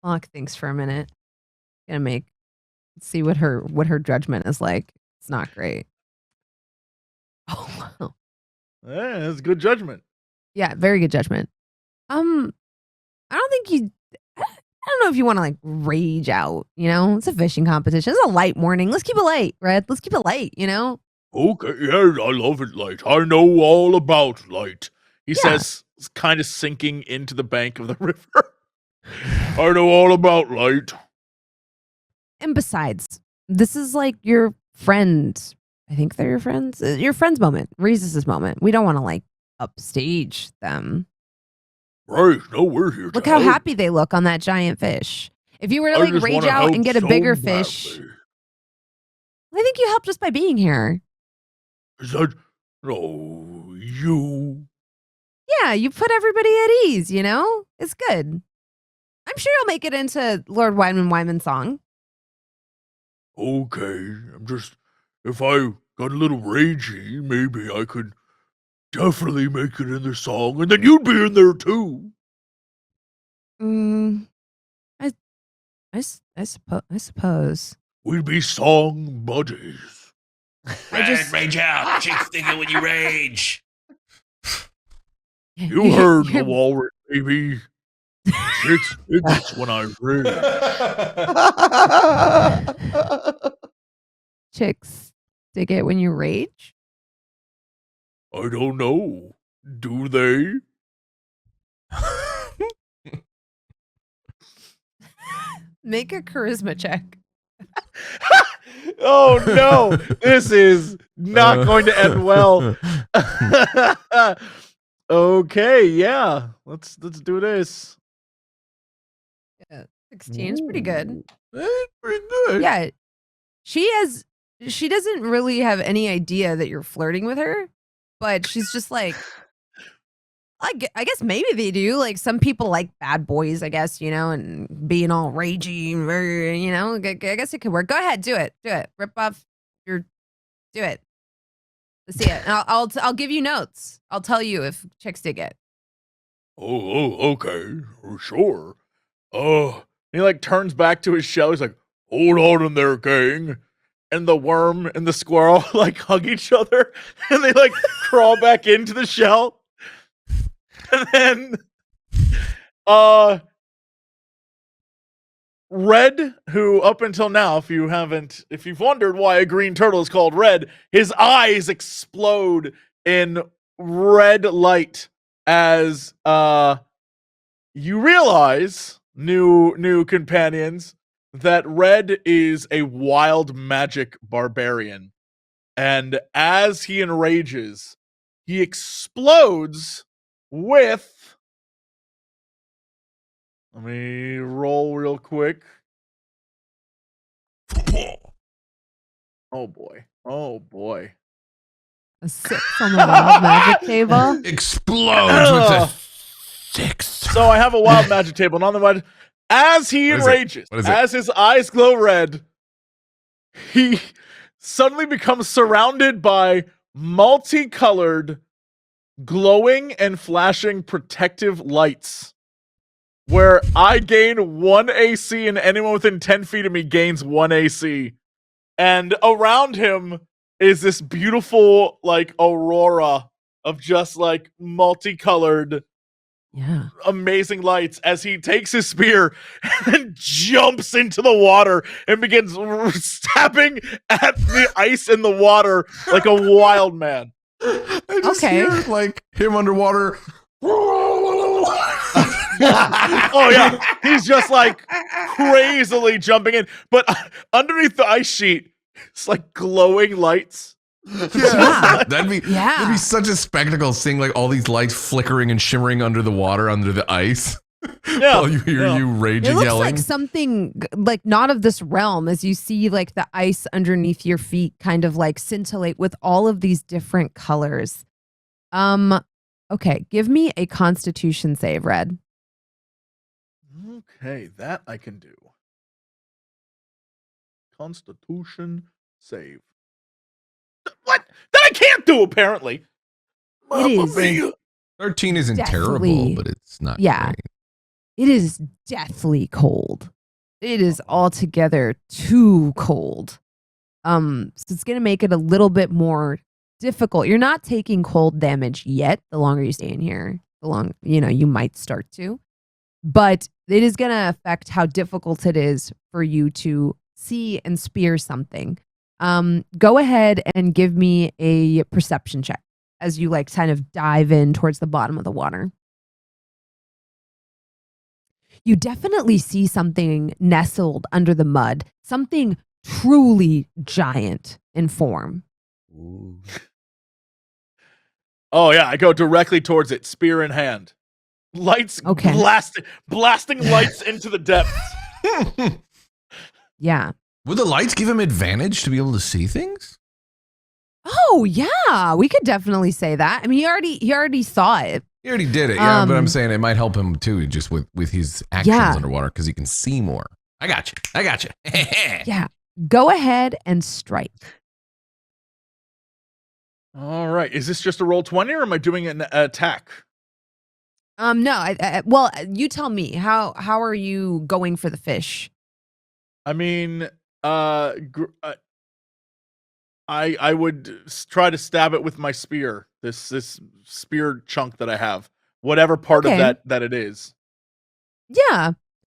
Locke thinks for a minute. Gonna see what her judgment is like. It's not great. Oh wow. Yeah, that's good judgment. Yeah, very good judgment. I don't think I don't know if you want to like rage out, you know? It's a fishing competition. It's a light morning. Let's keep it light, Red. Let's keep it light, you know? Okay, yeah, I love it light. I know all about light. He Yeah. says, kind of sinking into the bank of the river. I know all about light. And besides, this is like your friend. I think they're your friends. Your friend's moment. Reese's moment. We don't want to like upstage them. Right, no, we're here Look to how help. happy they look on that giant fish. If you were to I like just rage wanna out help and get a so bigger fish, badly. I think you helped just by being here. Is that... No, you... Yeah, you put everybody at ease, you know? It's good. I'm sure you'll make it into Lord Wyman's song. Okay, I'm just... If I got a little ragey, maybe I could definitely make it in the song, and then you'd be in there too. I suppose. We'd be song buddies. Red, rage out. Chicks dig it when you rage. You heard the walrus, baby. Chicks dig it when I rage. Chicks dig it when you rage? I don't know. Do they? Make a charisma check. Oh no, this is not going to end well. Okay, yeah. Let's do this. 16 is pretty good. That's pretty good. Yeah. She doesn't really have any idea that you're flirting with her, but she's just like, I guess maybe they do. Like some people like bad boys, I guess, and being all ragey, I guess it could work. Go ahead, do it. Rip off do it. Let's see it. And I'll give you notes. I'll tell you if chicks dig it. Okay, sure. He like turns back to his shell. He's like, hold on in there, gang. And the worm and the squirrel like hug each other and they like crawl back into the shell. And then Red, who up until now, if you've wondered why a green turtle is called Red, his eyes explode in red light as you realize, new companions, that Red is a wild magic barbarian. And as he enrages, he explodes with... Let me roll real quick. Oh boy. A 6 on the wild magic table. Explodes with a 6. So I have a wild magic table, not the magic. As he enrages, as his eyes glow red, he suddenly becomes surrounded by multicolored, glowing and flashing protective lights. Where I gain 1 AC and anyone within 10 feet of me gains 1 AC. And around him is this beautiful, like, aurora of just, like, multicolored, amazing lights as he takes his spear and jumps into the water and begins stabbing at the ice in the water like a wild man. I just hear, like, him underwater. Oh yeah, he's just like crazily jumping in, but underneath the ice sheet, it's like glowing lights. Yeah. That'd be such a spectacle, seeing like all these lights flickering and shimmering under the water, under the ice. Yeah, while you hear you raging, it looks yelling. like something like not of this realm, as you see like the ice underneath your feet kind of like scintillate with all of these different colors. Okay, give me a Constitution save, Red. Okay, that I can do. Constitution save. What? That I can't do, apparently. It is 13 isn't terrible, but it's not great. It is deathly cold. It is altogether too cold. So it's going to make it a little bit more difficult. You're not taking cold damage yet. The longer you stay in here, the longer, you might start to. But it is going to affect how difficult it is for you to see and spear something. Go ahead and give me a perception check as you like kind of dive in towards the bottom of the water. You definitely see something nestled under the mud, something truly giant in form. Ooh. Oh yeah, I go directly towards it, spear in hand. Lights blasting lights into the depths. Yeah. Would the lights give him advantage to be able to see things? Oh yeah, we could definitely say that. I mean, he already saw it. He already did it, yeah. But I'm saying it might help him too, just with his actions underwater, because he can see more. I got you. Yeah. Go ahead and strike. All right. Is this just a roll 20, or am I doing an attack? No. Well, you tell me. How are you going for the fish? I mean, I would try to stab it with my spear. This spear chunk that I have, whatever part of that it is. Yeah.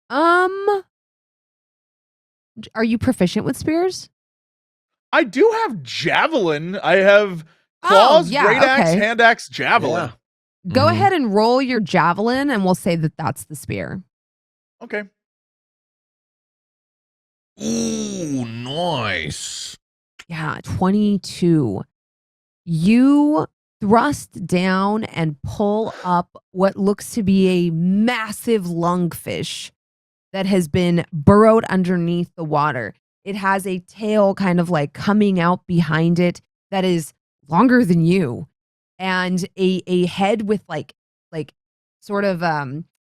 Are you proficient with spears? I do have javelin. I have claws, great axe, hand axe, javelin. Yeah. Go ahead and roll your javelin, and we'll say that that's the spear. Okay. Ooh, nice. Yeah, 22. You thrust down and pull up what looks to be a massive lungfish that has been burrowed underneath the water. It has a tail kind of like coming out behind it that is longer than you, and a head with like sort of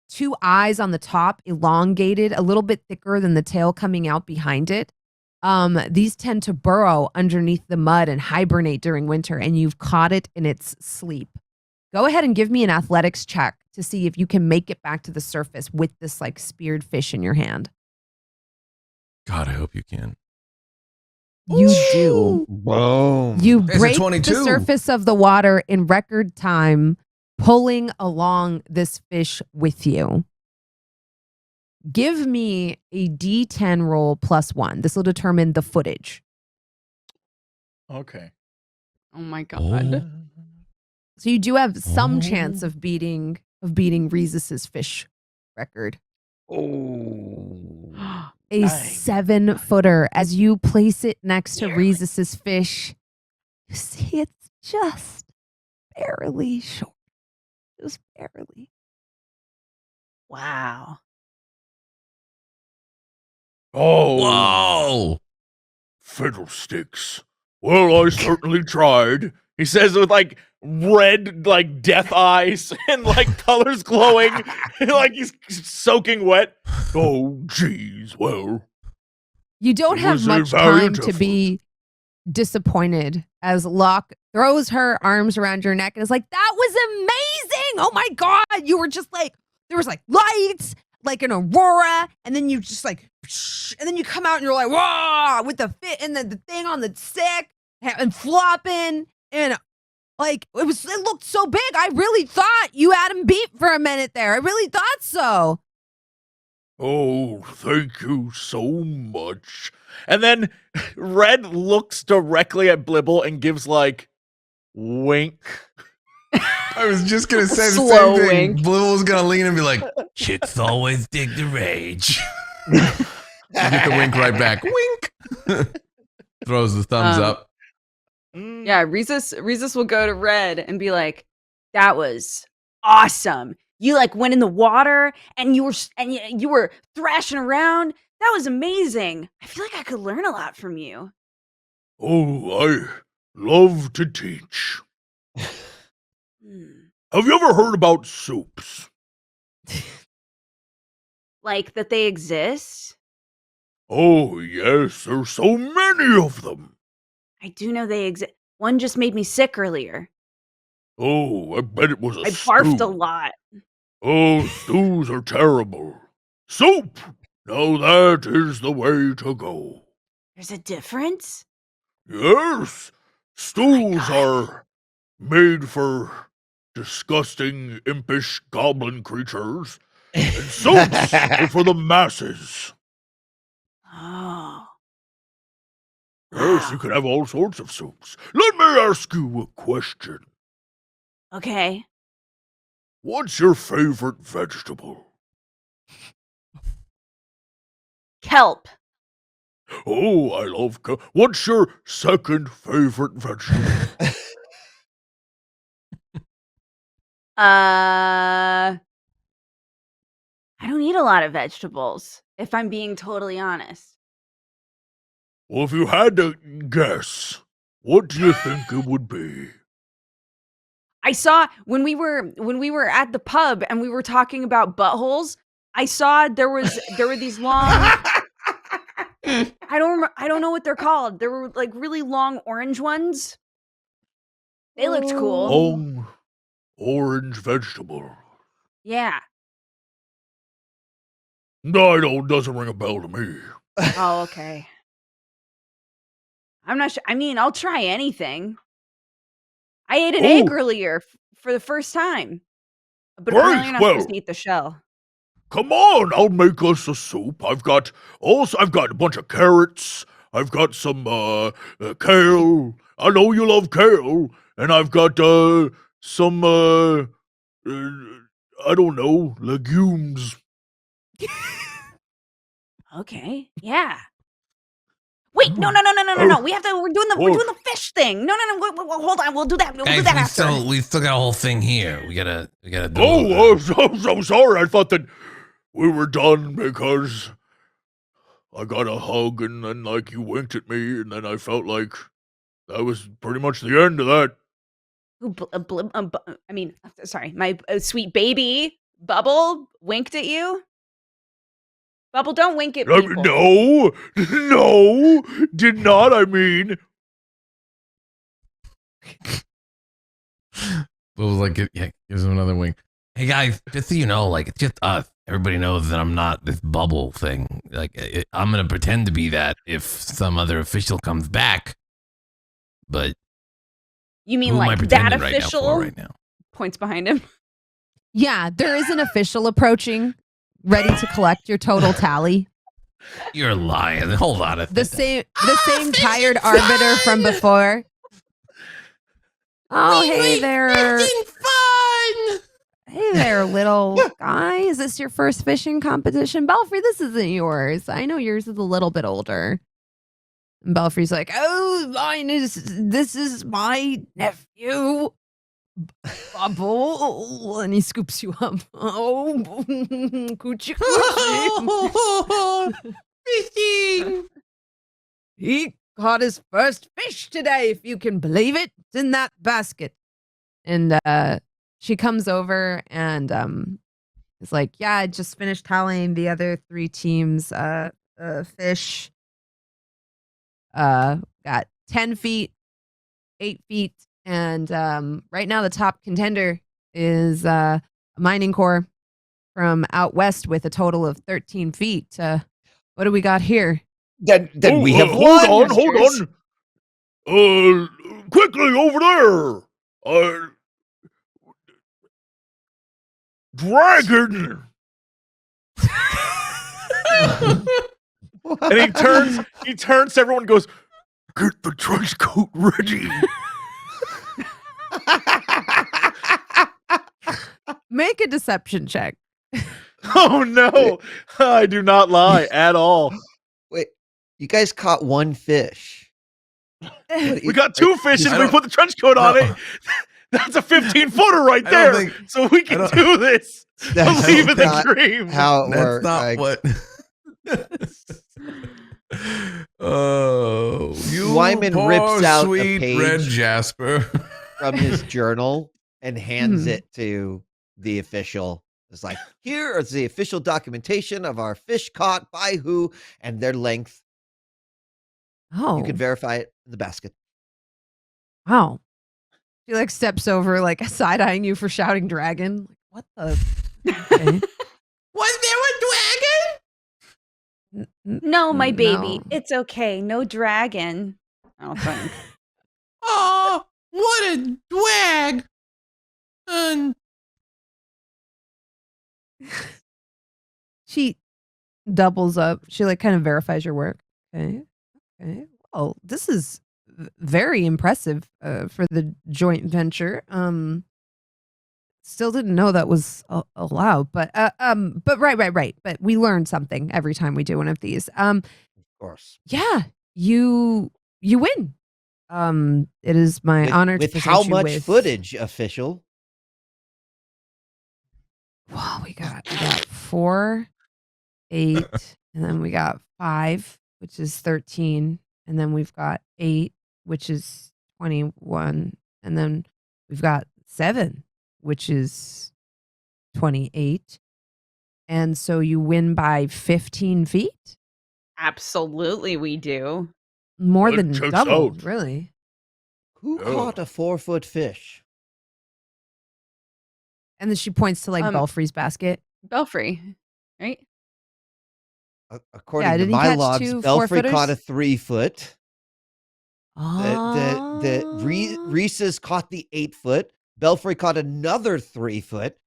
two eyes on the top, elongated, a little bit thicker than the tail coming out behind it. These tend to burrow underneath the mud and hibernate during winter, and you've caught it in its sleep. Go ahead and give me an athletics check to see if you can make it back to the surface with this like speared fish in your hand. God, I hope you can. You do. Boom. You It's a break 22. the surface of the water in record time, pulling along this fish with you. Give me a D10 roll +1. This will determine the footage. Okay. Oh my god. So you do have some chance of beating Rhesus's fish record. Oh. A Nice. 7-footer. As you place it next to Rhesus's fish, you see it's just barely short. Just barely. Wow. Oh, Whoa! fiddlesticks. Well, I certainly tried. He says with like red, like death eyes and like colors glowing, like he's soaking wet. Oh, geez. Well, You don't It have was a much valiant time to be disappointed as Locke throws her arms around your neck and is like, that was amazing. Oh my God. You were just like, there was like lights, like an aurora, and then you just like, and then you come out and you're like, whoa, with the fit and the thing on the stick and flopping. And like, it looked so big. I really thought you had him beat for a minute there. I really thought so. oh, thank you so much. And then Red looks directly at Blibble and gives like wink. I was just gonna say the Slow same thing. wink. Blibble was gonna lean and be like, Chicks always dig the rage. you get the wink right back. Wink. Throws the thumbs up. Yeah, Rhesus will go to Red and be like, "That was awesome. You like went in the water and you were thrashing around. That was amazing. I feel like I could learn a lot from you." Oh, I love to teach. Hmm. Have you ever heard about soups? Like that they exist? Oh, yes, there's so many of them. I do know they exist. One just made me sick earlier. Oh, I bet it was a I barfed stew. a lot. Oh, stews are terrible. Soup! Now that is the way to go. There's a difference? Yes, stews God. are made for disgusting, impish goblin creatures, and soups are for the masses. Oh. Yes, Wow. you can have all sorts of soups. Let me ask you a question. Okay. What's your favorite vegetable? Kelp. Oh, I love What's your second favorite vegetable? I don't eat a lot of vegetables, if I'm being totally honest. Well, if you had to guess, what do you think it would be? I saw when we were at the pub and we were talking about buttholes, I saw there were these long I don't know what they're called. There were like really long orange ones. They looked cool. Long orange vegetable. Yeah. No, it doesn't ring a bell to me. Oh, okay. I'm not sure. I mean, I'll try anything. I ate an egg earlier for the first time. But Great, apparently you're not well. supposed to eat the shell. Come on, I'll make us a soup. I've got a bunch of carrots. I've got some kale. I know you love kale, and I've got some I don't know, legumes. Okay. Yeah. Wait, no. We have to. We're doing the fish thing. No. Hold on. We'll do that. We'll do Guys, that after. we still got a whole thing here. We gotta do. Oh, I'm so sorry. I thought that we were done because I got a hug and then like you winked at me and then I felt like that was pretty much the end of that. I mean, sorry, my sweet baby Bubble winked at you. Bubble, don't wink at people. No, did not. I mean, But was like, yeah, gives him another wink. Hey guys, just so you know, like it's just us. Everybody knows that I'm not this bubble thing. Like I'm gonna pretend to be that if some other official comes back. But You mean who am I like pretending that right now official? for right now? Points behind him. Yeah, there is an official approaching, ready to collect your total tally. You're lying. Hold on. The same tired arbiter from before. Oh, hey there. Fun. Hey there, little guy. Is this your first fishing competition? Belfry, this isn't yours. I know yours is a little bit older. And Belfry's like, oh, this is my nephew, Bubble. And he scoops you up. Oh, coochie coochie. Fishing. He caught his first fish today, if you can believe it. It's in that basket. And she comes over and is like, yeah, I just finished tallying the other 3 teams' fish. Got 10 feet, 8 feet, and right now the top contender is a mining core from out west with a total of 13 feet. What do we got here? Then we have won. Hold on. Quickly over there. Dragon. And he turns to everyone and goes, get the trench coat ready. Make a deception check. Oh no, I do not lie at all. Wait, you guys caught 1 fish. We got 2 fishes and we put the trench coat on it. That's a 15-footer right there. So we can do this. Believe in the dream. How it That's works. not what. Oh, you Wyman poor rips out a sweet page. Red Jasper. From his journal and hands it to the official. It's like, here is the official documentation of our fish caught by who and their length. Oh, You can verify it in the basket. wow. She like steps over, like side eyeing you for shouting dragon. Like, what the? Okay. Was there a dragon? No, my baby. No. It's okay. No dragon. I don't think. Oh, what a drag. She doubles up. She like kind of verifies your work. Okay. Well, this is very impressive for the joint venture. Still didn't know that was allowed, but right. But we learn something every time we do one of these. Of course. Yeah, you win. It is my honor to With present how you much with footage, official? Wow, we got 4, 8, and then we got 5, which is 13, and then we've got 8, which is 21, and then we've got 7, which is 28. And so you win by 15 feet? Absolutely, we do. More That than checks double, out. really. Who Oh. caught a 4-foot fish? And then she points to like Um, Belfry's basket. Belfry, right? According to did he my catch logs, 2 Belfry 4-footers? caught a 3-foot. The Oh. Reese's caught the 8-foot. Belfry caught another 3-foot.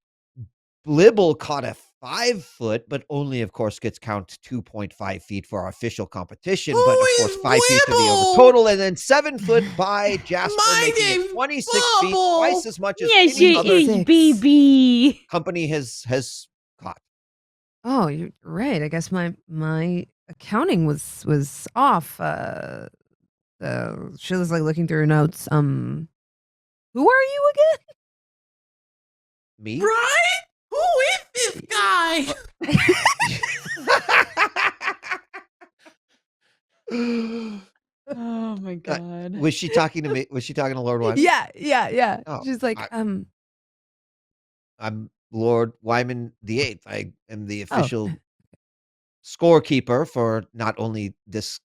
Blibble caught a 5-foot, but only, of course, gets count 2.5 feet for our official competition. Who but of is course, 5 feet for the over Blibble? total, and then 7 foot by Jasper, My making name's it 26 feet, Bubble. twice as much as Yes, any it other is, Six. baby. company has caught. Oh, you're right. I guess my accounting was off. She was like looking through her notes. Who are you again? Me? Right? Who is this guy. Oh my god. Was she talking to me? Was she talking to Lord Wyman? Yeah. Oh, She's like, I'm Lord Wyman the Eighth. I am the oh, official scorekeeper for not only this.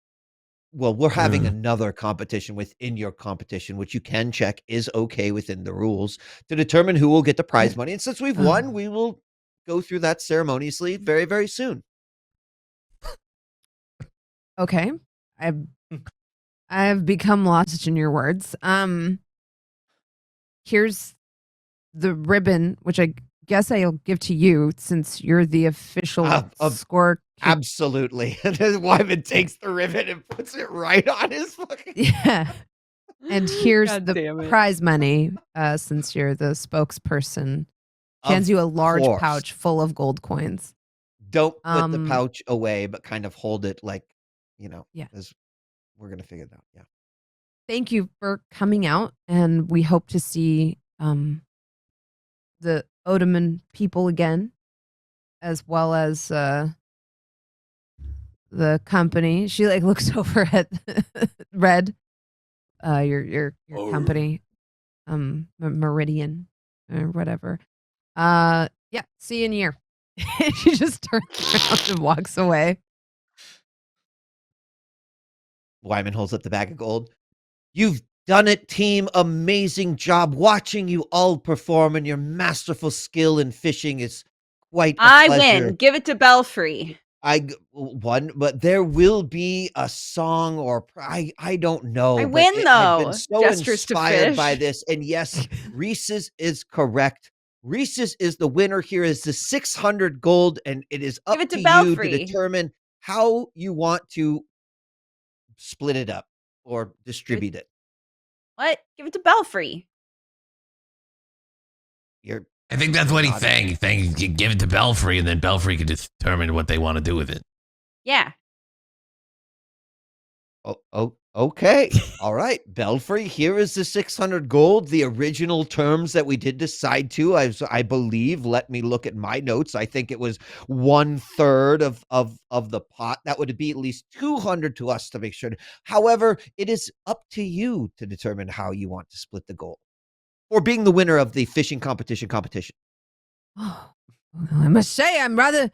Well, we're having another competition within your competition, which you can check is okay within the rules to determine who will get the prize money. And since we've won, we will go through that ceremoniously very, very soon. okay. I've become lost in your words. Here's the ribbon, which I guess I'll give to you since you're the official score. Absolutely. And then Wyman takes the ribbon and puts it right on his fucking. Yeah. And here's God the damn it. prize money, since you're the spokesperson. She hands Of you a large course. pouch full of gold coins. Don't put the pouch away, but kind of hold it like, Yeah. as we're going to figure it out. Yeah. Thank you for coming out, and we hope to see the Odoman people again, as well as the company. She like looks over at Red, your company, Meridian or whatever. Yeah, see you in a year. She just turns around and walks away. Wyman holds up the bag of gold. You've done it, team. Amazing job. Watching you all perform and your masterful skill in fishing is quite a I pleasure. win. Give it to Belfry. I won, but there will be a song or I don't know. I but win, I've been though. so Gestures to inspired by fish. this. And yes, Reese's is correct. Reese's is the winner here is the 600 gold, and it is up Give it to to you Belfry. to determine how you want to split it up or distribute it. What? Give it to Belfry. I think that's what he's nodding. saying. He's saying you give it to Belfry, and then Belfry can determine what they want to do with it. Yeah. Oh, okay. All right. Belfry, here is the 600 gold. The original terms that we did decide to, I believe, let me look at my notes. I think it was 1/3 of the pot. That would be at least 200 to us to make sure. However, it is up to you to determine how you want to split the gold or being the winner of the fishing competition. Oh, I must say, I'm rather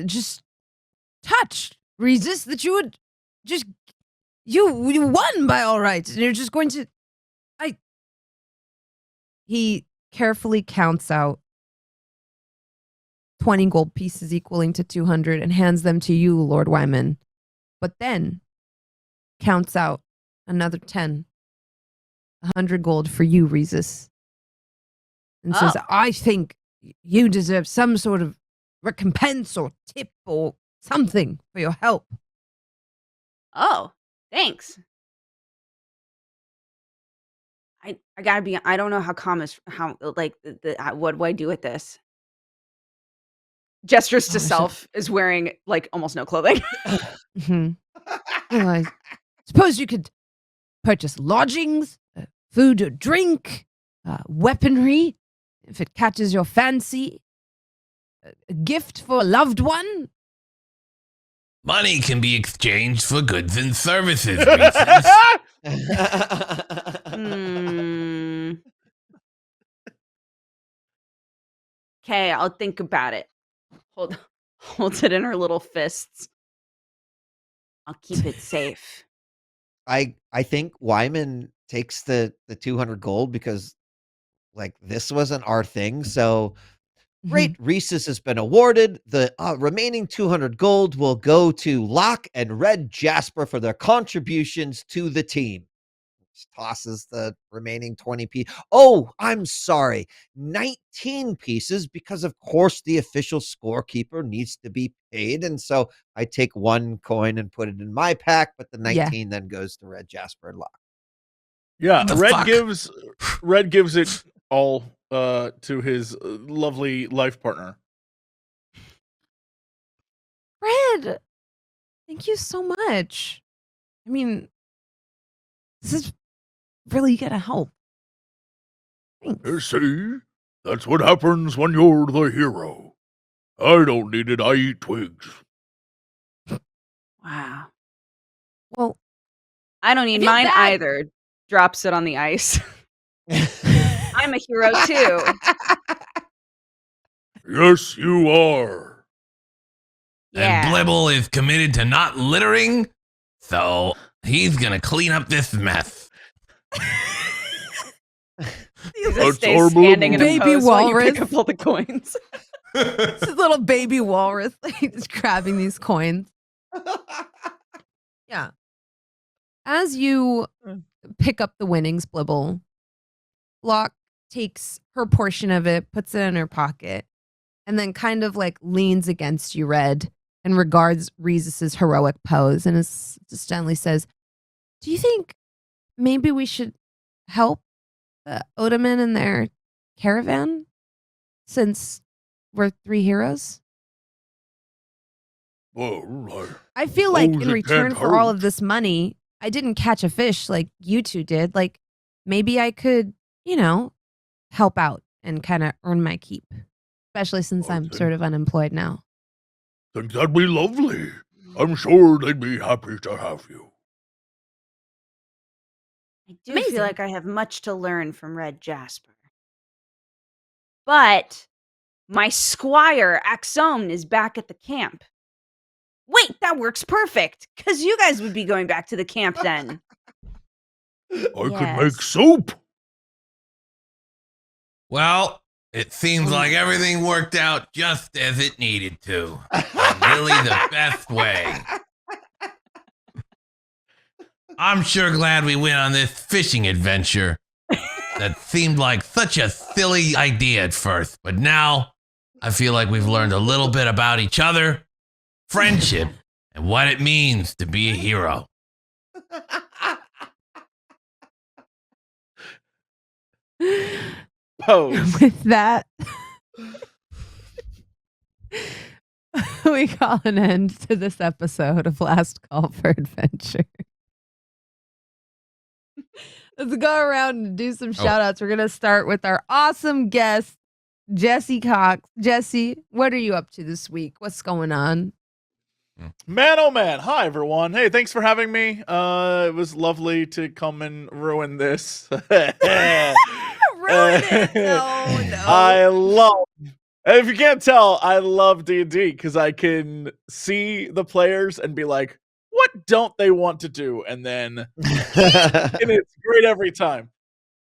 just touched, Reese's, that you would just you won by all rights, and you're just going to. He carefully counts out 20 gold pieces equaling to 200 and hands them to you, Lord Wyman, but then counts out another 10, 100 gold for you, Reese's, and says, I think you deserve some sort of recompense or tip or something for your help. Oh, thanks. I gotta be. I don't know how what do I do with this? Gestures to self is wearing like almost no clothing. Well, I suppose you could purchase lodgings, food or drink, weaponry, if it catches your fancy, a gift for a loved one. Money can be exchanged for goods and services, Reese's. Okay, I'll think about it. Holds it in her little fists. I'll keep it safe. I think Wyman takes the 200 gold because like this wasn't our thing. So great, Reese's has been awarded. The remaining 200 gold will go to Locke and Red Jasper for their contributions to the team. Just tosses the remaining 20 pieces. Oh, I'm sorry. 19 pieces because, of course, the official scorekeeper needs to be paid. And so I take one coin and put it in my pack, but the 19 then goes to Red Jasper and Locke. Yeah, The Red fuck? gives it all to his lovely life partner. Red, thank you so much. I mean, this is really gonna help. Thanks. See, that's what happens when you're the hero. I don't need it. I eat twigs. Wow. Well, I don't need feel mine bad. either. Drops it on the ice. I'm a hero too. Yes, you are. Yeah. And Blibble is committed to not littering, so he's gonna clean up this mess. He's That's stay our standing in a Baby pose while you pick walrus. up all the coins. This is little baby walrus, like just grabbing these coins. Yeah. As you pick up the winnings, Blibble, Locke takes her portion of it, puts it in her pocket, and then kind of like leans against you, Red, and regards Rhesus's heroic pose and just gently says, "Do you think maybe we should help the Odoman and their caravan since we're 3 heroes?" Well, I feel like suppose in it return can't for all hurt. of this money, I didn't catch a fish like you two did. Like maybe I could, help out and kind of earn my keep, especially since I'm sort of unemployed now. think that'd be lovely. I'm sure they'd be happy to have you. I do Amazing. feel like I have much to learn from Red Jasper. But my squire, Axome, is back at the camp. Wait, that works perfect, because you guys would be going back to the camp then. I could make Yes. soup. Well, it seems like everything worked out just as it needed to. And really the best way. I'm sure glad we went on this fishing adventure. That seemed like such a silly idea at first, but now I feel like we've learned a little bit about each other, friendship, and what it means to be a hero. Pose. With that, we call an end to this episode of Last Call for Adventure. Let's go around and do some shout outs. We're going to start with our awesome guest, Jesse Cox. Jesse, what are you up to this week? What's going on? Man, oh man. Hi, everyone. Hey, thanks for having me. It was lovely to come and ruin this. Ruin it. No. I love, if you can't tell, I love D&D because I can see the players and be like, what don't they want to do? And then and it's great every time.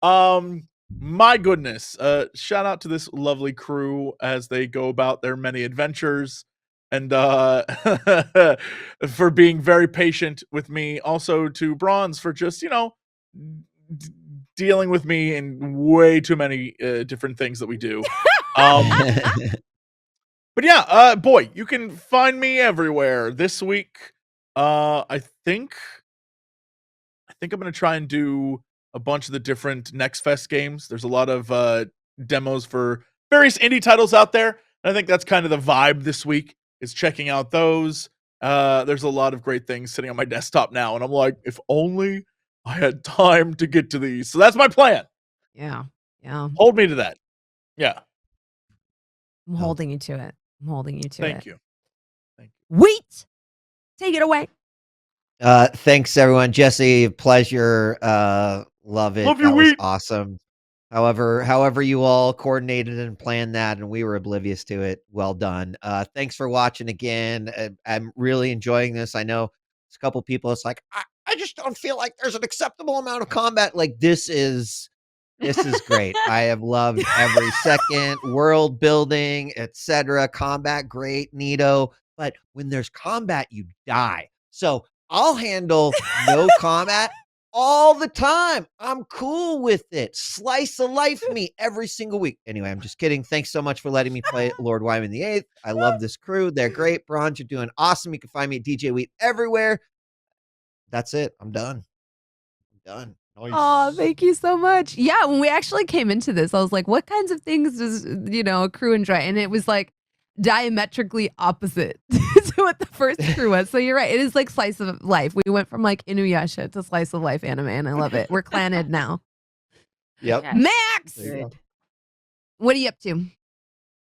My goodness. Shout out to this lovely crew as they go about their many adventures. And for being very patient with me. Also to Bronze for just, dealing with me in way too many different things that we do. But yeah, boy, you can find me everywhere. This week, I think I'm going to try and do a bunch of the different Next Fest games. There's a lot of demos for various indie titles out there. And I think that's kind of the vibe this week. Is checking out those. There's a lot of great things sitting on my desktop now, and I'm like, if only I had time to get to these. So that's my plan. Yeah. Hold me to that. Yeah. I'm holding you to it. Thank you. Wheat, take it away. Thanks everyone. Jesse, pleasure. Love it. Love you, That was Wheat. awesome. However you all coordinated and planned that and we were oblivious to it. Well done. Thanks for watching again. I'm really enjoying this. I know it's a couple people. It's like, I just don't feel like there's an acceptable amount of combat. Like this is great. I have loved every second. World building, etc. Combat, great, neato. But when there's combat, you die. So I'll handle no combat all the time. I'm cool with it. Slice of life me every single week. Anyway, I'm just kidding. Thanks so much for letting me play Lord Wyman the Eighth. I love this crew. They're great. Bronze, you're doing awesome. You can find me at DJ Wheat everywhere. That's it. I'm done. Nice. Oh, thank you so much. Yeah, when we actually came into this, I was like, what kinds of things does, a crew enjoy? And it was like diametrically opposite to what the first crew was. So you're right. It is like slice of life. We went from like Inuyasha to slice of life anime, and I love it. We're clanned now. Yep. Yes. Max, There you go. what are you up to?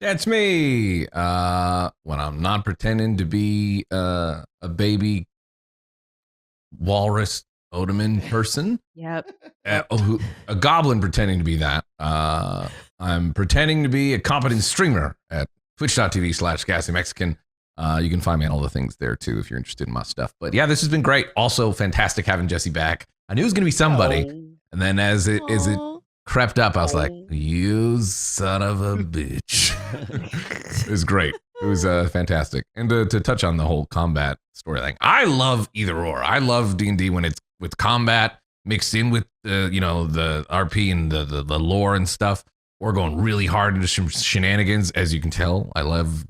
That's me. When I'm not pretending to be a baby walrus Odoman person. Yep. A goblin pretending to be that. I'm pretending to be a competent streamer at twitch.tv/GassyMexican. You can find me on all the things there too if you're interested in my stuff. But yeah, this has been great. Also fantastic having Jesse back. I knew it was going to be somebody. And then as it crept up, I was like, you son of a bitch. It was great. It was fantastic. And to touch on the whole combat story thing, I love either or. I love D&D when it's with combat mixed in with the RP and the lore and stuff, or going really hard into some shenanigans. As you can tell, I love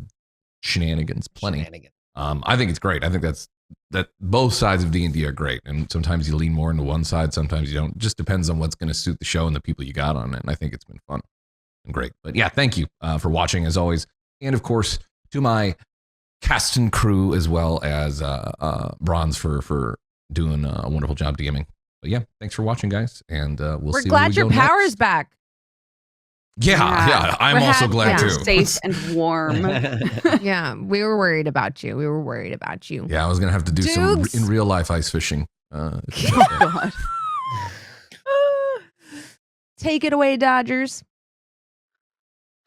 shenanigans plenty. I think it's great. I think that both sides of D&D are great, and sometimes you lean more into one side, sometimes you don't. It just depends on what's going to suit the show and the people you got on it, and I think it's been fun and great. But yeah, thank you for watching as always, and of course to my cast and crew as well as Bronze for doing a wonderful job DMing. But yeah, thanks for watching, guys, and we're see glad your power's back. Yeah, I'm also glad too. Safe and warm. Yeah, we were worried about you. Yeah, I was gonna have to do some in real life ice fishing. Oh God. Take it away, Dodgers.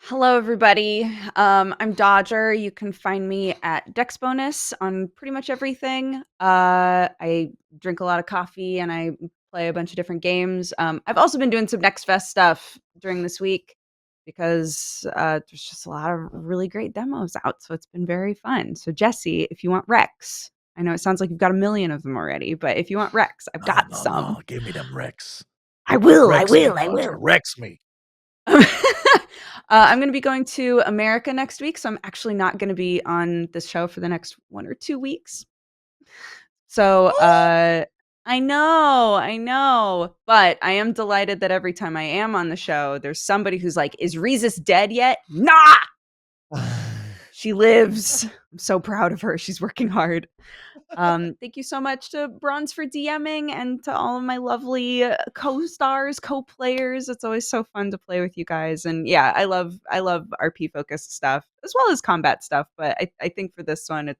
Hello, everybody. I'm Dodger. You can find me at Dex Bonus on pretty much everything. I drink a lot of coffee and I play a bunch of different games. I've also been doing some Next Fest stuff during this week because there's just a lot of really great demos out. So it's been very fun. So Jesse, if you want Rex, I know it sounds like you've got a million of them already, but if you want Rex, I've got some. No, give me them Rex. I will. Rex I me, will. Rex me. I'm going to be going to America next week, so I'm actually not going to be on this show for the next 1 or 2 weeks. So I know, but I am delighted that every time I am on the show, there's somebody who's like, "Is Rhesus dead yet?" Nah, she lives. I'm so proud of her. She's working hard. Thank you so much to Bronze for DMing and to all of my lovely co-stars, co-players. It's always so fun to play with you guys. And yeah, I love RP focused stuff as well as combat stuff. But I think for this one,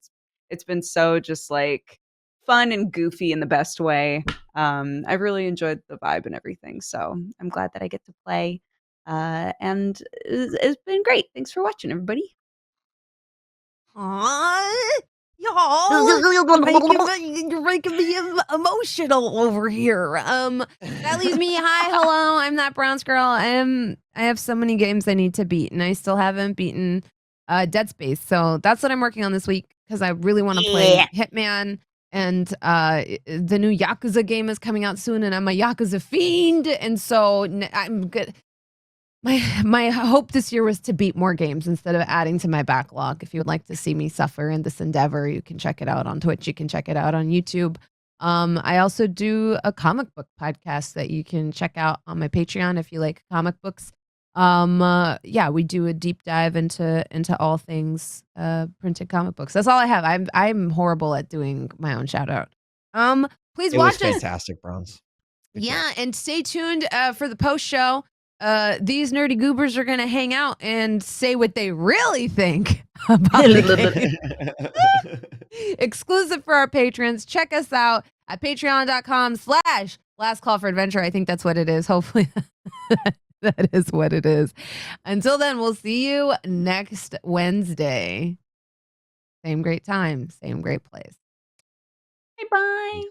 it's been so just like fun and goofy in the best way. I've really enjoyed the vibe and everything. So I'm glad that I get to play. And it's been great. Thanks for watching, everybody. Y'all, you're making me emotional over here. That leaves me. Hi, hello. I'm that Browns girl. I have so many games I need to beat, and I still haven't beaten Dead Space. So that's what I'm working on this week because I really want to play Hitman. And the new Yakuza game is coming out soon, and I'm a Yakuza fiend, and so I'm good. My hope this year was to beat more games instead of adding to my backlog. If you would like to see me suffer in this endeavor, you can check it out on Twitch. You can check it out on YouTube. I also do a comic book podcast that you can check out on my Patreon if you like comic books. Yeah, we do a deep dive into all things printed comic books. That's all I have. I'm horrible at doing my own shout out. Please watch it. Fantastic, Bronze. Yeah, and stay tuned for the post show. These nerdy goobers are gonna hang out and say what they really think about the game. Exclusive for our patrons. Check us out at patreon.com/Last Call for Adventure. I think that's what it is. Hopefully that is what it is. Until then, we'll see you next Wednesday. Same great time, same great place. Bye-bye.